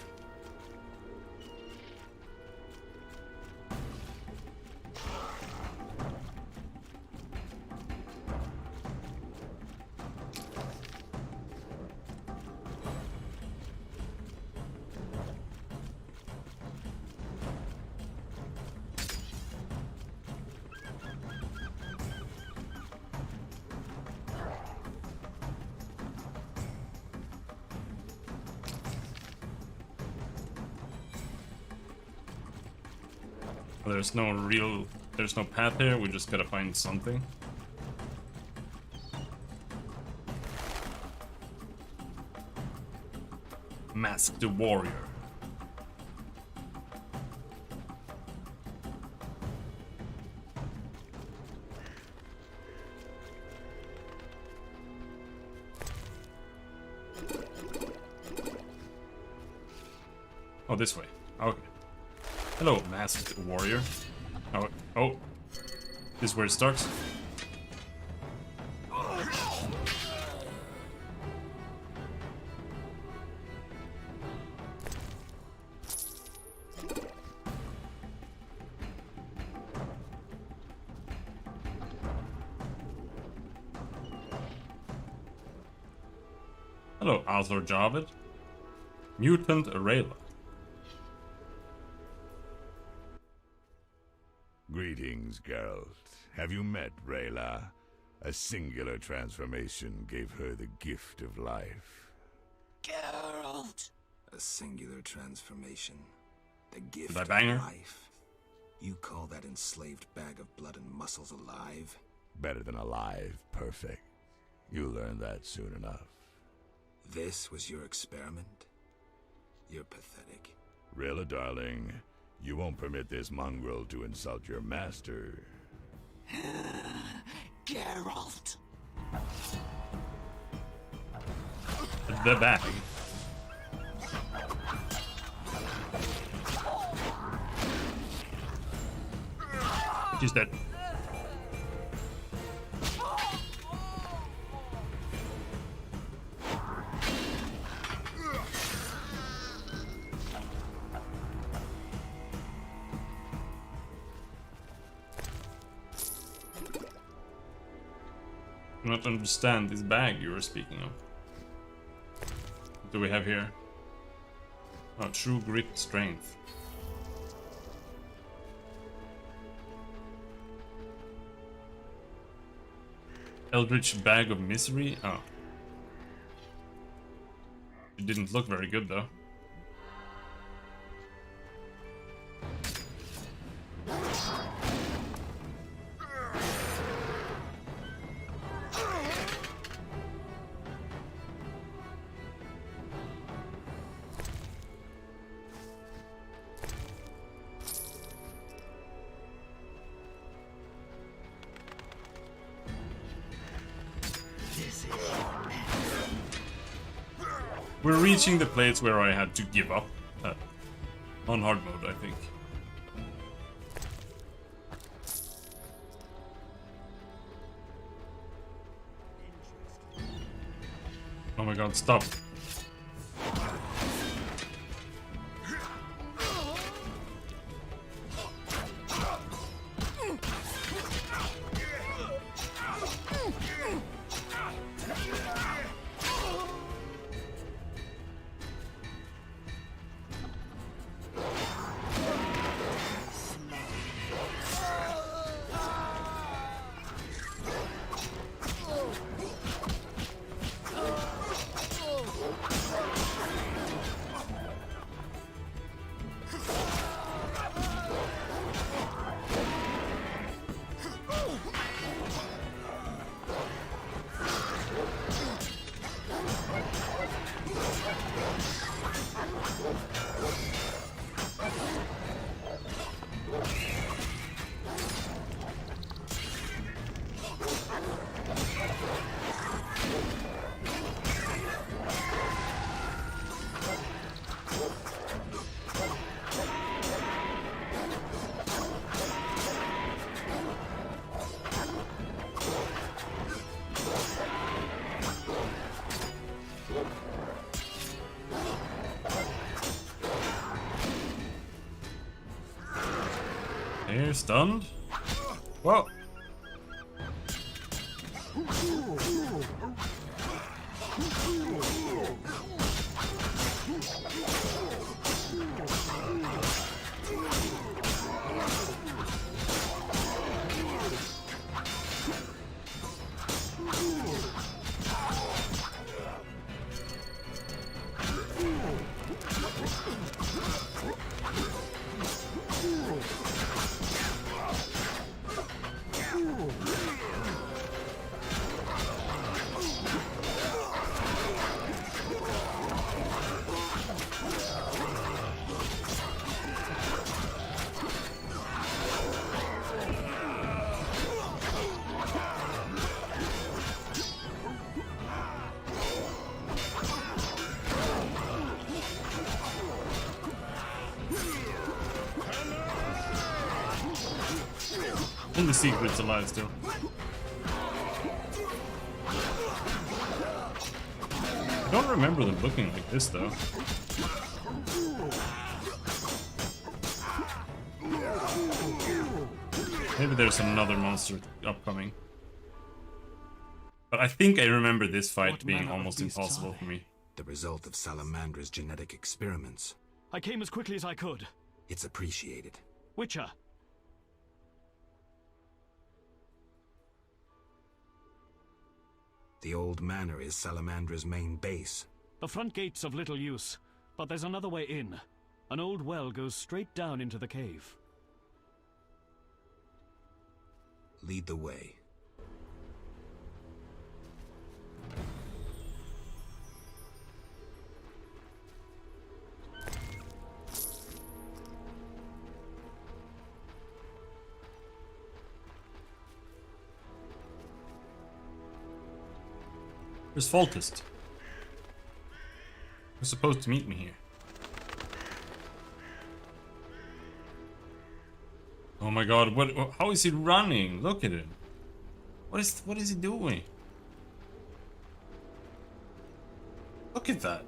There's no path here, we just gotta find something. Masked warrior. Oh, this way. Okay. Hello, masked warrior. Oh, this is where it starts. Hello, Arthur Jarvid. Mutant Rayla. Greetings, Geralt. Have you met Rayla? A singular transformation gave her the gift of life. Geralt! A singular transformation. The gift Did I bang her? of life. You call that enslaved bag of blood and muscles alive? Better than alive, perfect. You'll learn that soon enough. This was your experiment? You're pathetic. Rayla, darling, you won't permit this mongrel to insult your master. Geralt! The bag. She's dead. do not understand this bag you were speaking of. What do we have here? Oh, true grit strength. Eldritch bag of misery? Oh. It didn't look very good though. We're reaching the place where I had to give up on hard mode, I think. Oh my god, stop. They're stunned. Whoa. And the secret's alive still. I don't remember them looking like this though. Maybe there's another monster upcoming. But I think I remember this fight being almost impossible for me. The result of Salamandra's genetic experiments. I came as quickly as I could. It's appreciated. Witcher. The old manor is Salamandra's main base. The front gate's of little use, but there's another way in. An old well goes straight down into the cave. Lead the way. Where's Foltest? Who's supposed to meet me here? Oh my god, what how is he running? Look at him. What is he doing? Look at that.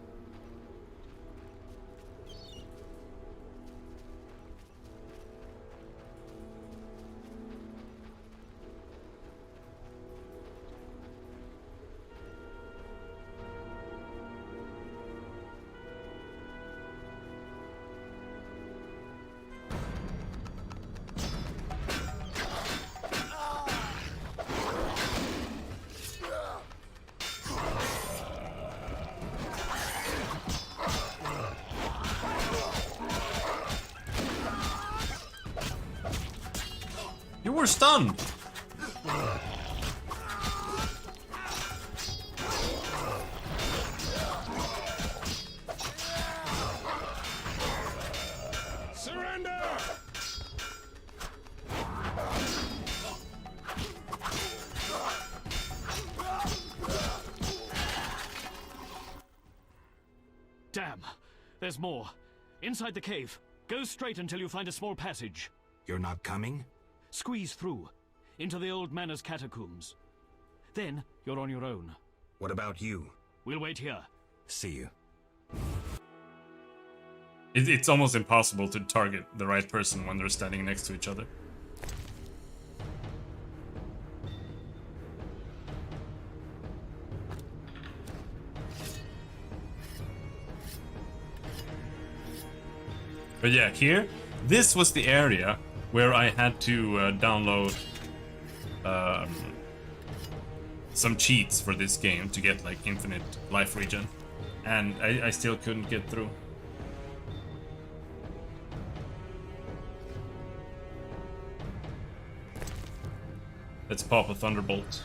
we're stunned. Surrender! Damn! There's more. Inside the cave. Go straight until you find a small passage. You're not coming? Squeeze through. Into the old manor's catacombs. Then, you're on your own. What about you? We'll wait here. See you. It's almost impossible to target the right person when they're standing next to each other. But yeah, here, this was the area where I had to download some cheats for this game to get like infinite life regen, and I still couldn't get through. Let's pop a Thunderbolt.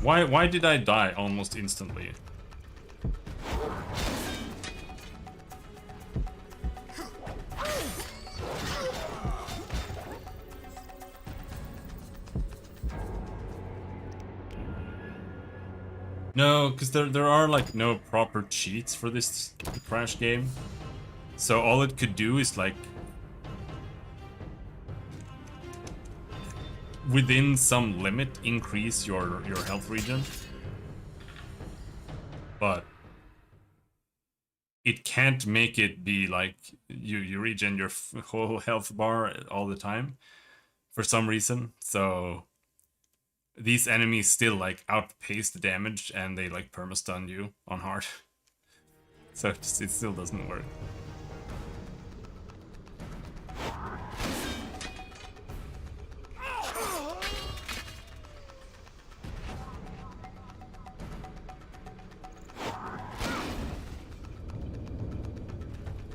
Why did I die almost instantly? No, because there are like no proper cheats for this Crash game. So all it could do is like within some limit increase your health regen. But it can't make it be like you regen your whole health bar all the time for some reason. So these enemies still like outpace the damage and they like perma-stun you on hard. So it still doesn't work.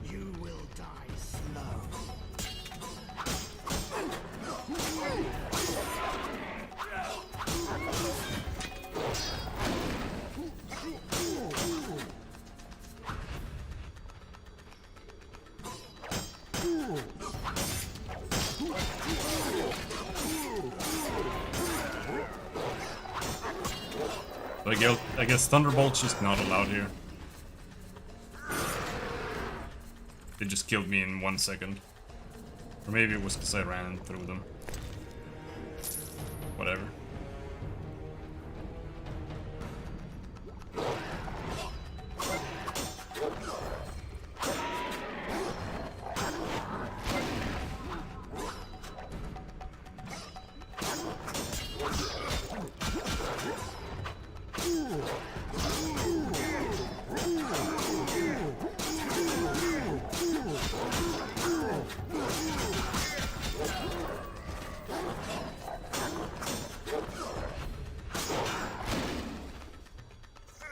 You will die slow. I guess Thunderbolt's just not allowed here. They just killed me in 1 second. Or maybe it was because I ran through them. Whatever.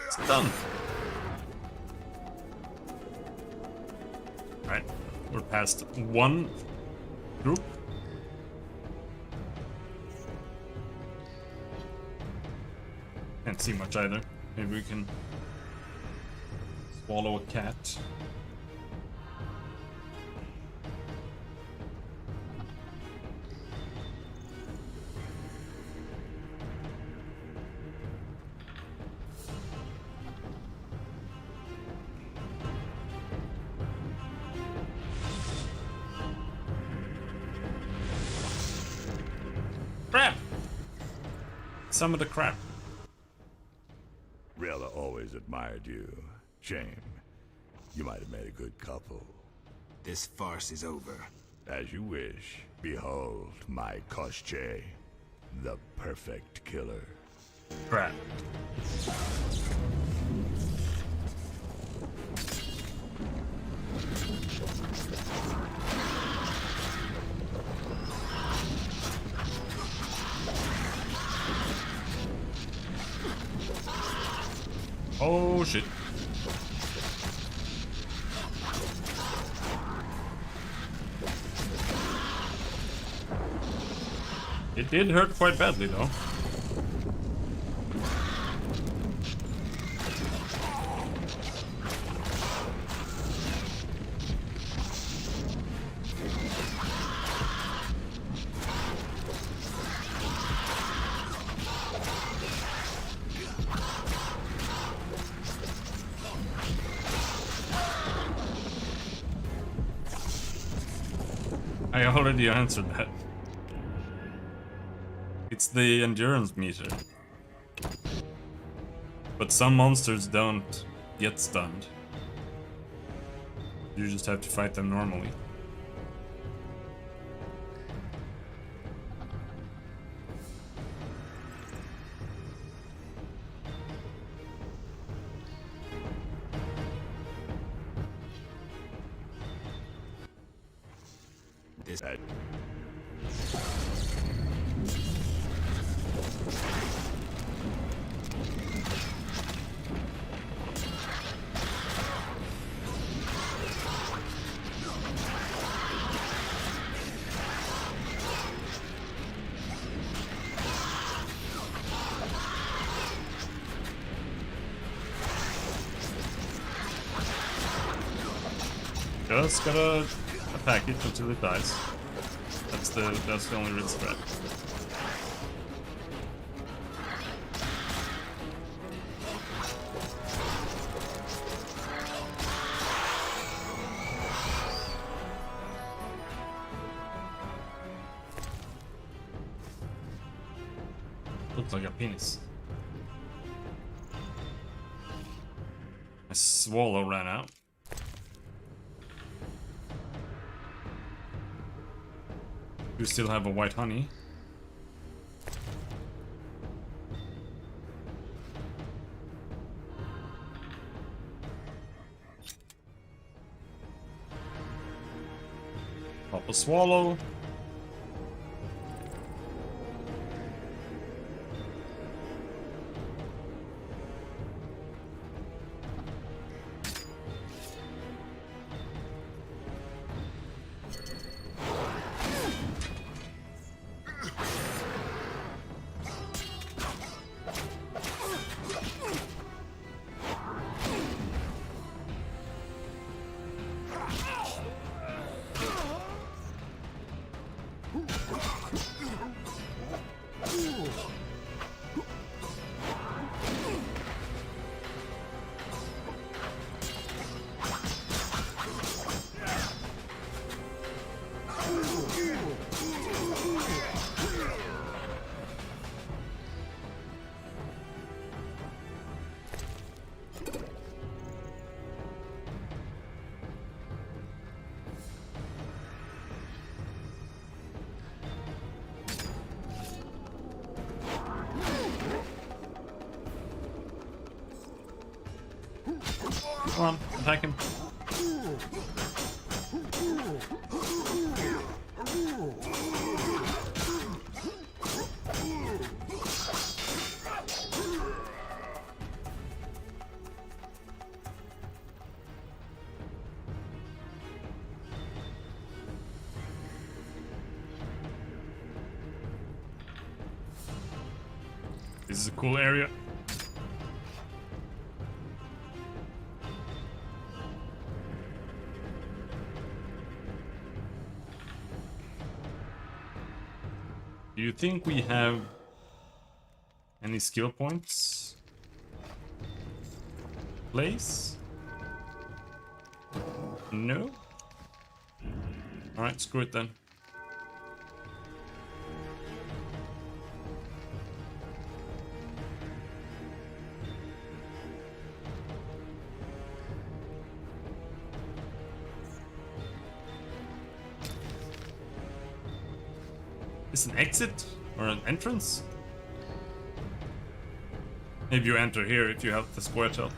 It's done. Alright, we're past one group. Can't see much either. Maybe we can swallow a cat. Crap! Some of the crap. Rayla always admired you. Shame. You might have made a good couple. This farce is over. As you wish. Behold my Koschei, the perfect killer. Crap. Oh shit. It did hurt quite badly though. I already answered that. It's the endurance meter. But some monsters don't get stunned. You just have to fight them normally. This Just gotta attack it until it dies. That's the only real threat. Looks like a penis. My swallow ran out. You still have a white honey. Pop a swallow. Come on, attack him. This is a cool area. Do you think we have any skill points? Place? No? Alright, screw it then. Is an exit or an entrance? Maybe you enter here if you have the square tail.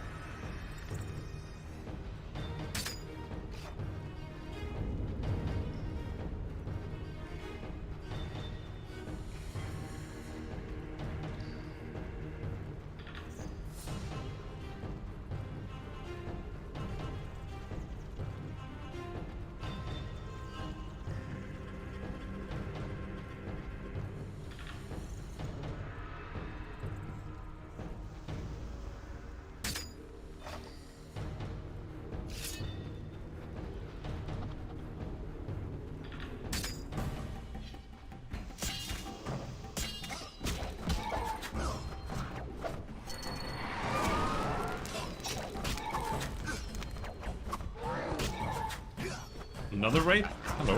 Another raid? Hello.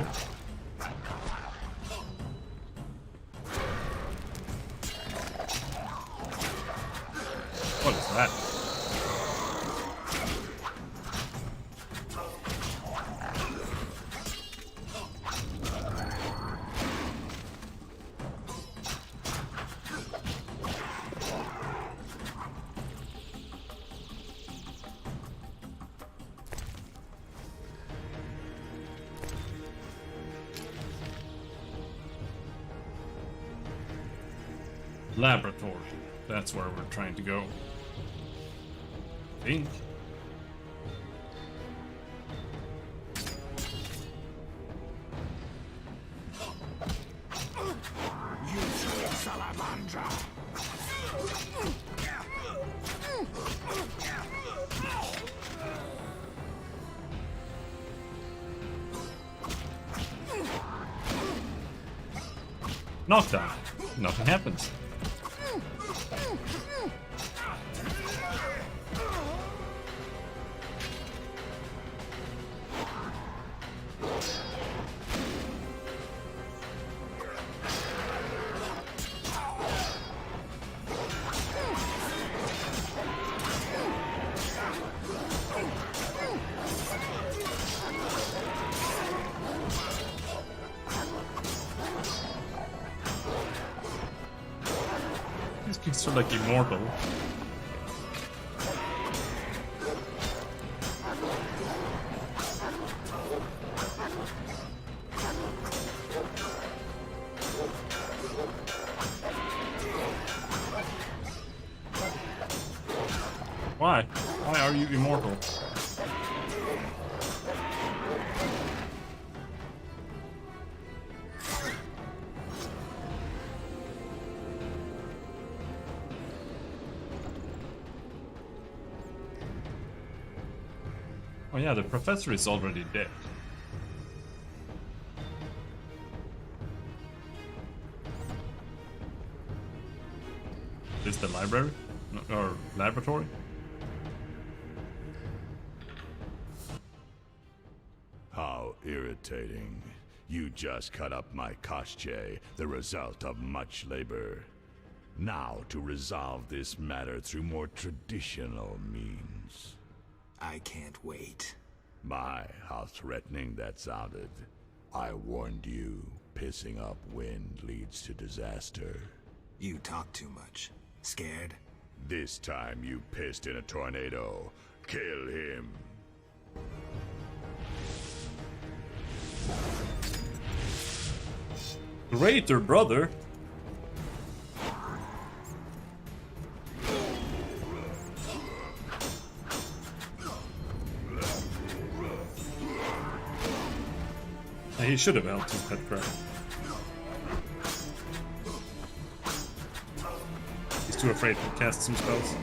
What is that? Laboratory. That's where we're trying to go. I think. Knockdown. Nothing happens. These kids are like immortal. Why? Why are you immortal? Oh yeah, the professor is already dead. Is the library? Or laboratory? How irritating. You just cut up my Koschei, the result of much labor. Now to resolve this matter through more traditional means. I can't wait. My, how threatening that sounded. I warned you, pissing up wind leads to disaster. You talk too much. Scared? This time you pissed in a tornado. Kill him. Greater brother? He should have helped his pet crab. He's too afraid to cast some spells.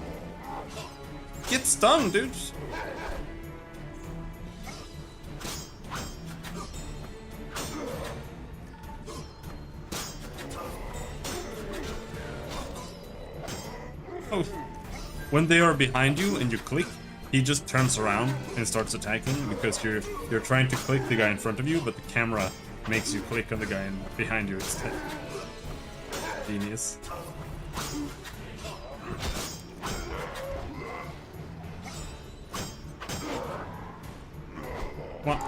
Get stung, dude! Oh. When they are behind you and you click, he just turns around and starts attacking because you're trying to click the guy in front of you, but the camera makes you click on the guy behind you instead. Genius. What?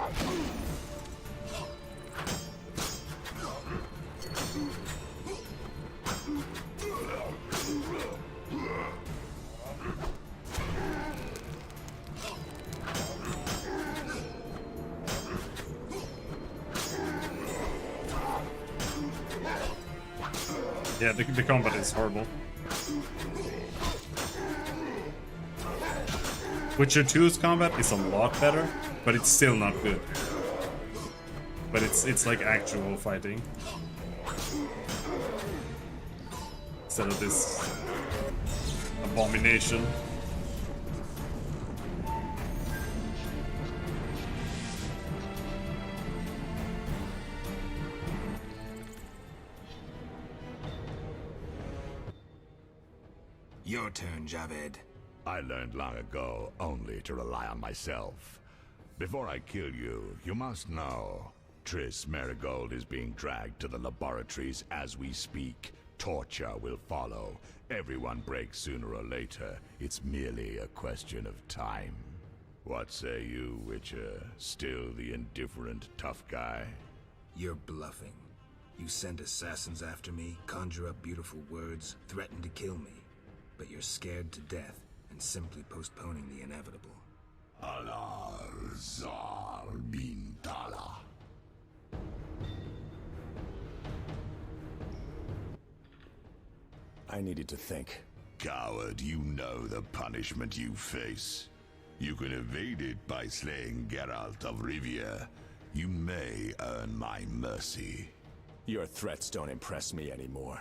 Yeah, the combat is horrible. Witcher 2's combat is a lot better, but it's still not good. But it's like actual fighting. Instead of this abomination. Your turn, Javed. I learned long ago only to rely on myself. Before I kill you, you must know. Triss Merigold is being dragged to the laboratories as we speak. Torture will follow. Everyone breaks sooner or later. It's merely a question of time. What say you, Witcher? Still the indifferent tough guy? You're bluffing. You send assassins after me, conjure up beautiful words, threaten to kill me. But you're scared to death and simply postponing the inevitable. Alar Zal bin Tala. I needed to think. Coward, you know the punishment you face. You can evade it by slaying Geralt of Rivia. You may earn my mercy. Your threats don't impress me anymore.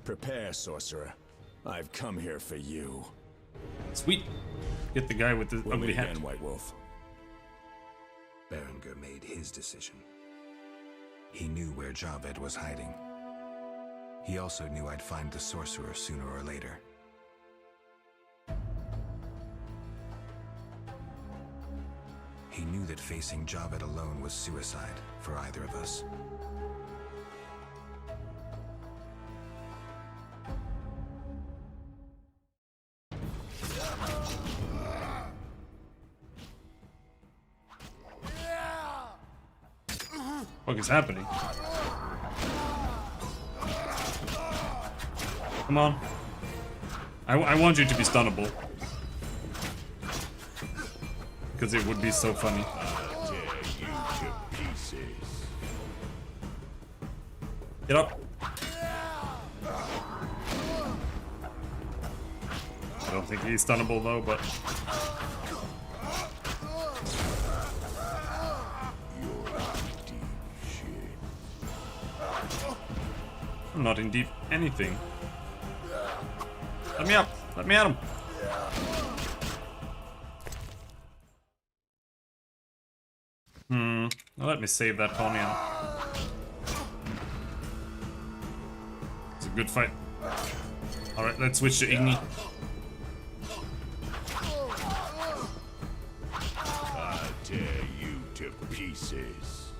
Prepare, sorcerer. I've come here for you. Sweet. Get the guy with the We'll ugly meet hat. again, White Wolf. Berengar made his decision. He knew where Javed was hiding. He also knew I'd find the sorcerer sooner or later. He knew that facing Javed alone was suicide for either of us. What is happening? Come on. I want you to be stunnable. Because it would be so funny. Get up. I don't think he's stunnable though, but... I'm not in deep anything. Let me up. Let me at him. Now let me save that pony. It's a good fight. Alright, let's switch to Igni. I tear you to pieces.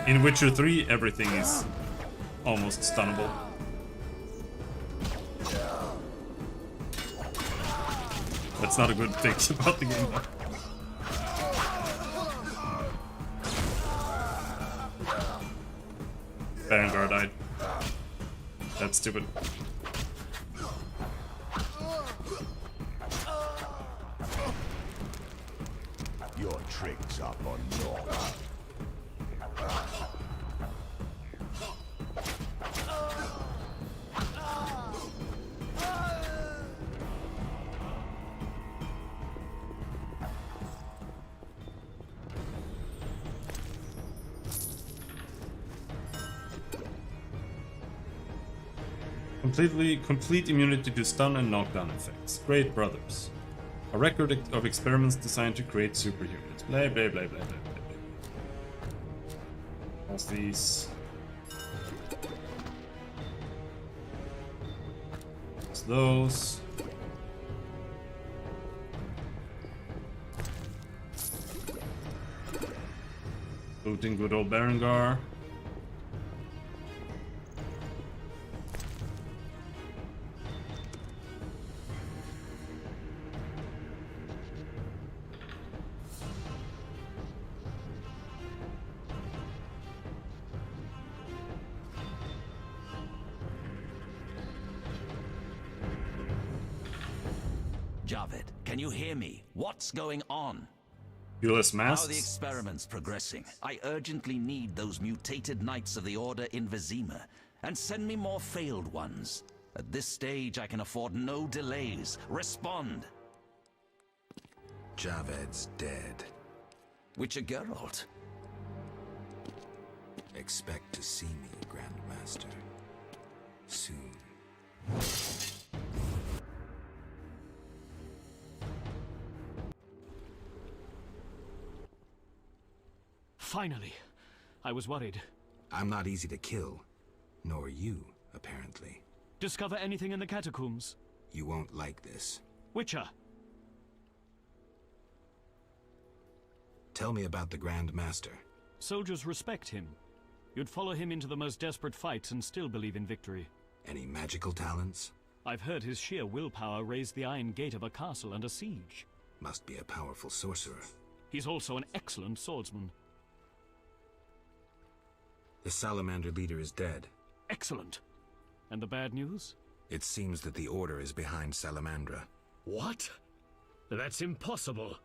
In Witcher 3, everything is almost stunnable. That's not a good thing about the game though. Berengar died. That's stupid. Your tricks up on your... Complete immunity to stun and knockdown effects. Great brothers. A record of experiments designed to create superhumans. Blah blah blah blah blah blah. What's these? What's those? Looting good old Berengar. Javed, can you hear me? What's going on? Viewless How are the masks? experiments progressing? I urgently need those mutated Knights of the Order in Vizima, and send me more failed ones. At this stage, I can afford no delays. Respond! Javed's dead. Witcher Geralt. Expect to see me, Grandmaster. Soon. Finally. I was worried. I'm not easy to kill. Nor you, apparently. Discover anything in the catacombs? You won't like this. Witcher! Tell me about the Grand Master. Soldiers respect him. You'd follow him into the most desperate fights and still believe in victory. Any magical talents? I've heard his sheer willpower raised the iron gate of a castle under siege. Must be a powerful sorcerer. He's also an excellent swordsman. The Salamander leader is dead. Excellent. And the bad news? It seems that the Order is behind Salamandra. What? That's impossible.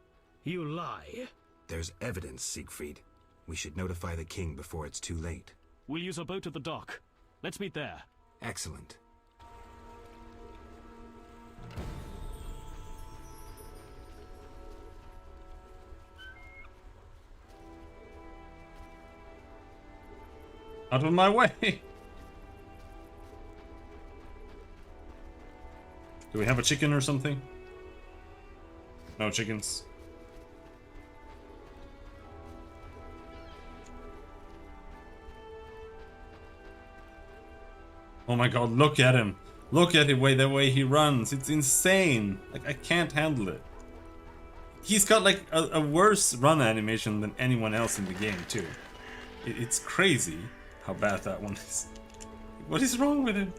You lie. There's evidence, Siegfried. We should notify the king before it's too late. We'll use a boat at the dock. Let's meet there. Excellent. Out of my way! Do we have a chicken or something? No chickens. Oh my god, look at him. Look at the way he runs. It's insane. Like, I can't handle it. He's got like a worse run animation than anyone else in the game too. It's crazy how bad that one is. What is wrong with him?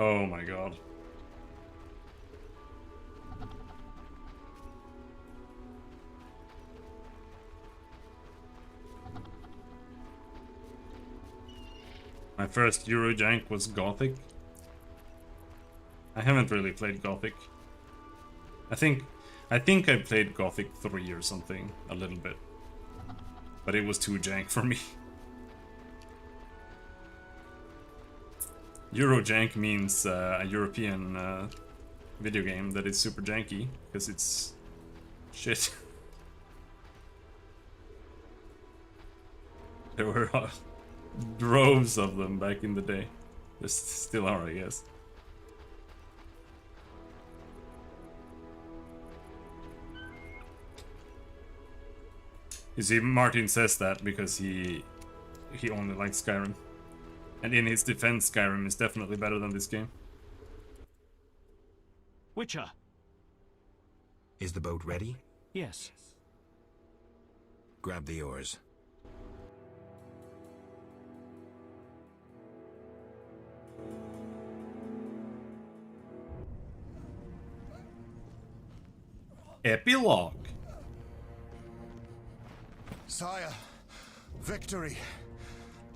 Oh my god. My first Eurojank was Gothic. I haven't really played Gothic. I think I played Gothic 3 or something, a little bit. But it was too jank for me. Eurojank means a European video game that is super janky, because it's shit. There were droves of them back in the day. There still are, I guess. You see, Martin says that because he only likes Skyrim. And in his defense, Skyrim is definitely better than this game. Witcher. Is the boat ready? Yes. Grab the oars. Epilogue. Sire, victory.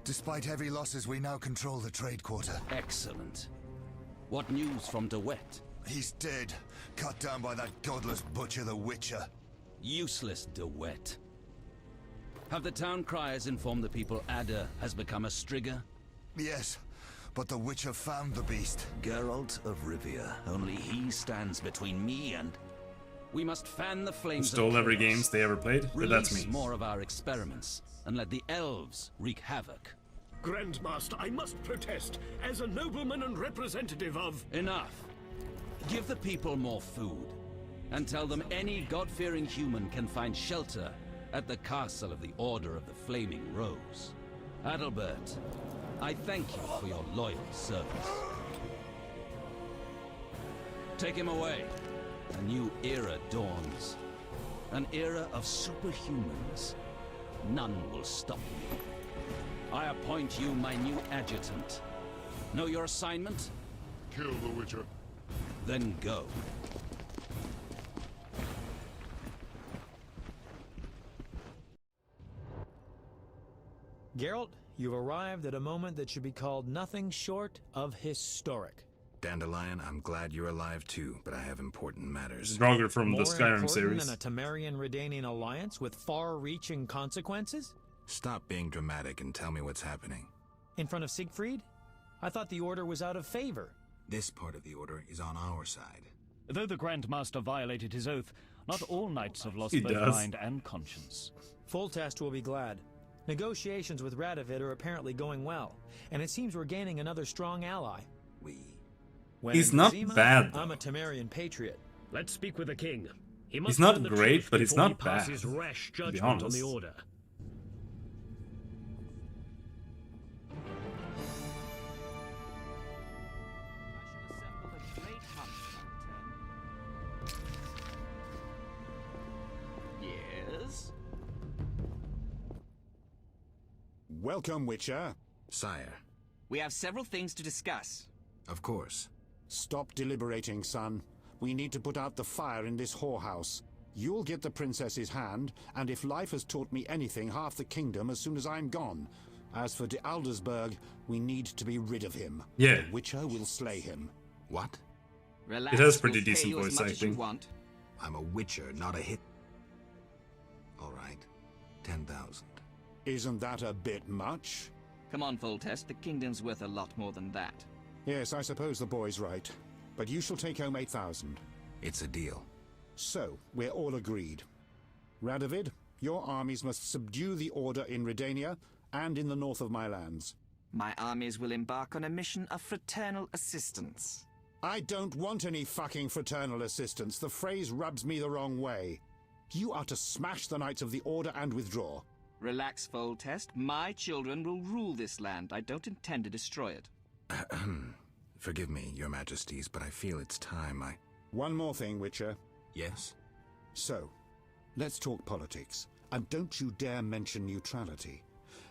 Despite heavy losses, we now control the trade quarter. Excellent. What news from De Wet? He's dead, cut down by that godless butcher, the Witcher. Useless, De Wet. Have the town criers informed the people Ada has become a Striga? Yes, but the Witcher found the beast. Geralt of Rivia. Only he stands between me and... We must fan the flames Who stole of every chaos. games they ever played? But Release that's me. more of our experiments, and let the elves wreak havoc. Grandmaster, I must protest. As a nobleman and representative of... Enough. Give the people more food, and tell them any God-fearing human can find shelter at the castle of the Order of the Flaming Rose. Adalbert, I thank you for your loyal service. Take him away. A new era dawns. An era of superhumans. None will stop me. I appoint you my new adjutant. Know your assignment? Kill the Witcher. Then go. Geralt, you've arrived at a moment that should be called nothing short of historic. Dandelion, I'm glad you're alive too, but I have important matters. Draugr from the More Skyrim important series. than a Temerian-Redanian alliance with far-reaching consequences? Stop being dramatic and tell me what's happening. In front of Siegfried? I thought the Order was out of favor. This part of the Order is on our side. Though the Grand Master violated his oath, not all knights have lost He both does. mind and conscience. Foltest will be glad. Negotiations with Radovid are apparently going well, and it seems we're gaining another strong ally. When He's in not Vizima, bad, though. I'm a Temerian patriot. Let's speak with the king. He He's not great, but he's not bad. Passes rash To be judgment on honest. the order. Yes? Welcome, Witcher. Sire. We have several things to discuss. Of course. Stop deliberating, son. We need to put out the fire in this whorehouse. You'll get the princess's hand, and if life has taught me anything, half the kingdom as soon as I'm gone. As for de Aldersberg, we need to be rid of him. Yeah. The Witcher will slay him. What? Relax, It has pretty we'll pay decent you as voice much as you acting. want. I'm a Witcher, not a hit. All right. 10,000. Isn't that a bit much? Come on, Foltest. The kingdom's worth a lot more than that. Yes, I suppose the boy's right. But you shall take home 8,000. It's a deal. So, we're all agreed. Radovid, your armies must subdue the Order in Redania and in the north of my lands. My armies will embark on a mission of fraternal assistance. I don't want any fucking fraternal assistance. The phrase rubs me the wrong way. You are to smash the Knights of the Order and withdraw. Relax, Foltest. My children will rule this land. I don't intend to destroy it. Forgive me, your majesties, but I feel it's time One more thing, Witcher. Yes? So, let's talk politics. And don't you dare mention neutrality.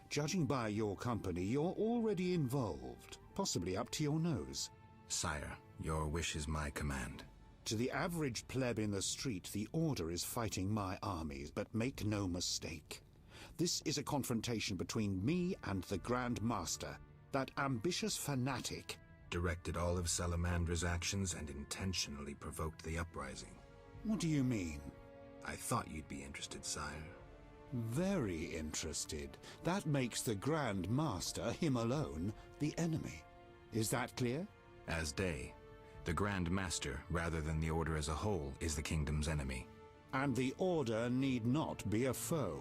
Judging by your company, you're already involved. Possibly up to your nose. Sire, your wish is my command. To the average pleb in the street, the Order is fighting my armies, but make no mistake. This is a confrontation between me and the Grand Master, that ambitious fanatic. Directed all of Salamandra's actions and intentionally provoked the uprising. What do you mean? I thought you'd be interested, sire. Very interested. That makes the Grand Master, him alone, the enemy. Is that clear? As day. The Grand Master, rather than the Order as a whole, is the kingdom's enemy. And the Order need not be a foe.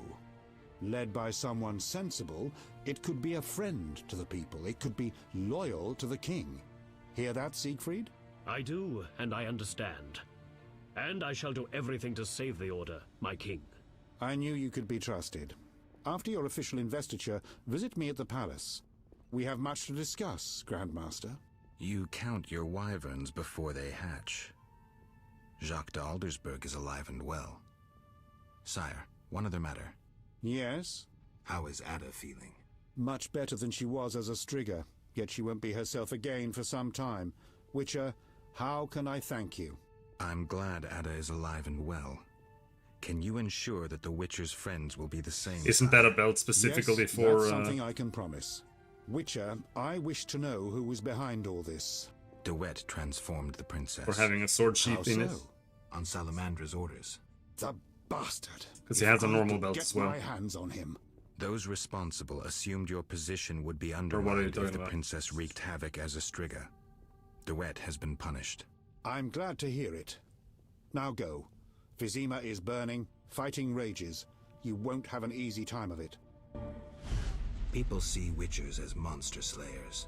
Led by someone sensible, it could be a friend to the people. It could be loyal to the king. Hear that, Siegfried? I do, and I understand. And I shall do everything to save the Order, my king. I knew you could be trusted. After your official investiture, visit me at the palace. We have much to discuss, Grandmaster. You count your wyverns before they hatch. Jacques de Aldersberg is alive and well. Sire, one other matter. Yes? How is Ada feeling? Much better than she was as a Striga, yet she won't be herself again for some time. Witcher, how can I thank you? I'm glad Ada is alive and well. Can you ensure that the Witcher's friends will be the same? Isn't that a belt specifically yes, for... that's something I can promise. Witcher, I wish to know who was behind all this. De Wet transformed the princess. For having a sword sheath How in it. so? On Salamandra's orders. The bastard! Because he has a If I normal could belt get as well. my hands on him. Those responsible assumed your position would be what are you undermined talking if the about? princess wreaked havoc as a Striga. De Wet has been punished. I'm glad to hear it. Now go. Vizima is burning, fighting rages. You won't have an easy time of it. People see Witchers as monster slayers.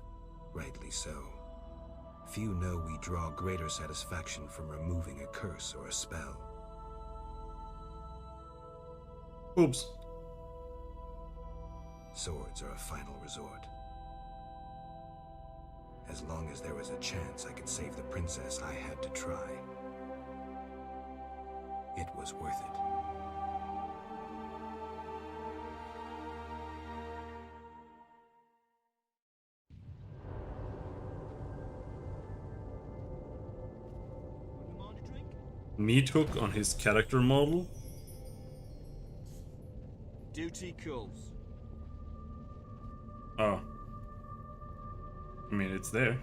Rightly so. Few know we draw greater satisfaction from removing a curse or a spell. Oops. Swords are a final resort. As long as there was a chance I could save the princess, I had to try. It was worth it. Meat hook on his character model? Duty calls. Oh. I mean, it's there.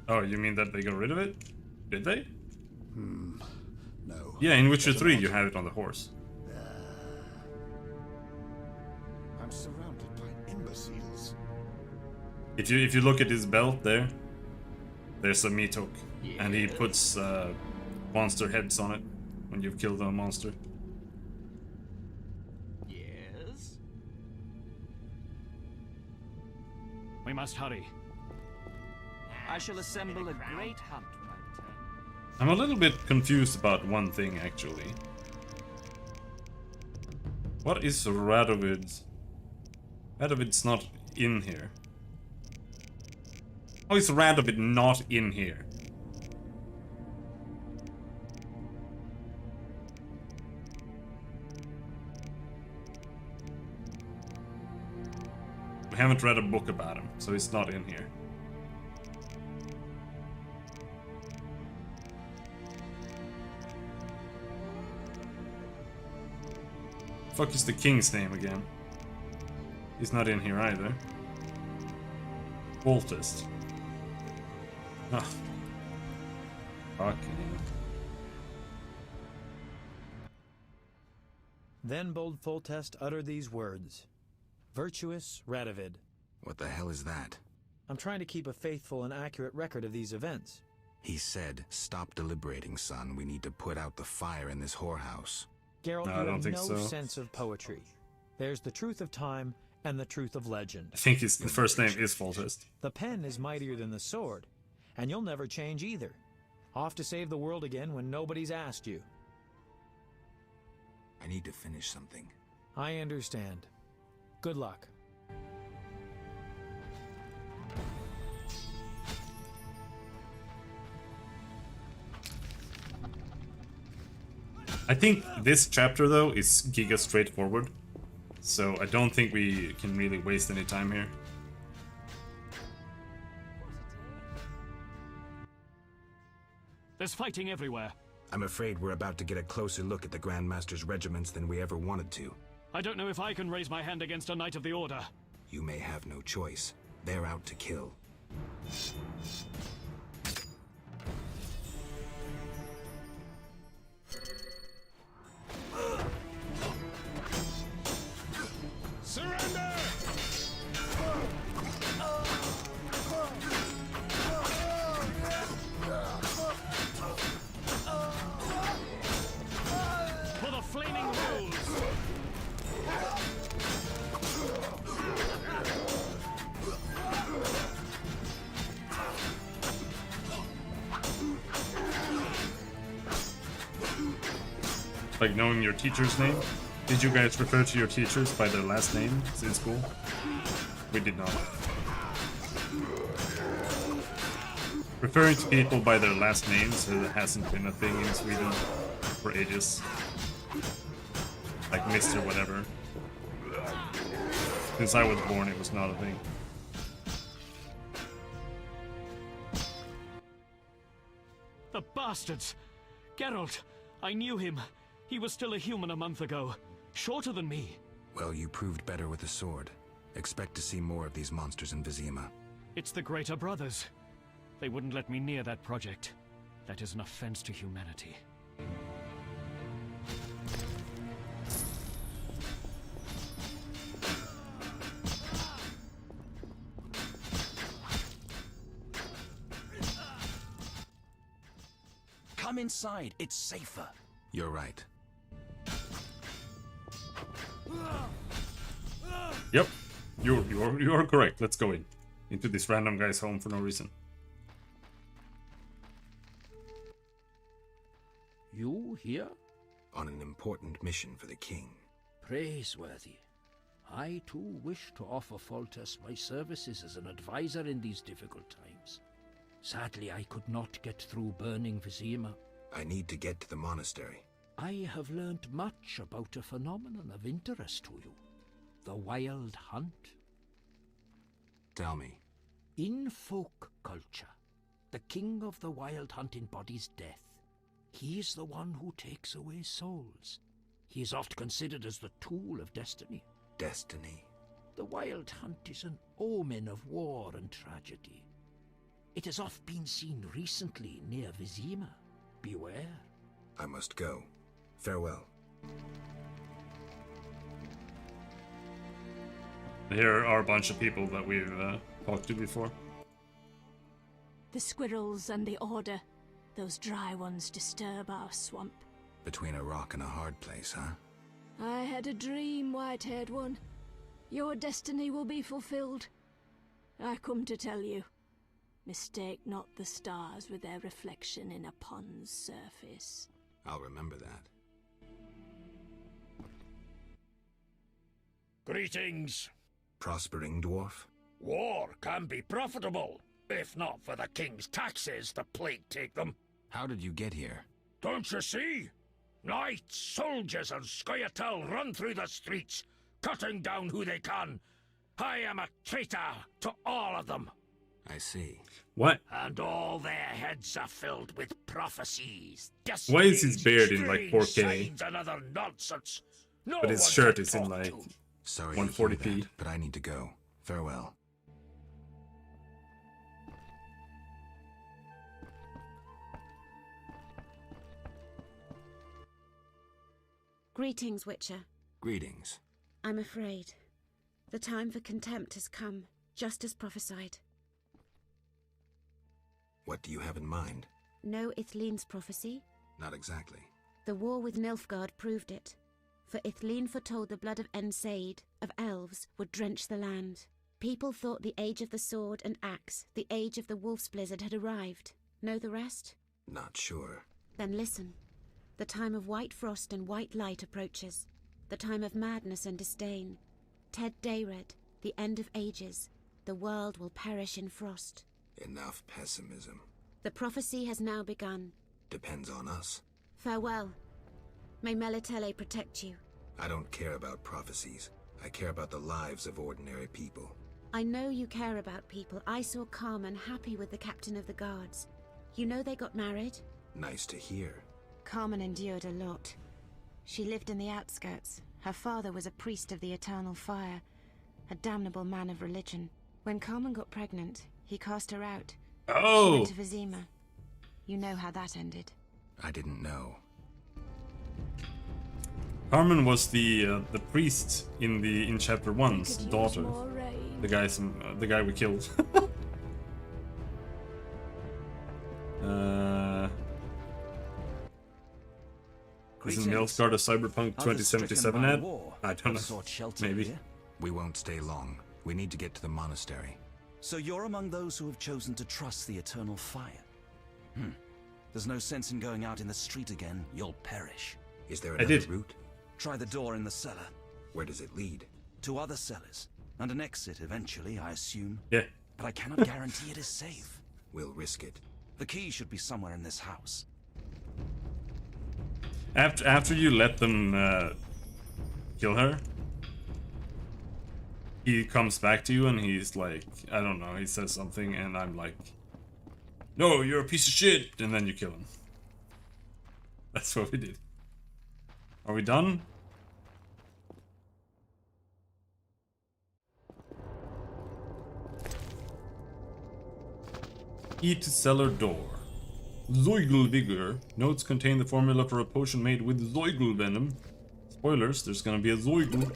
Oh, you mean that they got rid of it? Did they? No. Yeah, in Witcher 3 you have it on the horse. I'm surrounded by imbeciles. If you look at his belt there, there's a meat hook, and he puts monster heads on it when you've killed a monster. Yes? We must hurry. I shall assemble a great hunt when I return. I'm a little bit confused about one thing, actually. What is Radovid? Radovid's not in here. How is Radovid not in here? I haven't read a book about him, so he's not in here. Fuck is the king's name again? He's not in here either. Foltest. Ah. Fucking. Then bold Foltest uttered these words. Virtuous Radovid. What the hell is that? I'm trying to keep a faithful and accurate record of these events. He said, "Stop deliberating, son. We need to put out the fire in this whorehouse." Geralt, No, I you don't have think no so. sense of poetry. There's the truth of time and the truth of legend. I think his first name is Foltest. The pen is mightier than the sword, and you'll never change either. Off to save the world again when nobody's asked you. I need to finish something. I understand. Good luck. I think this chapter, though, is giga straightforward. So I don't think we can really waste any time here. There's fighting everywhere. I'm afraid we're about to get a closer look at the Grand Master's regiments than we ever wanted to. I don't know if I can raise my hand against a Knight of the Order. You may have no choice. They're out to kill. Surrender! For the Flaming Rose! Like knowing your teacher's name? Did you guys refer to your teachers by their last names in school? We did not. Referring to people by their last names hasn't been a thing in Sweden for ages. Like Mr. whatever. Since I was born, it was not a thing. The bastards! Geralt! I knew him. He was still a human a month ago. Shorter than me. Well, you proved better with the sword. Expect to see more of these monsters in Vizima. It's the Greater Brothers. They wouldn't let me near that project. That is an offense to humanity. Come inside, it's safer. You're right. Yep, you're correct. Let's go into this random guy's home for no reason. You here? On an important mission for the king. Praiseworthy. I too wish to offer Foltest my services as an advisor in these difficult times. Sadly, I could not get through burning Vizima. I need to get to the monastery. I have learned much about a phenomenon of interest to you. The Wild Hunt. Tell me. In folk culture, the king of the Wild Hunt embodies death. He is the one who takes away souls. He is oft considered as the tool of destiny. Destiny? The Wild Hunt is an omen of war and tragedy. It has oft been seen recently near Vizima. Beware. I must go. Farewell. Here are a bunch of people that we've talked to before. The squirrels and the Order. Those dry ones disturb our swamp. Between a rock and a hard place, huh? I had a dream, white-haired one. Your destiny will be fulfilled. I come to tell you. Mistake not the stars with their reflection in a pond's surface. I'll remember that. Greetings. Prospering dwarf? War can be profitable. If not for the king's taxes, the plague take them. How did you get here? Don't you see? Knights, soldiers, and Scoia'tael run through the streets, cutting down who they can. I am a traitor to all of them. I see. What? And all their heads are filled with prophecies. Why is his beard in like strange 4K? signs and other nonsense. No But his one shirt to is in talk like to. Sorry to hear 140p. that, but I need to go. Farewell. Greetings, Witcher. Greetings. I'm afraid. The time for contempt has come, just as prophesied. What do you have in mind? Know Ithleen's prophecy? Not exactly. The war with Nilfgaard proved it. For Ithleen foretold the blood of Ensaid, of elves, would drench the land. People thought the age of the sword and axe, the age of the wolf's blizzard had arrived. Know the rest? Not sure. Then listen. The time of white frost and white light approaches. The time of madness and disdain. Ted Dayred, the end of ages. The world will perish in frost. Enough pessimism. The prophecy has now begun. Depends on us. Farewell. May Melitele protect you. I don't care about prophecies. I care about the lives of ordinary people. I know you care about people. I saw Carmen happy with the captain of the guards. You know they got married? Nice to hear. Carmen endured a lot. She lived in the outskirts. Her father was a priest of the Eternal Fire, a damnable man of religion. When Carmen got pregnant, he cast her out. Oh! She went to Vizima. You know how that ended. I didn't know. Carmen was the priest in chapter 1's daughter. The guy we killed. Isn't Nilfgaard a Cyberpunk 2077 ad? I don't know. Maybe. We won't stay long. We need to get to the monastery. So you're among those who have chosen to trust the Eternal Fire. There's no sense in going out in the street again. You'll perish. Is there another route? Try the door in the cellar. Where does it lead? To other cellars. And an exit eventually, I assume. Yeah. But I cannot guarantee it is safe. We'll risk it. The key should be somewhere in this house. After you let them kill her, he comes back to you and he's like, I don't know, he says something and I'm like, no, you're a piece of shit, and then you kill him. That's what we did. Are we done? Key to cellar door. Zoigl Vigor. Notes contain the formula for a potion made with Zoigl venom. Spoilers, there's gonna be a Zoigl.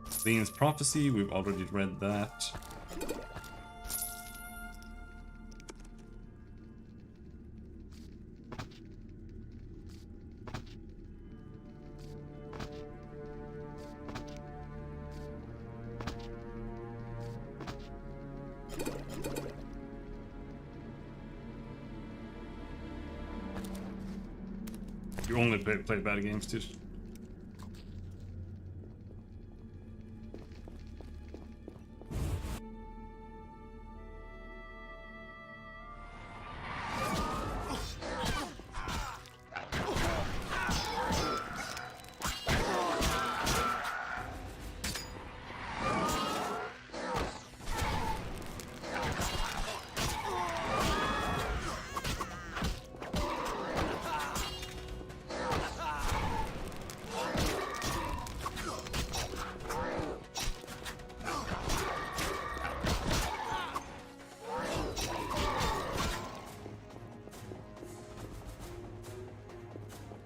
Thleen's prophecy, we've already read that. You only play bad games, dude.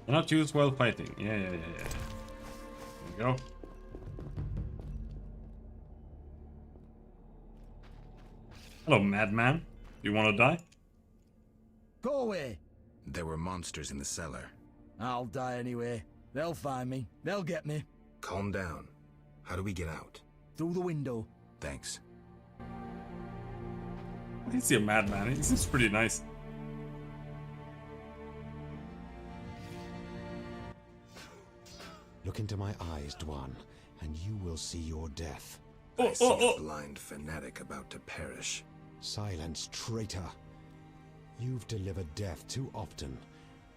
Not used while fighting. Yeah. There we go. Hello, madman. You want to die? Go away. There were monsters in the cellar. I'll die anyway. They'll find me. They'll get me. Calm down. How do we get out? Through the window. Thanks. I see a madman. He seems pretty nice. Look into my eyes, Dwan, and you will see your death. I see a blind fanatic about to perish. Silence, traitor. You've delivered death too often.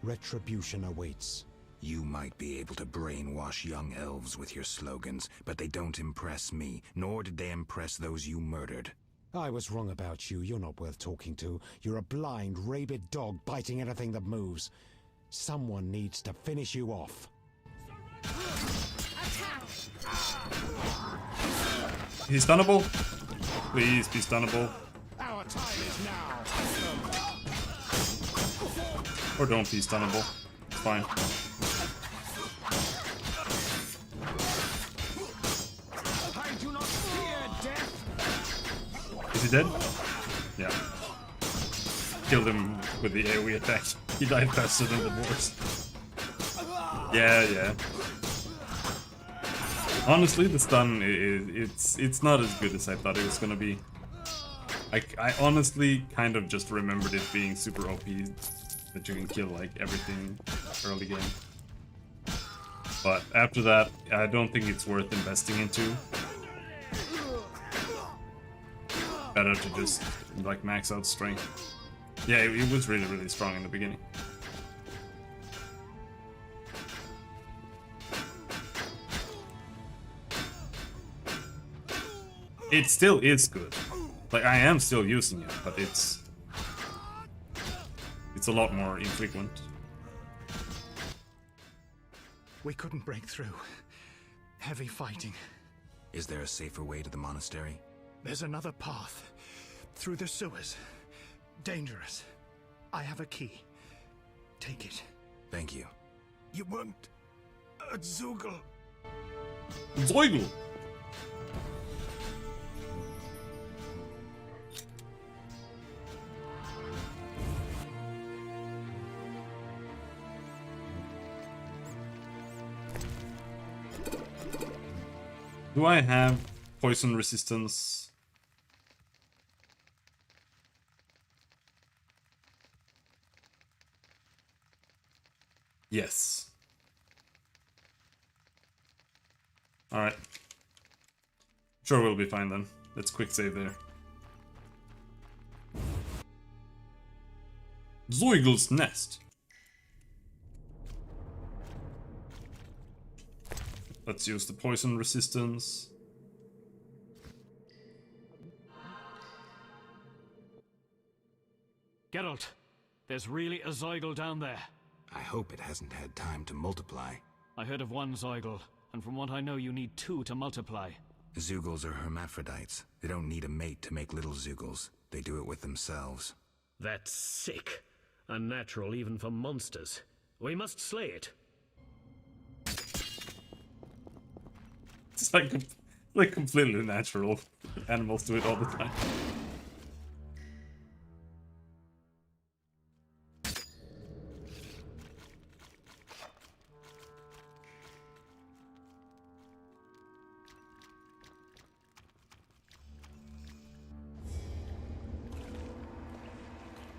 Retribution awaits. You might be able to brainwash young elves with your slogans, but they don't impress me, nor did they impress those you murdered. I was wrong about you. You're not worth talking to. You're a blind, rabid dog biting anything that moves. Someone needs to finish you off. He's stunnable? Please be stunnable. Our time is now. Or don't be stunnable. It's fine. I do not fear death. Is he dead? Yeah. Killed him with the AoE attack. He died faster than the boars. Yeah. Honestly, the stun it's not as good as I thought it was gonna be. I honestly kind of just remembered it being super OP, that you can kill like everything early game. But after that, I don't think it's worth investing into. Better to just like max out strength. Yeah, it was really strong in the beginning. It still is good. Like, I am still using it, but it's a lot more infrequent. We couldn't break through. Heavy fighting. Is there a safer way to the monastery? There's another path. Through the sewers. Dangerous. I have a key. Take it. Thank you. You want a Zeugl? Zeugl! Do I have poison resistance? Yes. Alright. Sure, we'll be fine then. Let's quick save there. Zeugl's Nest. Let's use the poison resistance. Geralt, there's really a Zeugl down there. I hope it hasn't had time to multiply. I heard of one Zeugl, and from what I know you need 2 to multiply. Zeugls are hermaphrodites. They don't need a mate to make little Zeugls. They do it with themselves. That's sick. Unnatural even for monsters. We must slay it. It's like completely natural. Animals do it all the time.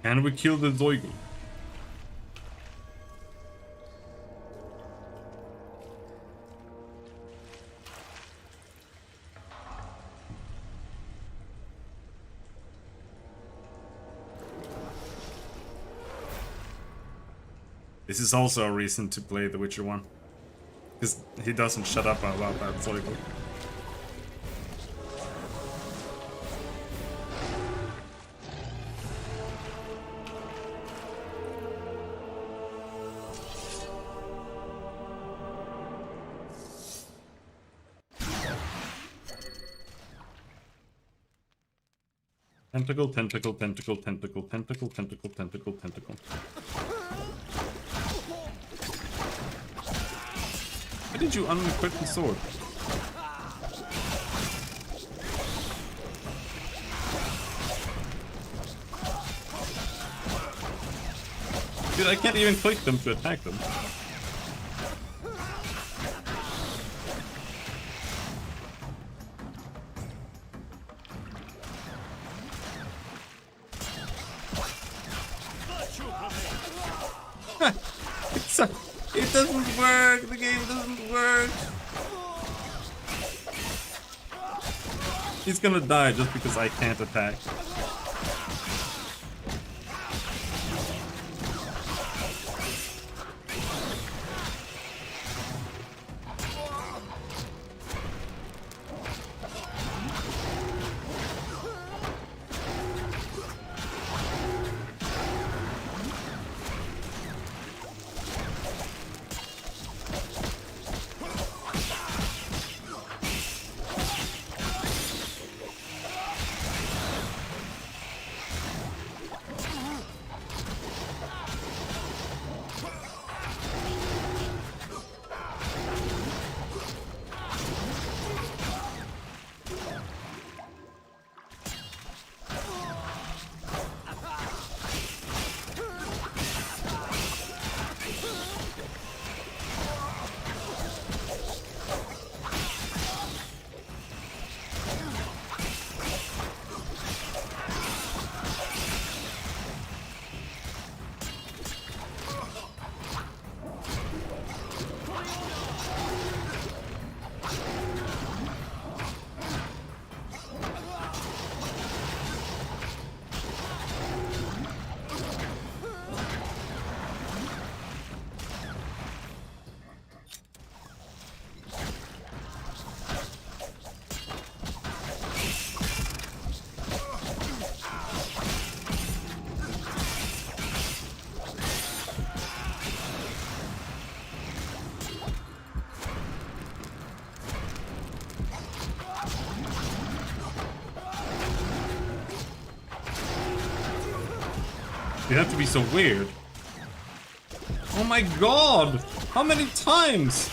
Can we kill the Zeugl? This is also a reason to play The Witcher 1. Because he doesn't shut up about that Zeugl. Tentacle, tentacle, tentacle, tentacle, tentacle, tentacle, tentacle, tentacle. Why did you unequip the sword? Dude, I can't even click them to attack them. It doesn't work! The game doesn't work! He's gonna die just because I can't attack. You have to be so weird. Oh my god! How many times?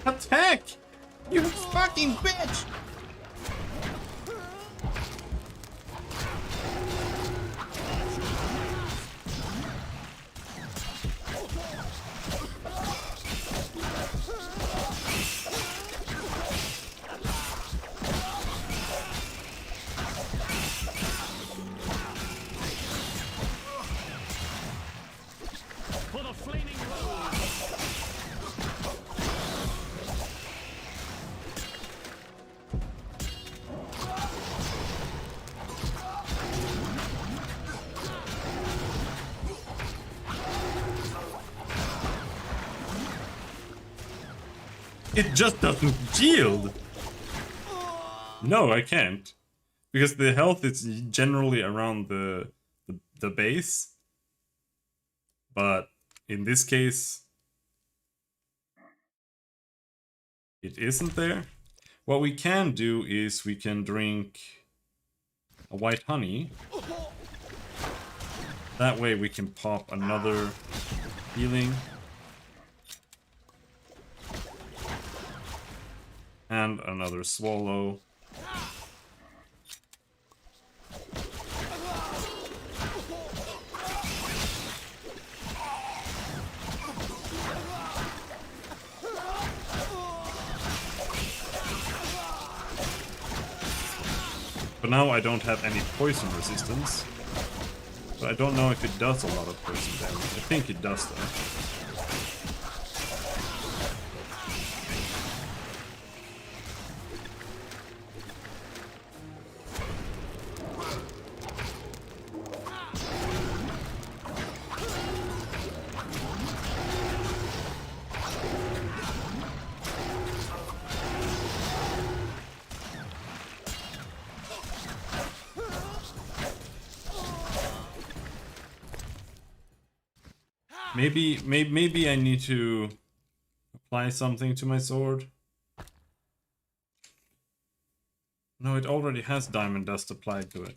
Attack! You fucking bitch! For the flaming road! It just doesn't yield. No, I can't. Because the health is generally around the base. But in this case, it isn't there. What we can do is we can drink a white honey. That way we can pop another healing. And another swallow. But now I don't have any poison resistance. But I don't know if it does a lot of poison damage. I think it does though. Maybe I need to apply something to my sword. No, it already has diamond dust applied to it.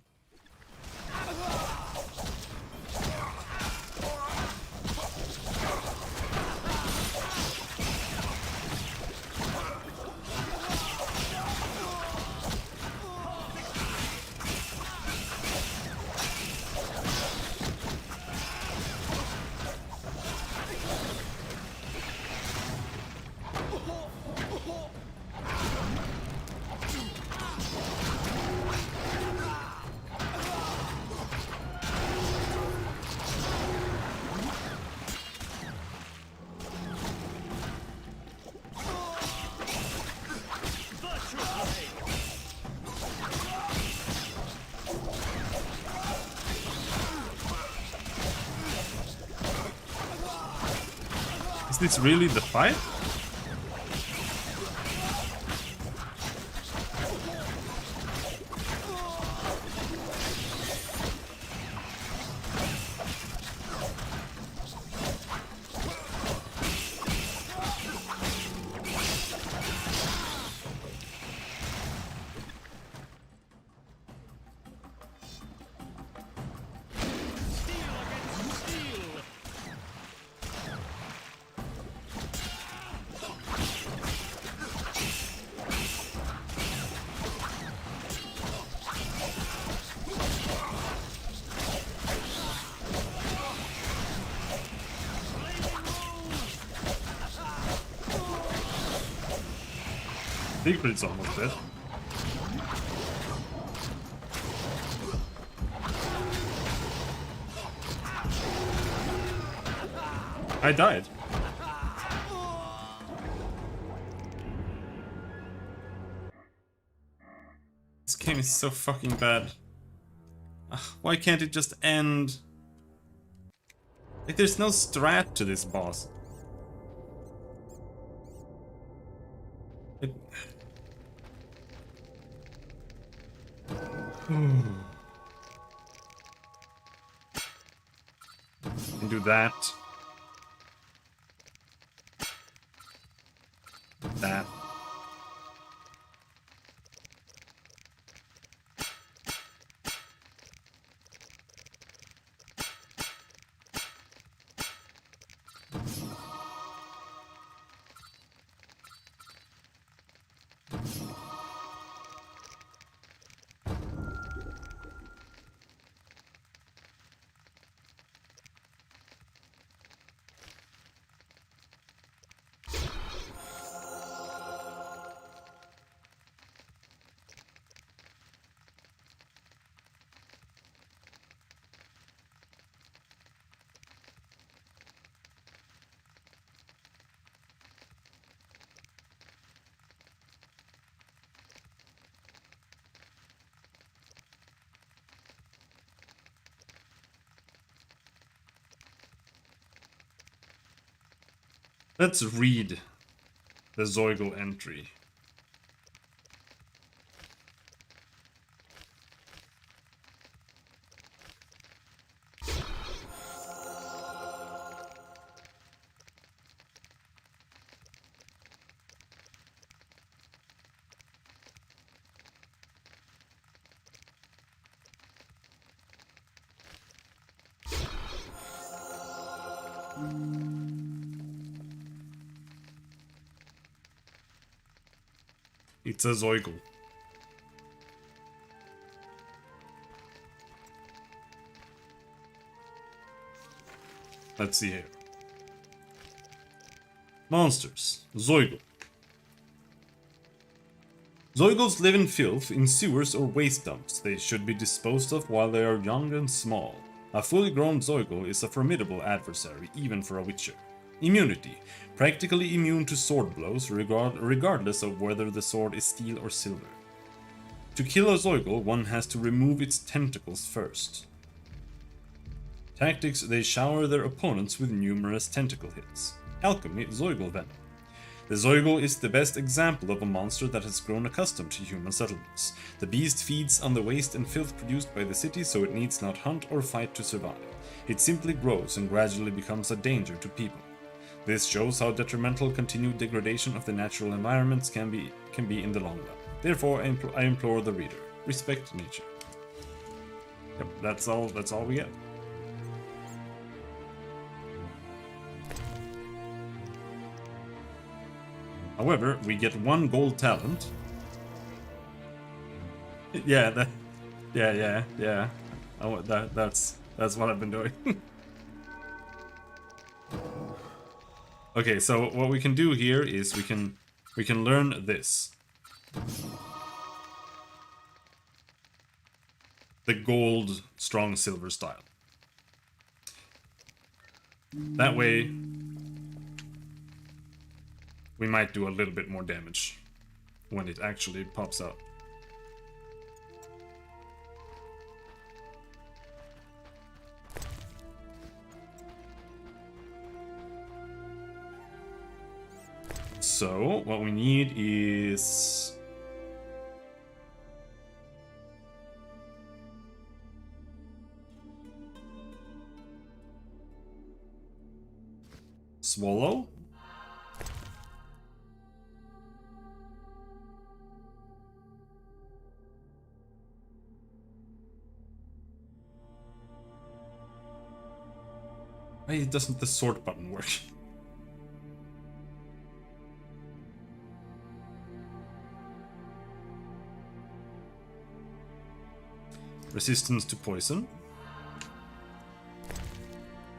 Is this really the fight? Siegfried's almost dead. I died. This game is so fucking bad. Ugh, why can't it just end? Like, there's no strat to this boss. Can do that. That. Let's read the Zeugl entry. It's a Zeugl. Let's see here. Monsters. Zeugl. Zeugls live in filth, in sewers or waste dumps. They should be disposed of while they are young and small. A fully grown Zeugl is a formidable adversary, even for a witcher. Immunity. Practically immune to sword blows, regardless of whether the sword is steel or silver. To kill a Zeugl, one has to remove its tentacles first. Tactics: they shower their opponents with numerous tentacle hits. Alchemy: Zeugl venom. The Zeugl is the best example of a monster that has grown accustomed to human settlements. The beast feeds on the waste and filth produced by the city, so it needs not hunt or fight to survive. It simply grows and gradually becomes a danger to people. This shows how detrimental continued degradation of the natural environments can be in the long run. Therefore, I implore the reader, respect nature. Yep, that's all we get. However, we get 1 gold talent. Yeah, yeah. That's what I've been doing. Okay, so what we can do here is we can learn this. The gold strong silver style. That way we might do a little bit more damage when it actually pops out. So, what we need is... Swallow? Why doesn't the sort button work? Resistance to poison.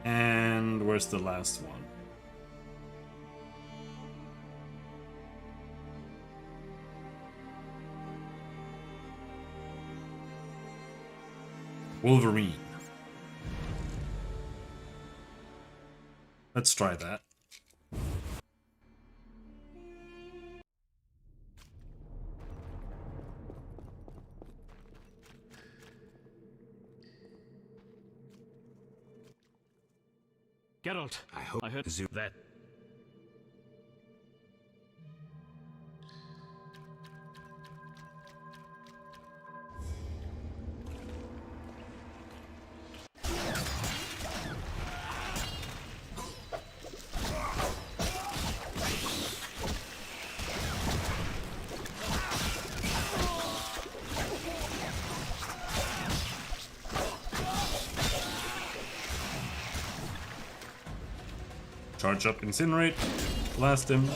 And where's the last one? Wolverine. Let's try that. Geralt, I heard that. Charge up, incinerate, blast him.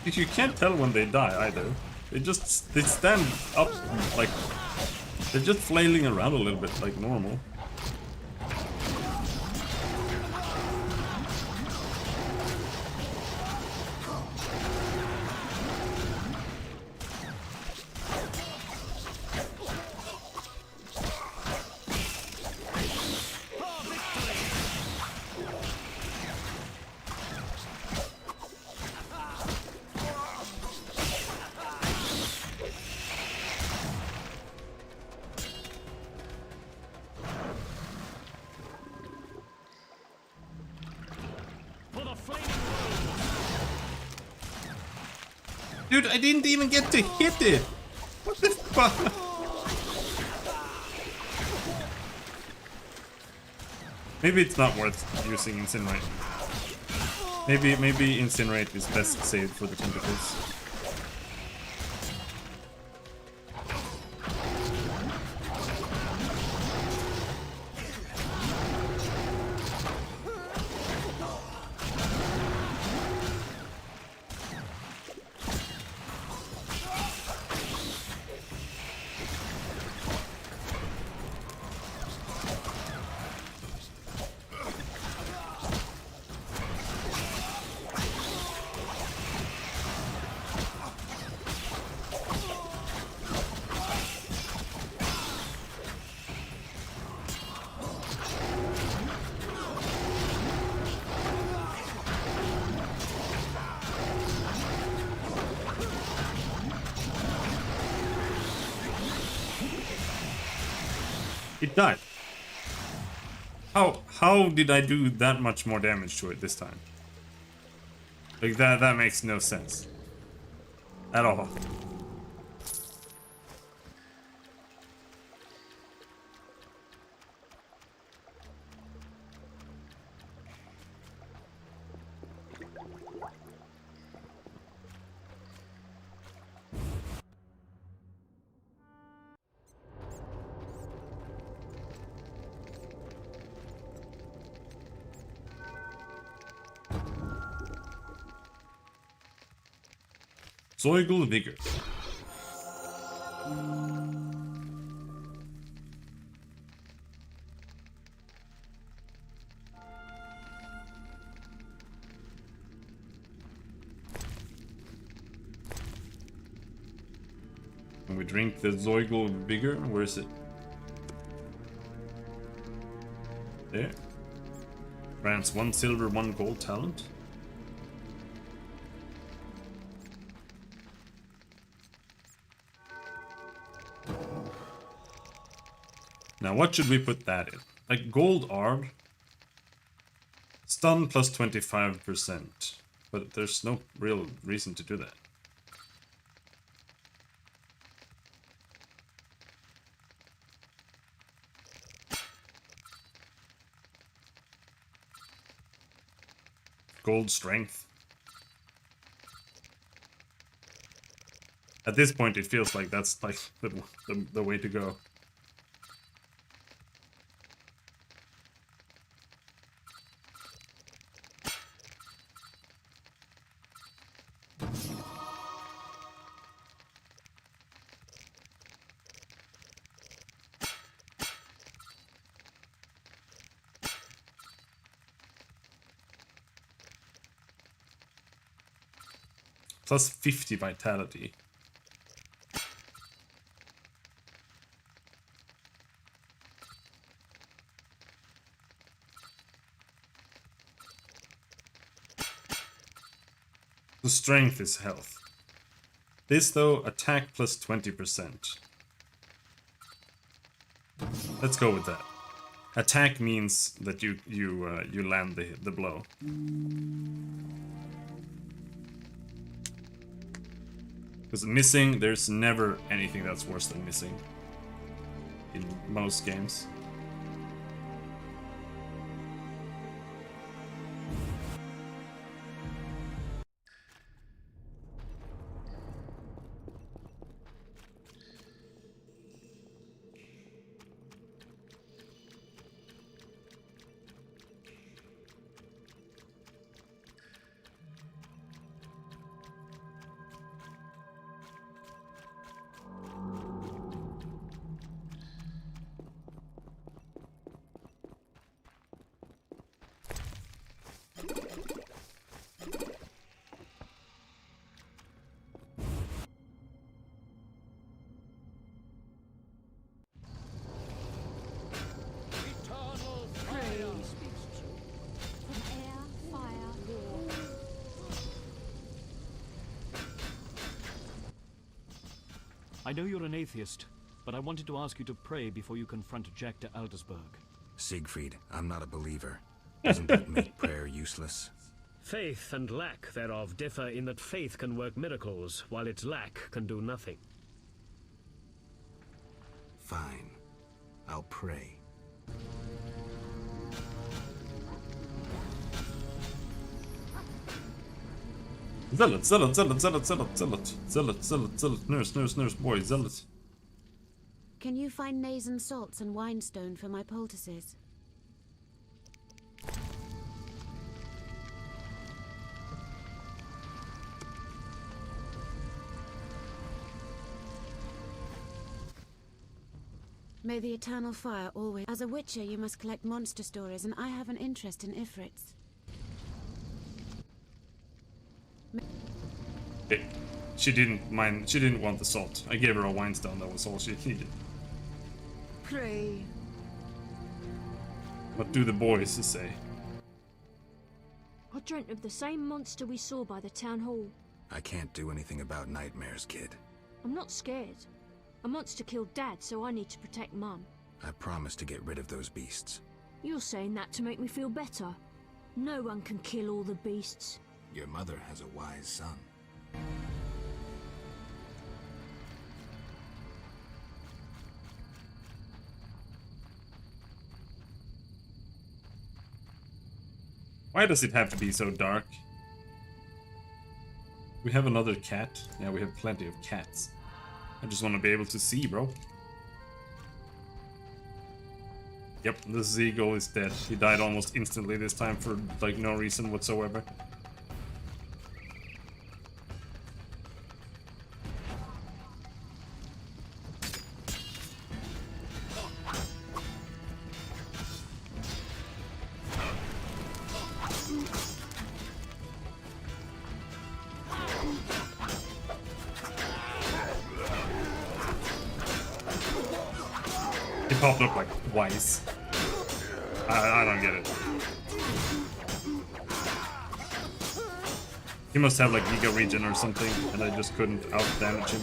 You can't tell when they die either. They stand up like they're just flailing around a little bit like normal. Dude, I didn't even get to hit it! What the fuck? Maybe it's not worth using Incinerate. Maybe Incinerate is best saved for the tentacles. It died. How did I do that much more damage to it this time? Like that makes no sense. At all. Zoigl Vigor. Can we drink the Zoigl Vigor? Where is it? There. Grants 1 silver, 1 gold talent. Now, what should we put that in? Like gold arb, stun plus 25%, but there's no real reason to do that. Gold strength. At this point, it feels like that's like the way to go. Plus 50 vitality. The strength is health. This though, attack plus 20%. Let's go with that. Attack means that you land the blow. Because missing, there's never anything that's worse than missing in most games. I know you're an atheist, but I wanted to ask you to pray before you confront Jack de Aldersberg. Siegfried, I'm not a believer. Doesn't that make prayer useless? Faith and lack thereof differ in that faith can work miracles, while its lack can do nothing. Fine. I'll pray. Zealot, zealot, zealot, zealot, zealot, zealot, zealot, zealot, zealot, nurse, nurse, nurse, boy, zealot. Can you find Nazen salts and winestone for my poultices? May the eternal fire always... As a witcher, you must collect monster stories, and I have an interest in Ifrits. She didn't want the salt. I gave her a winestone, that was all she needed. Pray. What do the boys say? I dreamt of the same monster we saw by the town hall. I can't do anything about nightmares, kid. I'm not scared. A monster killed Dad, so I need to protect Mum. I promised to get rid of those beasts. You're saying that to make me feel better. No one can kill all the beasts. Your mother has a wise son. Why does it have to be so dark? We have another cat. Yeah, we have plenty of cats. I just want to be able to see, bro. Yep, the seagull is dead. He died almost instantly this time for, like, no reason whatsoever. He popped up like twice. I don't get it. He must have like Giga Regen or something, and I just couldn't out damage him.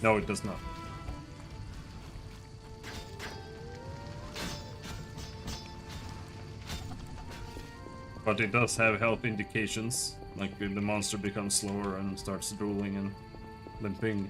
No, it does not. But it does have health indications, like if the monster becomes slower and starts drooling and limping.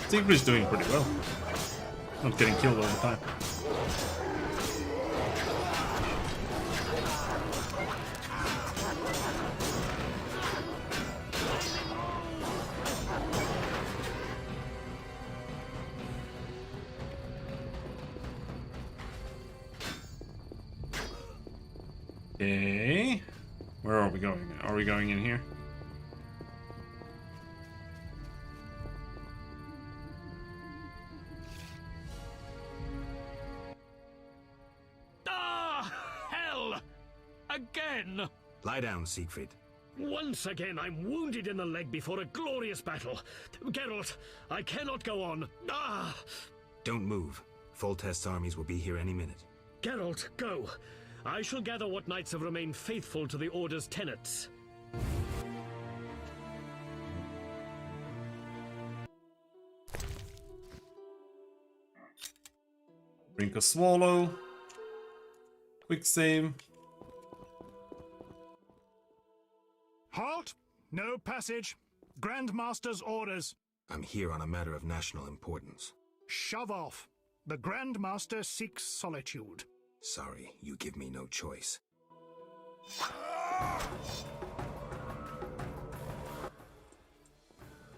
Siegfried's doing pretty well. Not getting killed all the time. Okay. Where are we going? Are we going in here? Again! Lie down, Siegfried. Once again, I'm wounded in the leg before a glorious battle. Geralt, I cannot go on. Ah! Don't move. Foltest's armies will be here any minute. Geralt, go. I shall gather what knights have remained faithful to the Order's tenets. Drink a swallow. Quick save. Halt! No passage. Grandmaster's orders. I'm here on a matter of national importance. Shove off. The Grandmaster seeks solitude. Sorry, you give me no choice.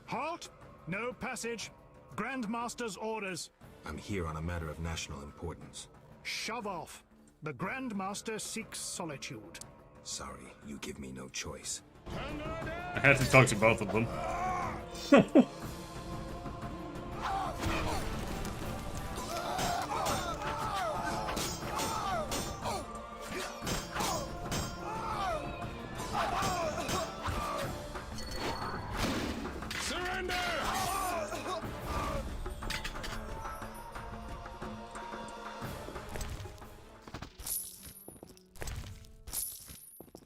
Halt! No passage. Grandmaster's orders. I'm here on a matter of national importance. Shove off. The Grandmaster seeks solitude. Sorry, you give me no choice. I had to talk to both of them. Surrender!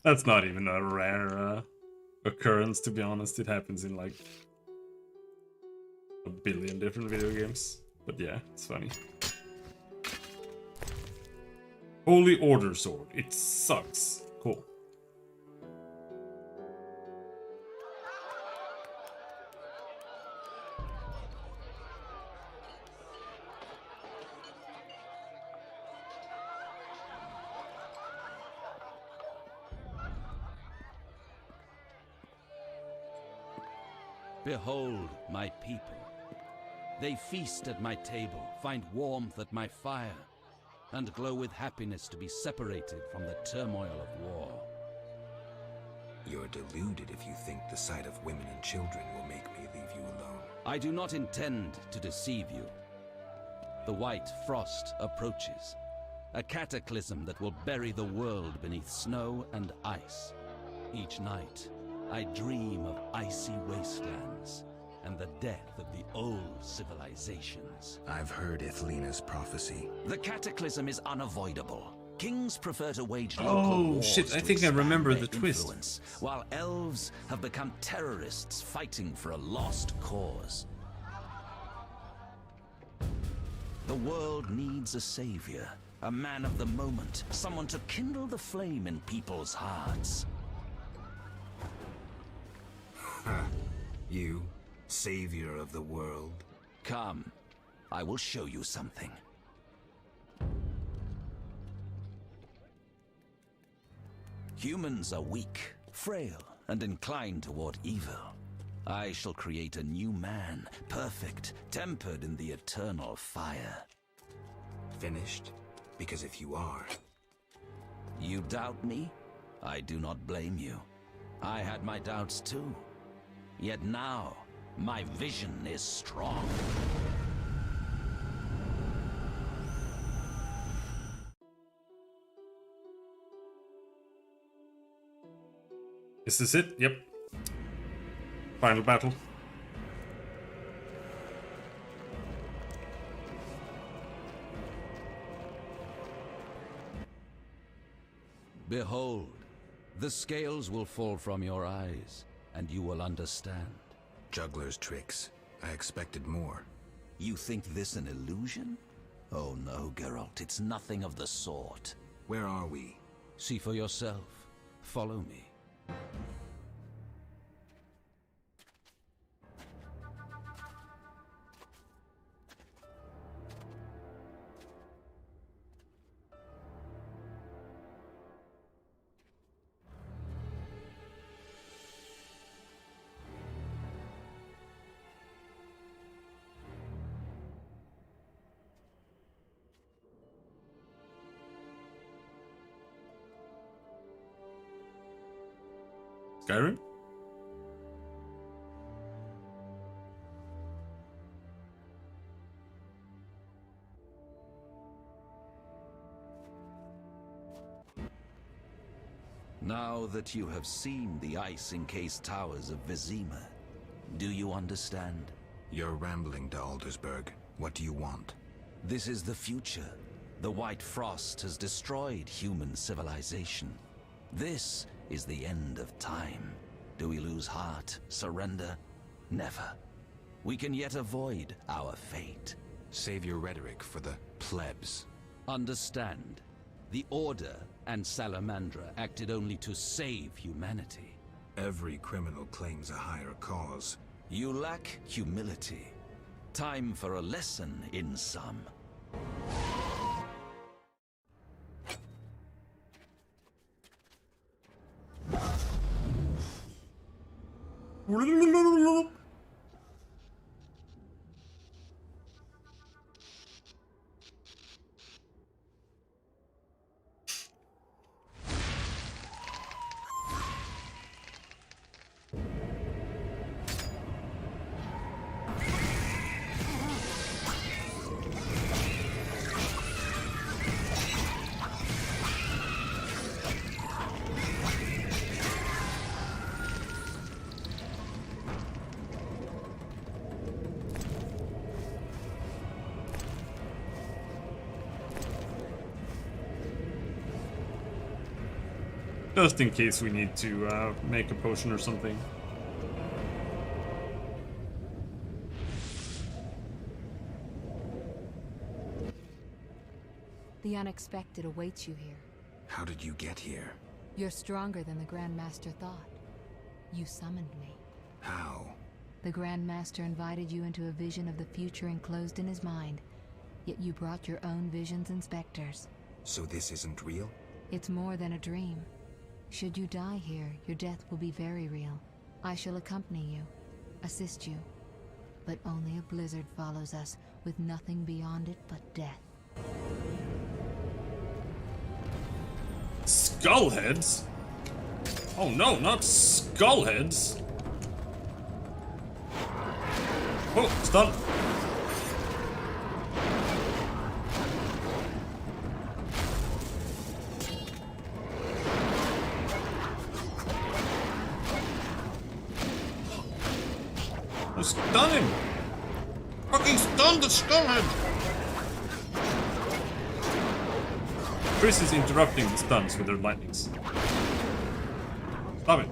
That's not even a rare occurrence, to be honest. It happens in like a billion different video games. But yeah, it's funny. Holy Order Sword. It sucks. Cool. Behold my people. They feast at my table, find warmth at my fire, and glow with happiness to be separated from the turmoil of war. You're deluded if you think the sight of women and children will make me leave you alone. I do not intend to deceive you. The white frost approaches, a cataclysm that will bury the world beneath snow and ice. Each night, I dream of icy wastelands and the death of the old civilizations. I've heard Ithlina's prophecy. The cataclysm is unavoidable. Kings prefer to wage local wars shit, I to think I remember expand the their twist. influence, while elves have become terrorists fighting for a lost cause. The world needs a savior, a man of the moment, someone to kindle the flame in people's hearts. You, savior of the world? Come, I will show you something. Humans are weak, frail, and inclined toward evil. I shall create a new man, perfect, tempered in the eternal fire. Finished? Because if you are... You doubt me? I do not blame you. I had my doubts too. Yet now, my vision is strong. Is this it? Yep. Final battle. Behold, the scales will fall from your eyes, and you will understand. Juggler's tricks. I expected more. You think this an illusion? Oh no, Geralt, it's nothing of the sort. Where are we? See for yourself. Follow me. Skyrim? Now that you have seen the ice-encased towers of Vizima, do you understand? You're rambling to Aldersberg. What do you want? This is the future. The White Frost has destroyed human civilization. This is the end of time. Do we lose heart, surrender? Never. We can yet avoid our fate. Save your rhetoric for the plebs. Understand, the Order and Salamandra acted only to save humanity. Every criminal claims a higher cause. You lack humility. Time for a lesson in some. Just in case we need to make a potion or something. The unexpected awaits you here. How did you get here? You're stronger than the Grand Master thought. You summoned me. How? The Grand Master invited you into a vision of the future enclosed in his mind, yet you brought your own visions and specters. So this isn't real? It's more than a dream. Should you die here, your death will be very real. I shall accompany you. assist you. But only a blizzard follows us, with nothing beyond it but death. Skullheads? Oh no, not skullheads! Oh, stun! Oh, stun him! Fucking stun the skullhead! Triss is interrupting the stuns with her lightnings. Stop it.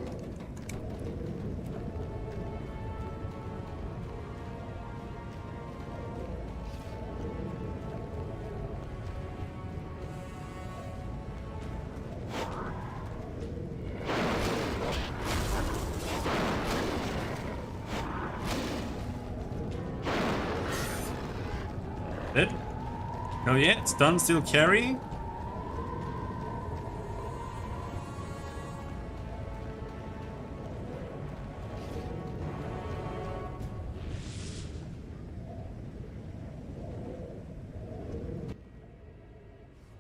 Dead? Oh yeah, it's done, still carrying?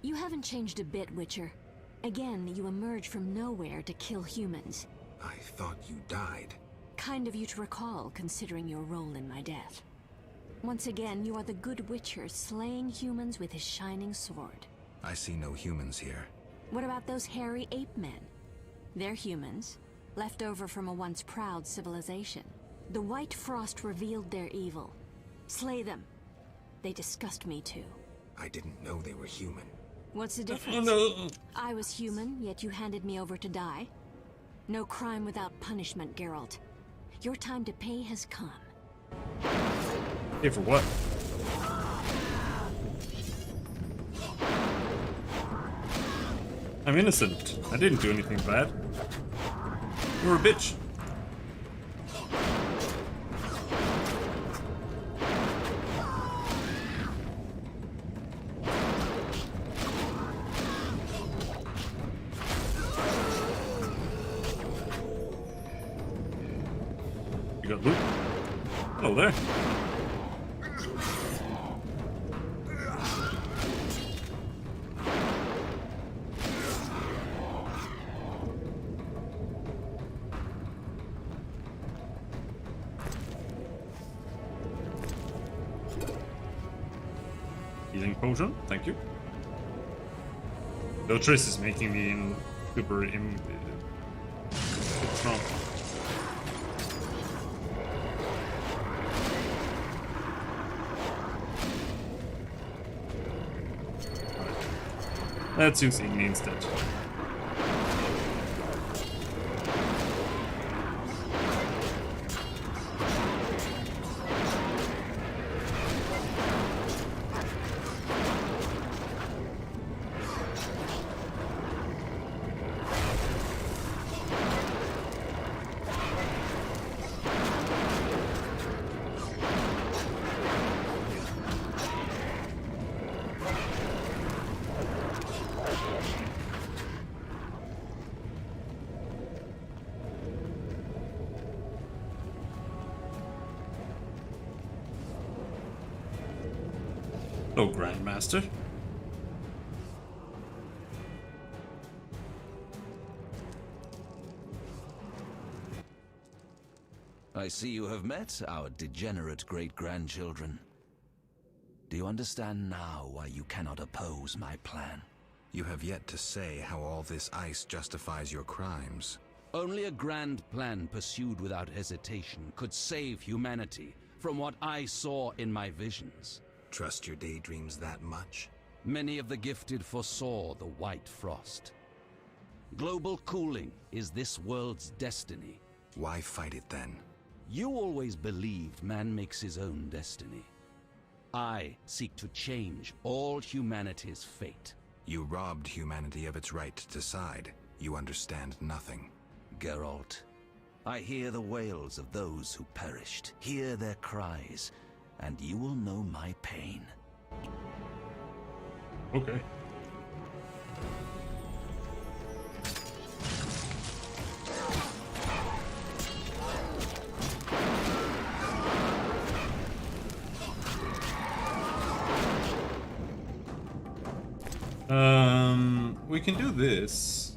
You haven't changed a bit, Witcher. Again, you emerge from nowhere to kill humans. I thought you died. Kind of you to recall, considering your role in my death. Once again, you are the good Witcher slaying humans with his shining sword. I see no humans here. What about those hairy ape men? They're humans, left over from a once proud civilization. The White Frost revealed their evil. Slay them. They disgust me too. I didn't know they were human. What's the difference? No. I was human, yet you handed me over to die. No crime without punishment, Geralt. Your time to pay has come. Pay for what? I'm innocent. I didn't do anything bad. You're a bitch. You got loot? Hello there. Healing potion, thank you. Though Triss is making me super strong. Let's use Igni instead. Hello, Grandmaster. I see you have met our degenerate great-grandchildren. Do you understand now why you cannot oppose my plan? You have yet to say how all this ice justifies your crimes. Only a grand plan pursued without hesitation could save humanity from what I saw in my visions. Trust your daydreams that much? Many of the gifted foresaw the White Frost. Global cooling is this world's destiny. Why fight it then? You always believed man makes his own destiny. I seek to change all humanity's fate. You robbed humanity of its right to decide. You understand nothing. Geralt, I hear the wails of those who perished, hear their cries, and you will know my pain. Okay. We can do this.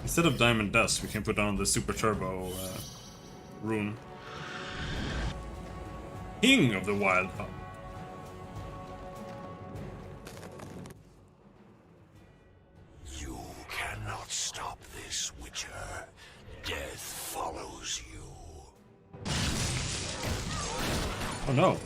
Instead of Diamond Dust, we can put on the Super Turbo rune. King of the Wild Hunt. You cannot stop this, Witcher. Death follows you. Oh no.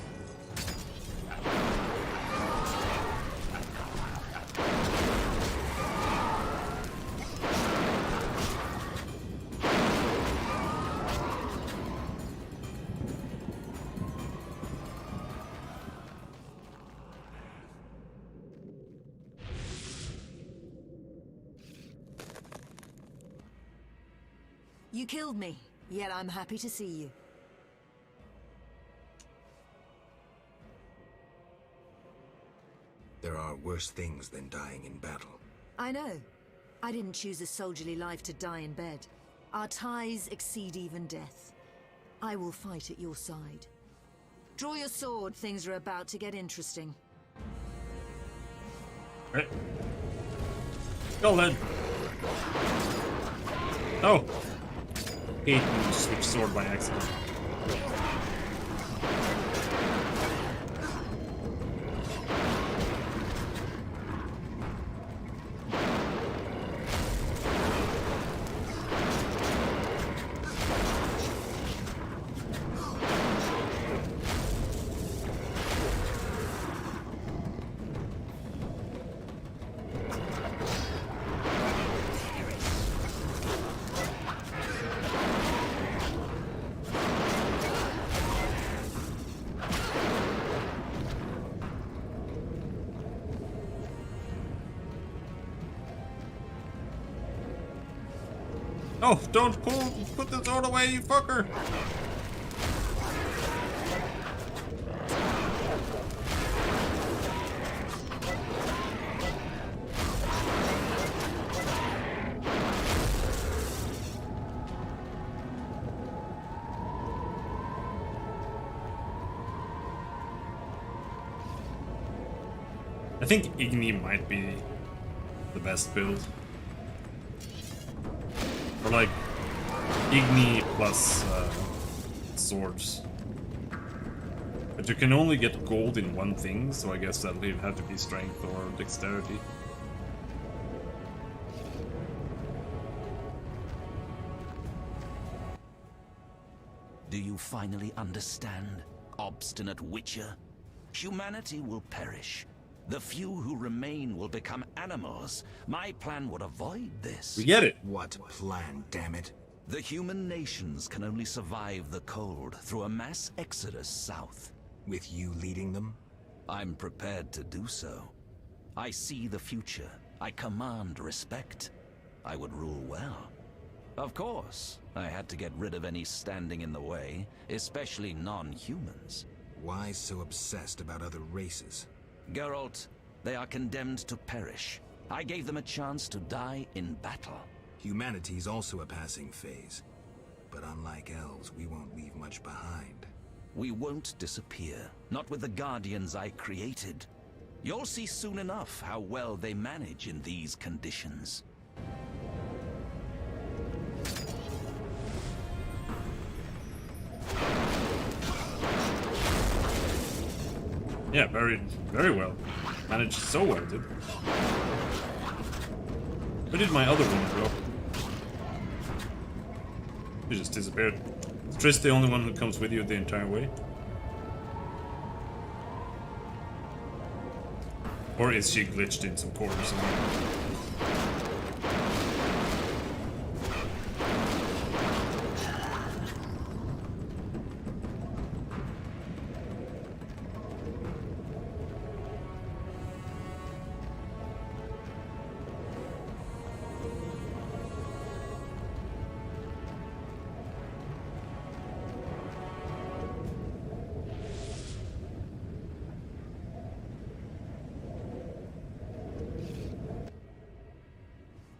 You killed me, yet I'm happy to see you. There are worse things than dying in battle. I know. I didn't choose a soldierly life to die in bed. Our ties exceed even death. I will fight at your side. Draw your sword, things are about to get interesting. Right. Go then. Oh. Hate when you switch sword by accident. Oh, don't put the sword away, you fucker! I think Igni might be the best build. Or like Igni plus swords. But you can only get gold in one thing, so I guess that'll have to be strength or dexterity. Do you finally understand, obstinate Witcher? Humanity will perish. The few who remain will become animals. My plan would avoid this. We get it. What plan, damn it? The human nations can only survive the cold through a mass exodus south. With you leading them? I'm prepared to do so. I see the future. I command respect. I would rule well. Of course, I had to get rid of any standing in the way, especially non-humans. Why so obsessed about other races? Geralt, they are condemned to perish. I gave them a chance to die in battle. Humanity's also a passing phase. But unlike elves, we won't leave much behind. We won't disappear, not with the Guardians I created. You'll see soon enough how well they manage in these conditions. Yeah, very well. Managed so well, dude. Where did my other one go? He just disappeared. Is Triss the only one who comes with you the entire way? Or is she glitched in some corner somewhere?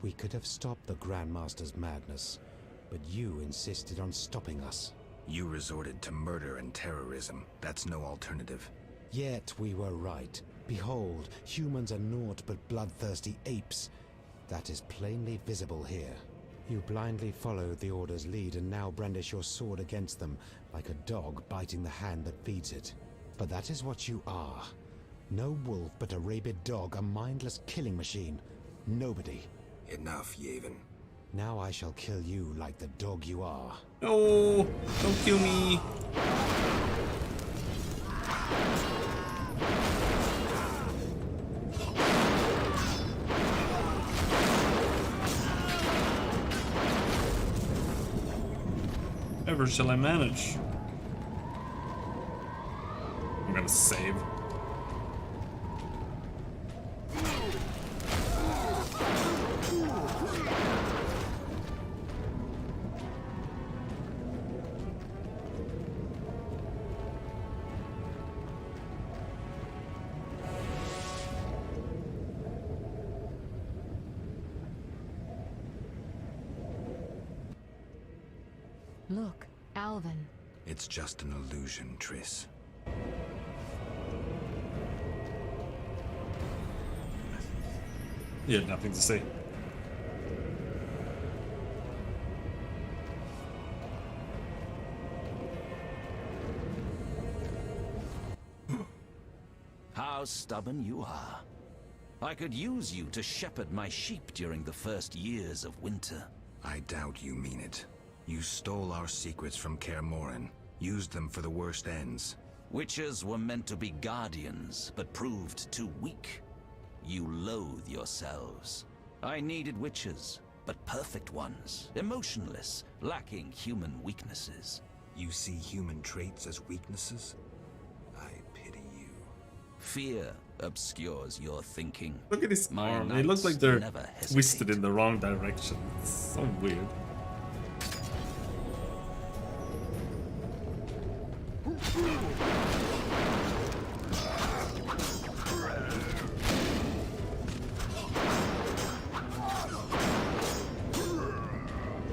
We could have stopped the Grandmaster's madness, but you insisted on stopping us. You resorted to murder and terrorism. That's no alternative. Yet we were right. Behold, humans are naught but bloodthirsty apes. That is plainly visible here. You blindly followed the Order's lead and now brandish your sword against them, like a dog biting the hand that feeds it. But that is what you are. No wolf but a rabid dog, a mindless killing machine. Nobody. Enough, Yavin. Now I shall kill you like the dog you are. No, don't kill me. Ever shall I manage? I'm gonna save. Look, Alvin. It's just an illusion, Triss. You had nothing to say. How stubborn you are. I could use you to shepherd my sheep during the first years of winter. I doubt you mean it. You stole our secrets from Kaer Morhen, used them for the worst ends. Witches were meant to be guardians, but proved too weak. You loathe yourselves. I needed witches, but perfect ones, emotionless, lacking human weaknesses. You see human traits as weaknesses? I pity you. Fear obscures your thinking. Look at his My arm. They look knights like they're never hesitate. twisted in the wrong direction. It's so weird.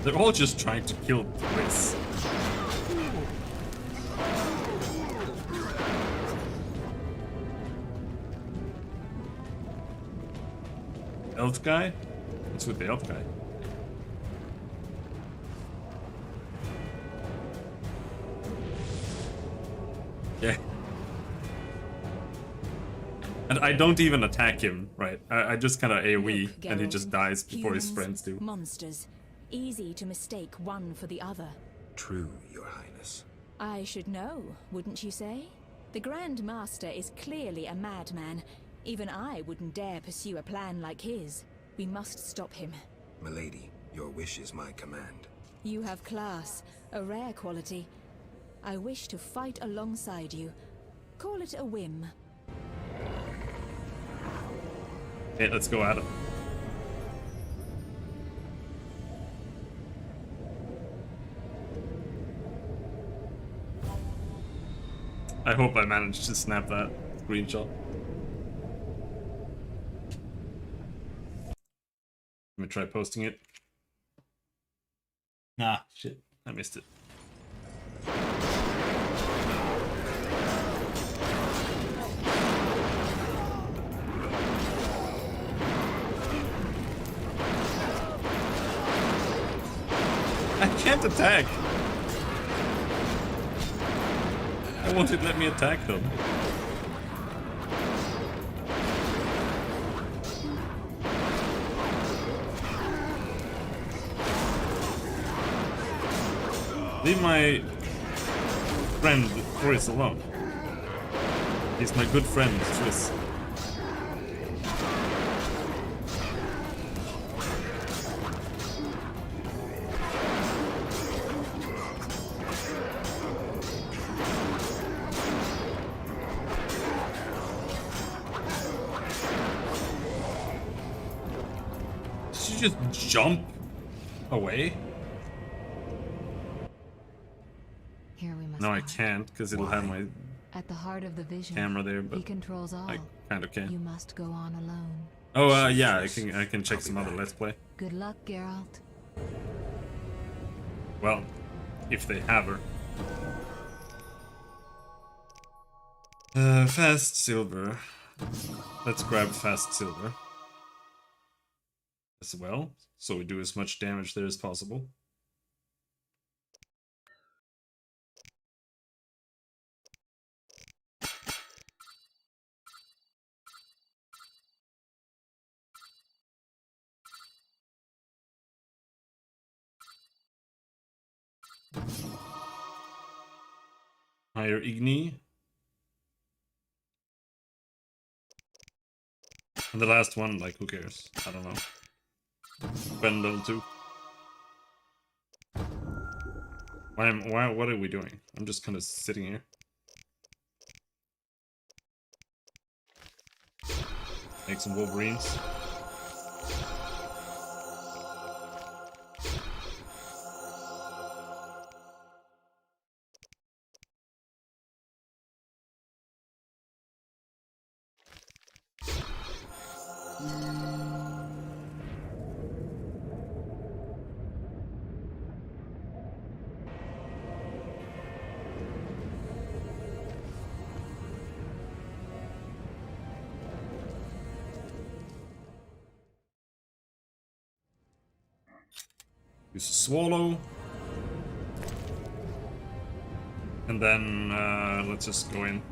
They're all just trying to kill Triss. Elf guy? What's with the elf guy? Yeah. And I don't even attack him, right? I just kind of AoE, and he just dies before his friends do. Monsters. Easy to mistake one for the other. True, Your Highness. I should know, wouldn't you say? The Grand Master is clearly a madman. Even I wouldn't dare pursue a plan like his. We must stop him. Milady, your wish is my command. You have class, a rare quality. I wish to fight alongside you. Call it a whim. Okay, let's go at it. I hope I managed to snap that screenshot. Let me try posting it. Ah, shit. I missed it. I can't attack. I won't it let me attack them. Leave my friend Triss alone. He's my good friend, Triss. Did you just jump away? Here we must No, I find. can't, because it'll have my At the heart of the vision. camera there, but he controls all. I kind of can. You must go on alone. Oh, yeah, I can check some other Let's Play. Good luck, Geralt. Well, if they have her. Fast silver. Let's grab fast silver as well, so we do as much damage there as possible. Higher Igni. And the last one, like, who cares? I don't know. Spend level 2. What are we doing? I'm just kind of sitting here. Make some Wolverines. Use a swallow. And then let's just go in.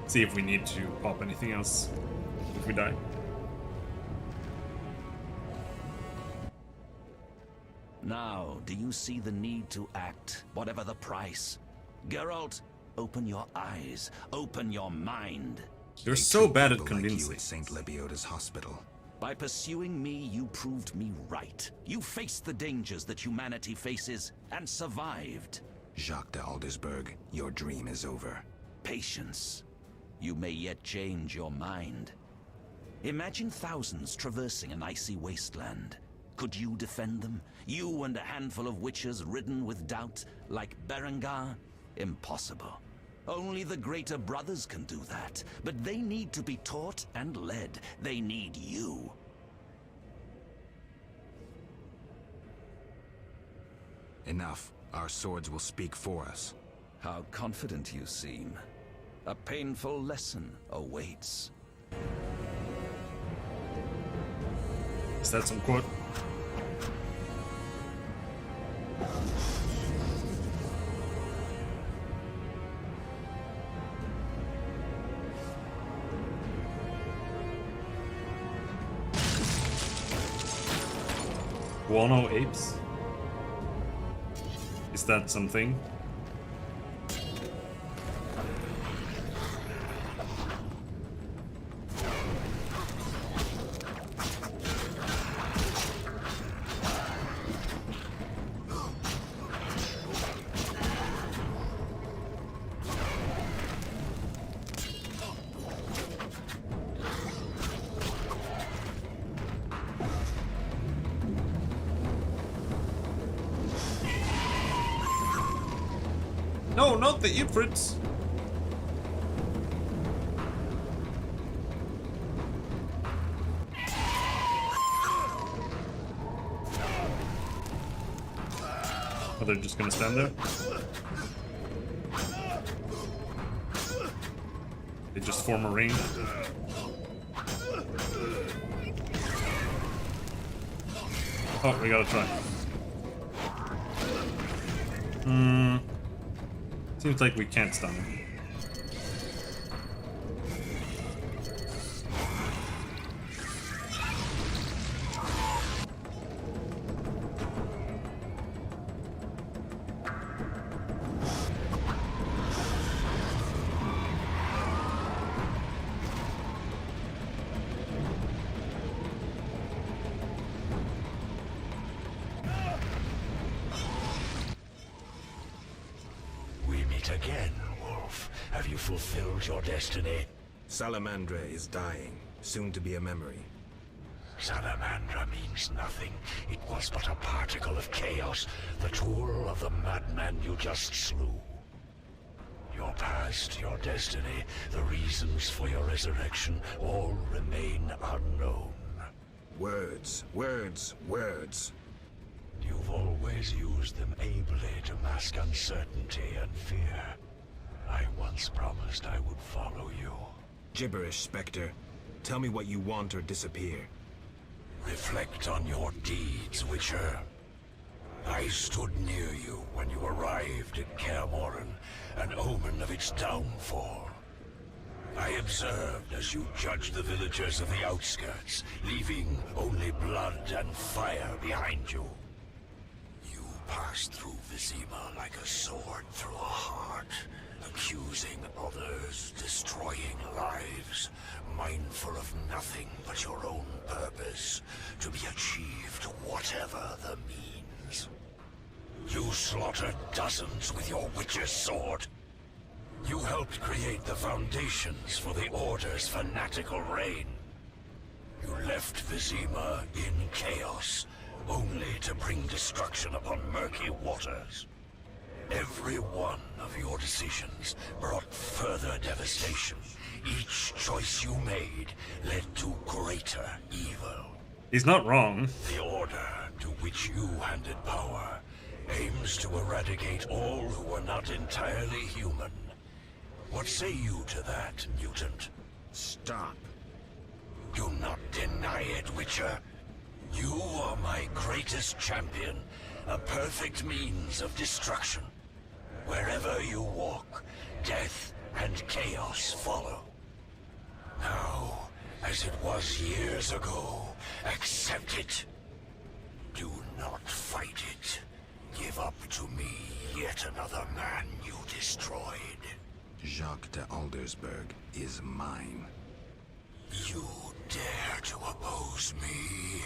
See if we need to pop anything else if we die. Now, do you see the need to act, whatever the price? Geralt, open your eyes, open your mind. You're so bad at convincing. Like you at St. Lebioda's hospital. By pursuing me, you proved me right. You faced the dangers that humanity faces and survived. Jacques de Aldersberg, your dream is over. Patience. You may yet change your mind. Imagine thousands traversing an icy wasteland. Could you defend them? You and a handful of witches ridden with doubt, like Berengar? Impossible. Only the greater brothers can do that. But they need to be taught and led. They need you. Enough. Our swords will speak for us. How confident you seem. A painful lesson awaits. Is that some quote? Guano apes? Is that something? No, not the Ifrits! Oh, they're just gonna stand there? They just form a ring. Oh, we gotta try. Seems like we can't stun him. Again, Wolf. Have you fulfilled your destiny? Salamandra is dying, soon to be a memory. Salamandra means nothing. It was but a particle of chaos, the tool of the madman you just slew. Your past, your destiny, the reasons for your resurrection, all remain unknown. Words, words, words. You've always used them ably to mask uncertainty and fear. I once promised I would follow you. Gibberish, Spectre. Tell me what you want or disappear. Reflect on your deeds, Witcher. I stood near you when you arrived at Kaer Morhen, an omen of its downfall. I observed as you judged the villagers of the outskirts, leaving only blood and fire behind you. You passed through Vizima like a sword through a heart, accusing others, destroying lives, mindful of nothing but your own purpose, to be achieved whatever the means. You slaughtered dozens with your Witcher's sword. You helped create the foundations for the Order's fanatical reign. You left Vizima in chaos, only to bring destruction upon murky waters. Every one of your decisions brought further devastation. Each choice you made led to greater evil. He's not wrong. The Order, to which you handed power, aims to eradicate all who are not entirely human. What say you to that, mutant? Stop. Do not deny it, Witcher. You are my greatest champion, a perfect means of destruction. Wherever you walk, death and chaos follow. Now, as it was years ago, accept it. Do not fight it. Give up to me yet another man you destroyed. Jacques de Aldersberg is mine. You dare to oppose me?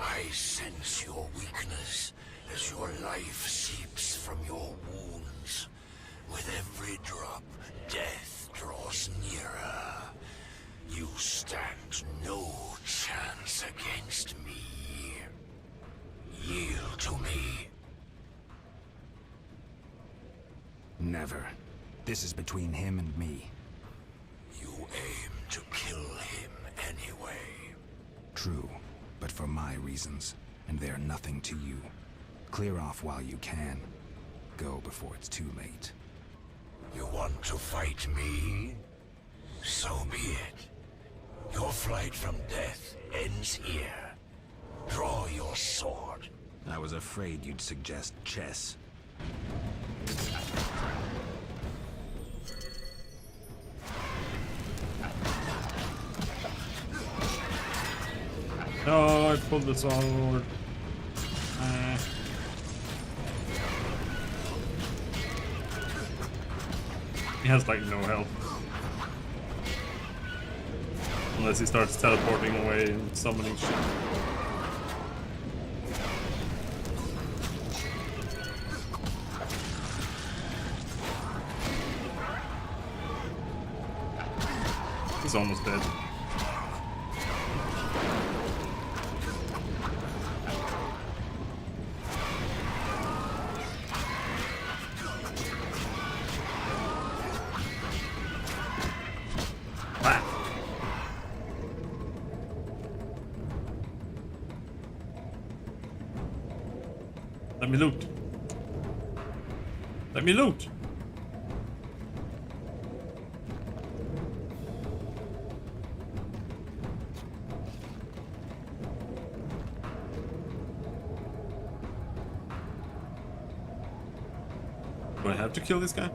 I sense your weakness as your life seeps from your wounds. With every drop, death draws nearer. You stand no chance against me. Yield to me. Never. This is between him and me. You aim to kill him anyway. True, but for my reasons, and they're nothing to you. Clear off while you can. Go before it's too late. You want to fight me? So be it. Your flight from death ends here. Draw your sword. I was afraid you'd suggest chess. No, I pulled the sword. He has like no health. Unless he starts teleporting away and summoning shit. He's almost dead. Let me loot. Let me loot. Do I have to kill this guy?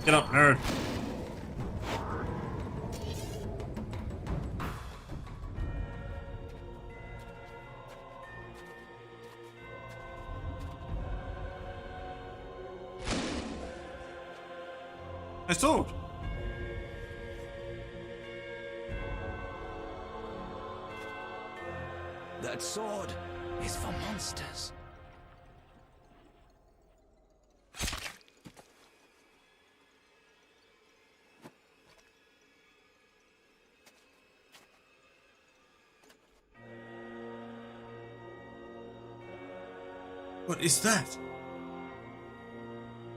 Get up, nerd. My sword. That sword is for monsters. What is that?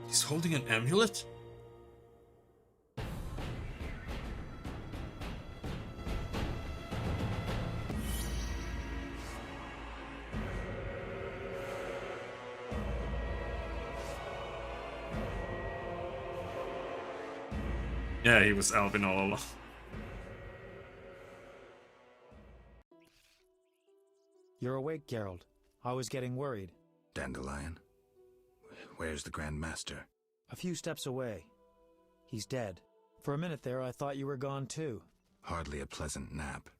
He's holding an amulet? Yeah, he was Alvin all along. You're awake, Geralt. I was getting worried. Dandelion? Where's the Grand Master? A few steps away. He's dead. For a minute there, I thought you were gone too. Hardly a pleasant nap.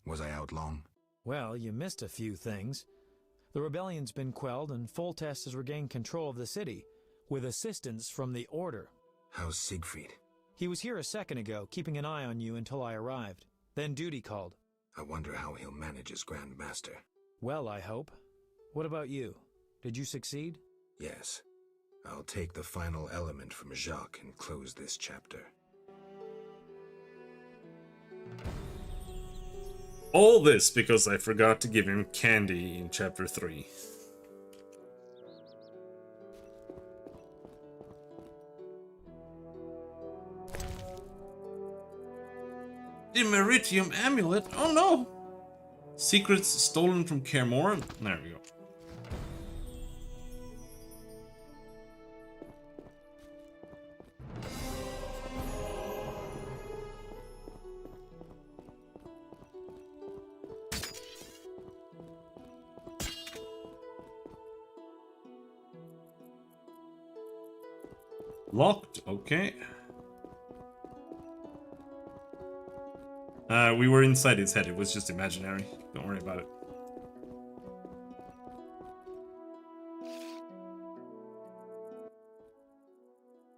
Was I out long? Well, you missed a few things. The rebellion's been quelled and Foltest has regained control of the city, with assistance from the Order. How's Siegfried? He was here a second ago, keeping an eye on you until I arrived. Then duty called. I wonder how he'll manage as Grand Master. Well, I hope. What about you? Did you succeed? Yes. I'll take the final element from Jacques and close this chapter. All this because I forgot to give him candy in chapter 3. The Meritium amulet? Oh no! Secrets stolen from Kaer Morhen? There we go. Locked, okay. We were inside his head, it was just imaginary. Don't worry about it.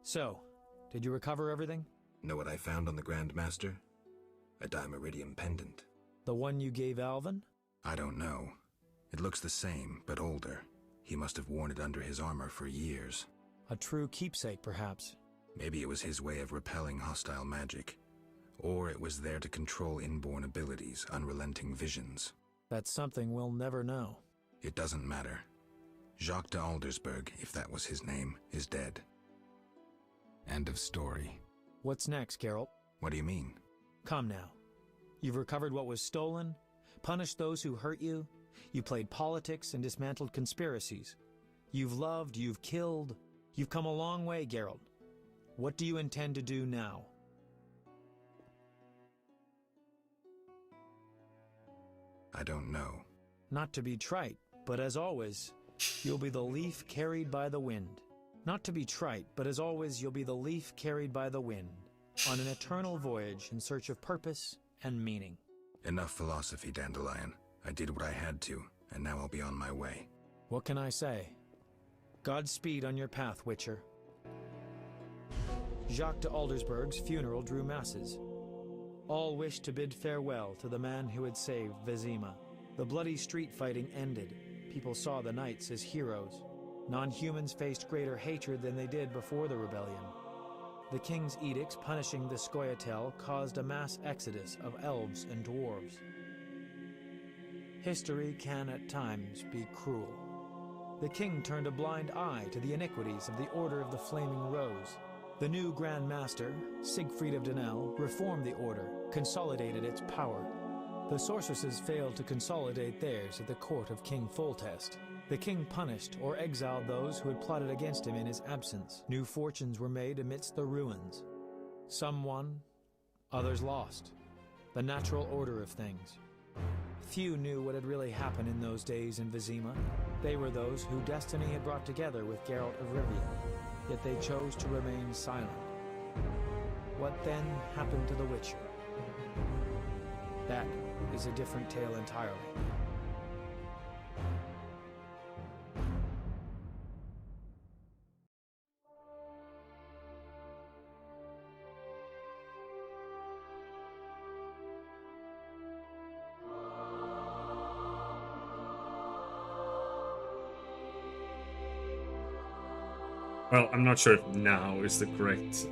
So, did you recover everything? Know what I found on the Grand Master? A Dimeridium pendant. The one you gave Alvin? I don't know. It looks the same, but older. He must have worn it under his armor for years. A true keepsake, perhaps. Maybe it was his way of repelling hostile magic. Or it was there to control inborn abilities, unrelenting visions. That's something we'll never know. It doesn't matter. Jacques de Aldersberg, if that was his name, is dead. End of story. What's next, Geralt? What do you mean? Come now. You've recovered what was stolen, punished those who hurt you, you played politics and dismantled conspiracies. You've loved, you've killed, you've come a long way, Geralt. What do you intend to do now? I don't know. Not to be trite, but as always, you'll be the leaf carried by the wind. Not to be trite, but as always, you'll be the leaf carried by the wind, on an eternal voyage in search of purpose and meaning. Enough philosophy, Dandelion. I did what I had to, and now I'll be on my way. What can I say? Godspeed on your path, Witcher. Jacques de Aldersberg's funeral drew masses. All wished to bid farewell to the man who had saved Vizima. The bloody street fighting ended. People saw the knights as heroes. Non-humans faced greater hatred than they did before the rebellion. The king's edicts punishing the Scoia'tael caused a mass exodus of elves and dwarves. History can at times be cruel. The king turned a blind eye to the iniquities of the Order of the Flaming Rose. The new Grand Master, Siegfried of Dunel, reformed the Order, consolidated its power. The sorceresses failed to consolidate theirs at the court of King Foltest. The king punished or exiled those who had plotted against him in his absence. New fortunes were made amidst the ruins. Some won, others lost. The natural order of things. Few knew what had really happened in those days in Vizima. They were those who destiny had brought together with Geralt of Rivia, yet they chose to remain silent. What then happened to the Witcher? That is a different tale entirely. Well, I'm not sure if now is the correct...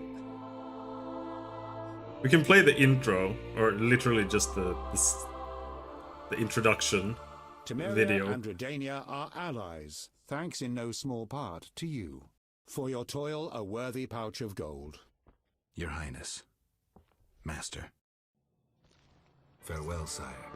We can play the intro, or literally just the introduction Temeria video. and Redania are allies, thanks in no small part to you. For your toil, a worthy pouch of gold. Your Highness. Master. Farewell, sire.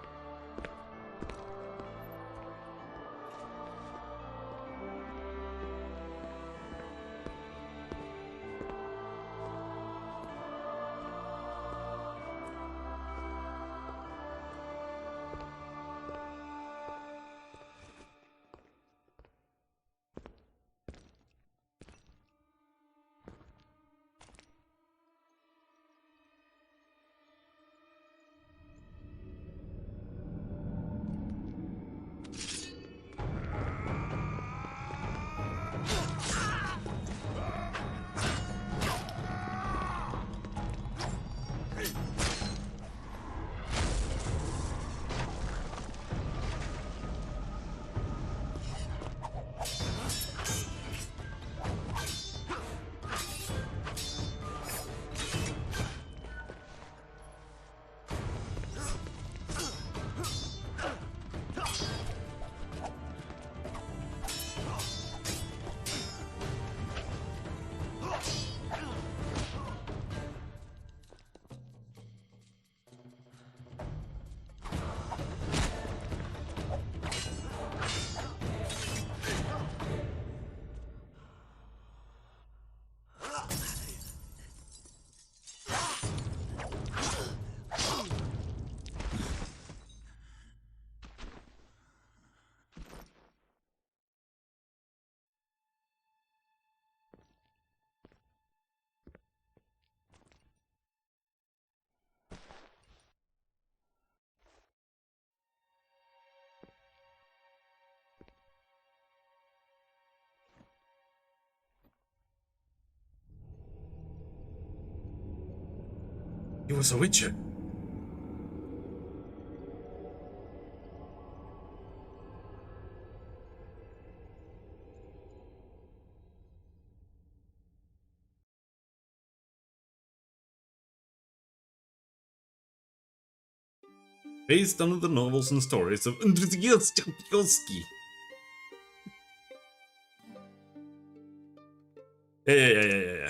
He was a witcher. Based on the novels and stories of Andrzej Sapkowski. Yeah.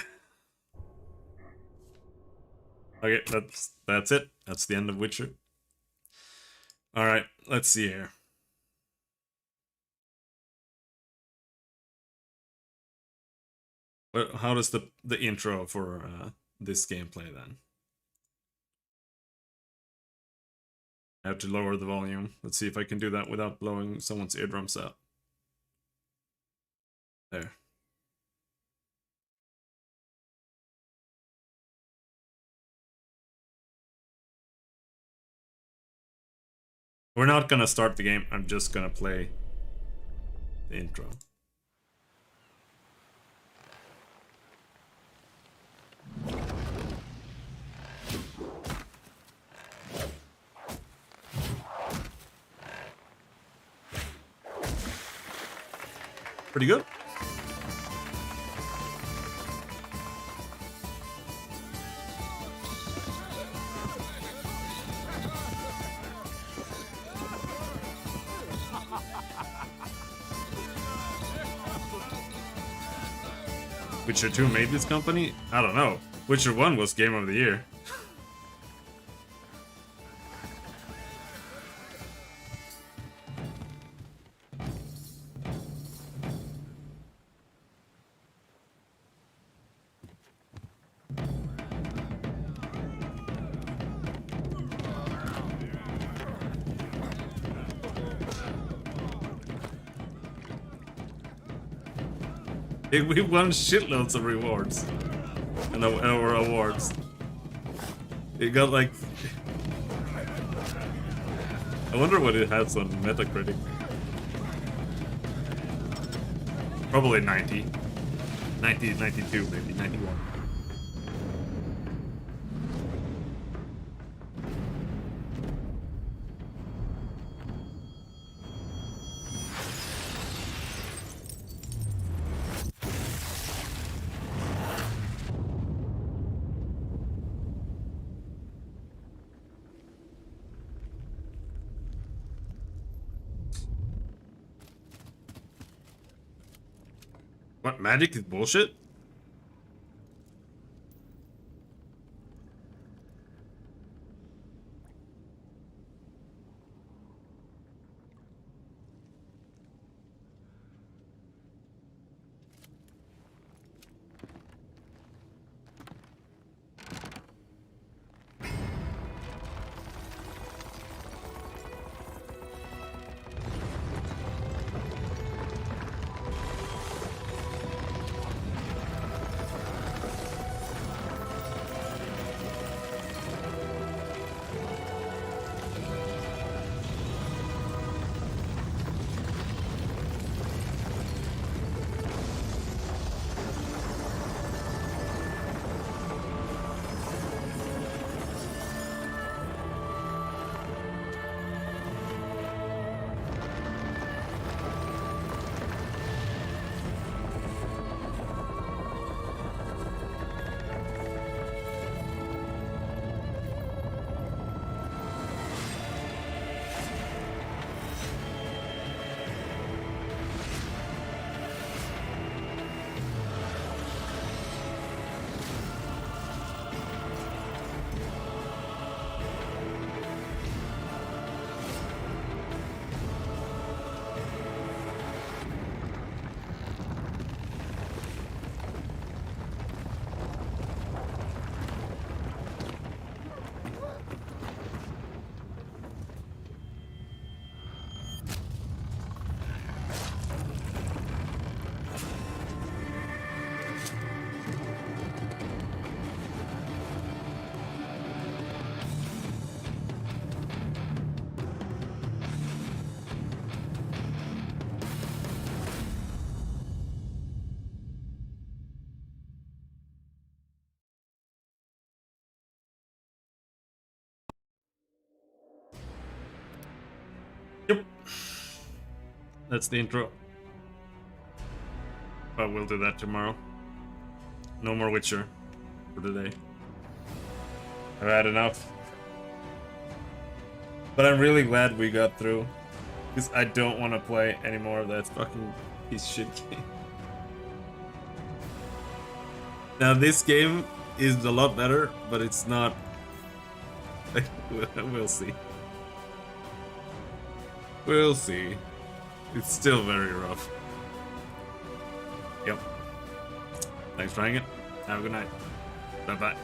Okay, that's it. That's the end of Witcher. Alright, let's see here. Well, how does the intro for this gameplay then? I have to lower the volume. Let's see if I can do that without blowing someone's eardrums out. There. We're not gonna start the game, I'm just gonna play the intro. Pretty good. Witcher 2 made this company? I don't know. Witcher 1 was Game of the Year. We won shitloads of rewards and or awards. It got like, I wonder what it has on Metacritic. Probably 90, 92, maybe 91. What, magic is bullshit? That's the intro. But we'll do that tomorrow. No more Witcher for today. I've had enough. But I'm really glad we got through. Because I don't want to play any more of that fucking piece of shit game. Now this game is a lot better, but it's not. We'll see. We'll see. It's still very rough. Yep. Thanks for trying it. Have a good night. Bye bye.